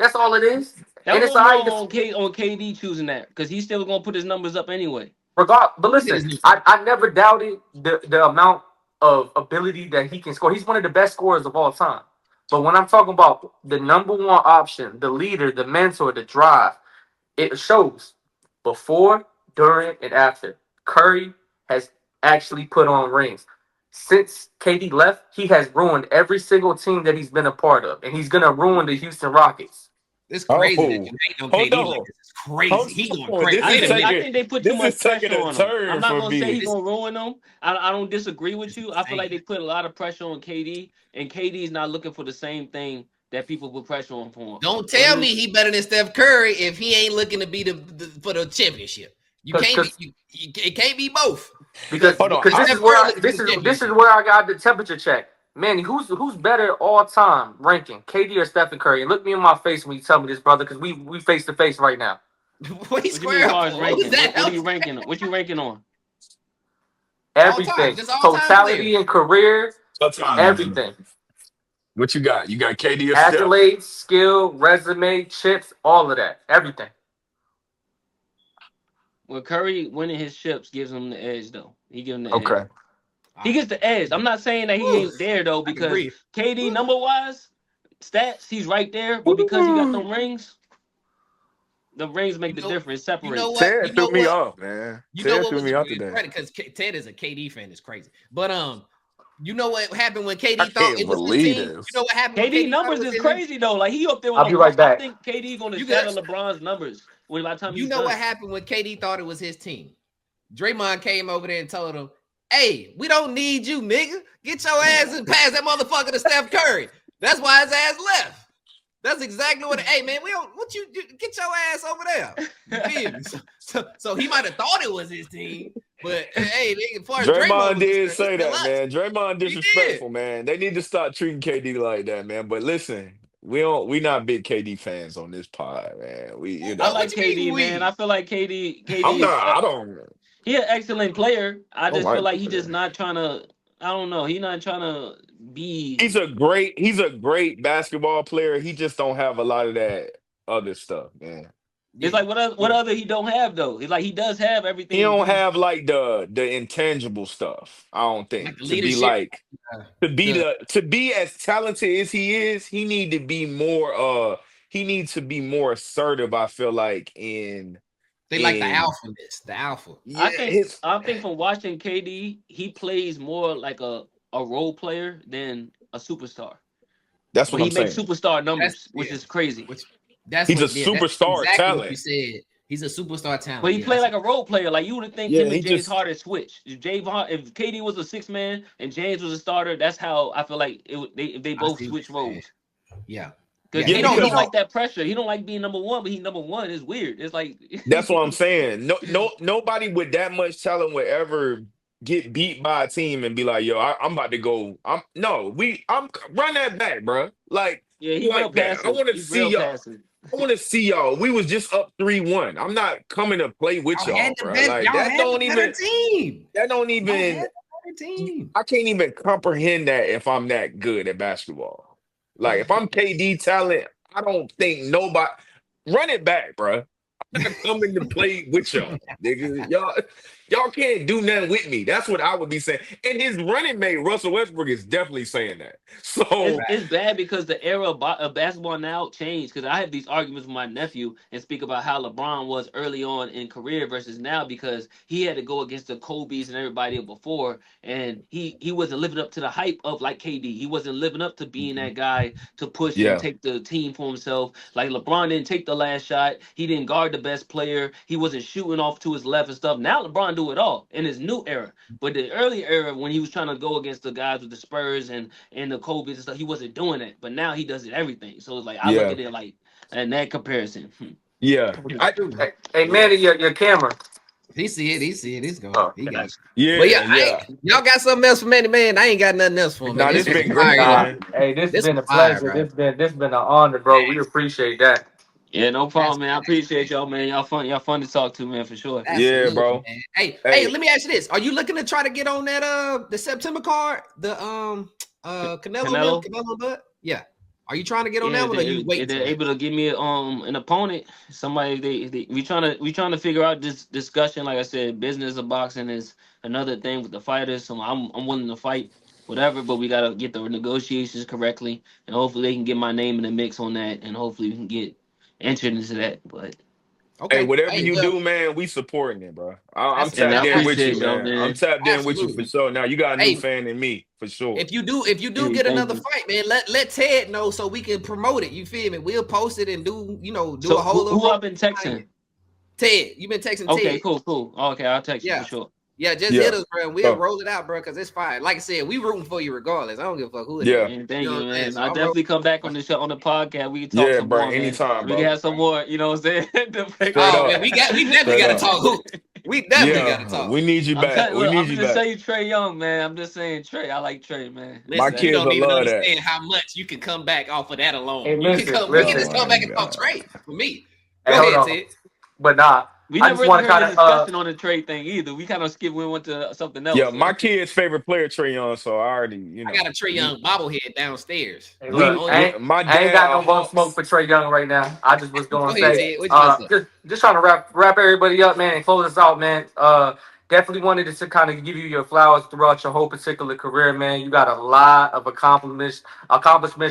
That's all it is. And was it's all right wrong on KD choosing that because he's still gonna put his numbers up anyway. But listen, I never doubted the amount of ability that he can score. He's one of the best scorers of all time. But when I'm talking about the number one option, the leader, the mentor, the drive, it shows before, during, and after. Curry has actually put on rings. Since KD left, he has ruined every single team that he's been a part of, and he's gonna ruin the Houston Rockets. It's crazy that you hate on KD like this. It's crazy. He going crazy. I think they put too much pressure on him. I'm not gonna say me. he's gonna ruin them. I don't disagree with you. I feel like they put a lot of pressure on KD, and KD is not looking for the same thing that people put pressure on for him. Don't tell me he better than Steph Curry if he ain't looking to be for the championship. You can't be. It can't be both. Because this is where I got the temperature check. Man, who's better all time ranking, KD or Stephen Curry? And look me in my face when you tell me this, brother, because we face to face right now. What you ranking? What you ranking on? Everything, totality and career, everything. What you got? You got KD or accolades, skill, resume, chips, all of that, everything. Well, Curry winning his chips gives him the edge, though. He gives him the edge. He gets the edge. I'm not saying that he ain't there, though, because KD, number-wise, stats, he's right there. But because he got them rings, the rings make the difference. Separate. You know what? Ted threw me off, man. Ted threw me off today. Because Ted is a KD fan. It's crazy. But, you know what happened when KD thought it was his team? You know what happened? KD numbers is crazy, though. Like, he up there with I'll be right back. I think KD going to shatter LeBron's numbers. By the time you know what happened when KD thought it was his team? Draymond came over there and told him, "Hey, we don't need you, nigga. Get your ass and pass that motherfucker to Steph Curry." That's why his ass left. That's exactly what. Hey, man, we don't. What you get your ass over there? You feel me? So he might have thought it was his team, but hey, as far as Draymond did say that, man. Draymond disrespectful, man. They need to start treating KD like that, man. But listen. We not big KD fans on this pod, man. I like KD, man. I feel like KD. I don't. He an excellent player. I just feel like he's just not trying to. I don't know. He's not trying to be. He's a great basketball player. He just don't have a lot of that other stuff, man. It's like what other he don't have though. It's like he does have everything. He don't have like the intangible stuff. I don't think to be as talented as he is, he need to be more. He needs to be more assertive. I feel like like the alphaness, the alpha. Yeah, I think from watching KD, he plays more like a role player than a superstar. That's what he makes superstar numbers, which is crazy. He's a superstar talent. You said he's a superstar talent. But he played like a role player. Like you would think him and James Harden switch. If KD was a 6-man and James was a starter, that's how I feel like they both switch roles. Yeah. Because he don't like that pressure. He don't like being number one, but he's number one. It's weird. It's like that's what I'm saying. Nobody with that much talent would ever get beat by a team and be like, "Yo, I'm about to go." I'm run that back, bro. Like, he like that. I want to see y'all. I want to see y'all. We was just up 3-1. I'm not coming to play with y'all, bro. Like that don't even. That don't even. I can't even comprehend that if I'm that good at basketball. Like if I'm KD talent, I don't think nobody run it back, bro. I'm not coming to play with y'all, nigga. Y'all can't do nothing with me. That's what I would be saying. And his running mate, Russell Westbrook, is definitely saying that. So it's bad because the era of basketball now changed. Because I have these arguments with my nephew and speak about how LeBron was early on in career versus now because he had to go against the Kobe's and everybody before, and he wasn't living up to the hype of like KD. He wasn't living up to being that guy to push and take the team for himself. Like LeBron didn't take the last shot. He didn't guard the best player. He wasn't shooting off to his left and stuff. Now LeBron do it all in his new era. But the early era when he was trying to go against the guys with the Spurs and the Kobe's and stuff, he wasn't doing it. But now he does it everything. So it's like I look at it like in that comparison. Yeah. Hey Manny, your camera. He see it. He's going. Oh, he got it. Yeah. But y'all got something else for Manny, man? I ain't got nothing else for him. Nah, this been great. Hey, this has been a pleasure. Right? This been an honor, bro. We appreciate that. Yeah, no problem, man. I appreciate y'all, man. Y'all fun to talk to, man, for sure. Absolutely, yeah, bro. Man. Hey, let me ask you this: are you looking to try to get on that the September card, the Canelo Bud? Yeah. Are you trying to get on Yeah, that one, or you if wait they're till that? able to give me an opponent, somebody we trying to figure out this discussion. Like I said, business of boxing is another thing with the fighters. So I'm willing to fight whatever, but we gotta get the negotiations correctly, and hopefully they can get my name in the mix on that, and hopefully we can get entered into that. But Hey, Okay. whatever Hey, you well, do, man, we supporting it, bro. I'm that's and I tapped in with you, appreciate y'all, man. I'm man. tapped in with you for absolutely. sure. Now you got a new Hey, fan in me for sure. if you do Hey, get thank another you. fight, man, let Ted know so we can promote it. You feel me? We'll post it and do a So whole little who I've been texting? Ted. You been texting Okay, Ted? cool. Okay, I'll text you Yeah. for sure. Yeah, just Yeah. hit us, bro. And we'll Oh, roll it out, bro, because it's fine. Like I said, we rooting for you regardless. I don't give a fuck who it is. yeah. And thank You know you, what I'm saying? man. So I I'm rolling. definitely come back on the show on the podcast. We can talk Yeah, some bro. more, man. Anytime, We can bro. have some more, you know what I'm saying? Straight Oh up. man, we definitely Straight gotta up. talk hoops. We definitely gotta Yeah. talk. We need you back. We Look, need I'm you just back. saying Trey Young, man. I'm just saying Trey. I like Trey, man. My Listen, you kids don't will even love that. understand how much you can come back off of that alone. Hey, You can listen, come, we can Oh listen. just come my back and talk God. trade for me. Hey, Go hold ahead, on. Ted. But nah, We I never just really want to heard kind the of discussion on the trade thing either. We kind of skipped. We went to something Yeah, else. my So. kid's favorite player, Trey Young. So I already, I got a Trey we Young bobblehead downstairs. Hey, That's the look, we, only we one. my I ain't dad got no bum smoke Hawks. for Trey Young right now. I just was Go gonna ahead, say, Ted. What you gonna say? just trying to wrap everybody up, man, and close us out, man. Definitely wanted to kind of give you your flowers throughout your whole particular career, man. You got a lot of accomplishments.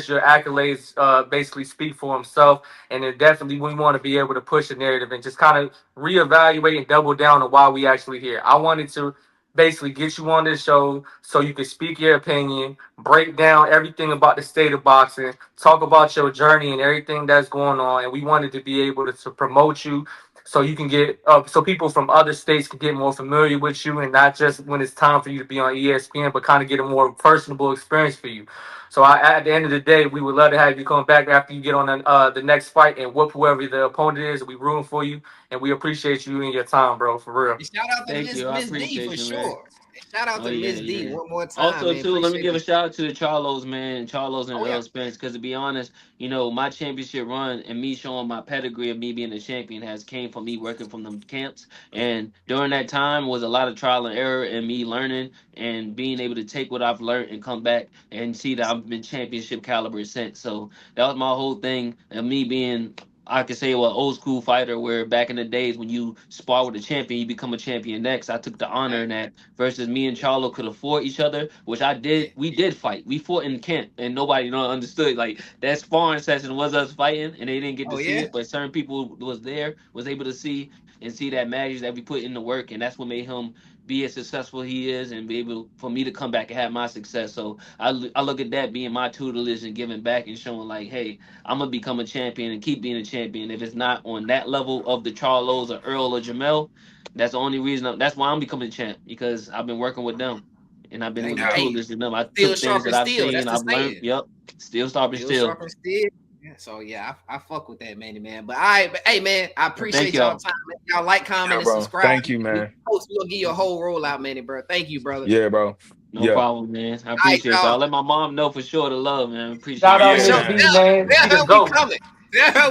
Your accolades, basically speak for himself, and then definitely we want to be able to push the narrative and just kind of reevaluate and double down on why we actually here. I wanted to basically get you on this show so you can speak your opinion, break down everything about the state of boxing, talk about your journey and everything that's going on. And we wanted to be able to promote you so you can get so people from other states can get more familiar with you, and not just when it's time for you to be on ESPN, but kind of get a more personable experience for you. So at the end of the day, we would love to have you come back after you get on the next fight and whoop whoever the opponent is. We rooting for you, and we appreciate you and your time, bro, for real. And shout out to Thank you. I Miss D for appreciate you, man. sure. And shout out Oh to yeah, Miss D yeah. one more time, Also, man. too, let me Appreciate give a the. shout out to the Charlos, man, Charlos and Oh yeah. Earl Spence. Because to be honest, you know, my championship run and me showing my pedigree of me being a champion has came from me working from them camps. And during that time was a lot of trial and error and me learning and being able to take what I've learned and come back and see that I've been championship caliber since. So that was my whole thing, and me being, I could say, well, old school fighter, where back in the days when you spar with a champion, you become a champion next. I took the honor in that versus me and Charlo could afford each other, which I did. We did fight. We fought in camp, and nobody understood. Like that sparring session was us fighting, and they didn't get Oh to see yeah. it. But certain people was able to see and see that magic that we put in the work, and that's what made him be as successful he is, and be able for me to come back and have my success. So I look at that being my tutelage and giving back and showing like, hey, I'm gonna become a champion and keep being a champion. If it's not on that level of the Charlos or Earl or Jamel, that's the only reason. That's why I'm becoming champ, because I've been working with them, and I've been Hey, with the hey, tutors and them. I steel took things sharp that and I've steel. seen, That's the I've learned. saying. Yep, still sharp Steel still. sharp and steel. Yeah, so yeah, I fuck with that, man. But all right, but hey, man, I Thank appreciate y'all y'all. time. Man. Y'all like, comment, Yeah, and bro. subscribe. Thank you, man. We'll give you a whole rollout, man, bro. Thank you, brother. Yeah, bro. No Yeah. problem, man. I All right, appreciate y'all. y'all. Let my mom know for sure the love, man. Shout Appreciate Oh out For y'all. yeah, sure. Miss man. D, man. She the We GOAT. coming.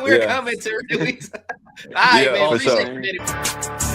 We're Yeah. coming to release. All This right, is Yeah, man. for awesome, Appreciate sure. you, man. man.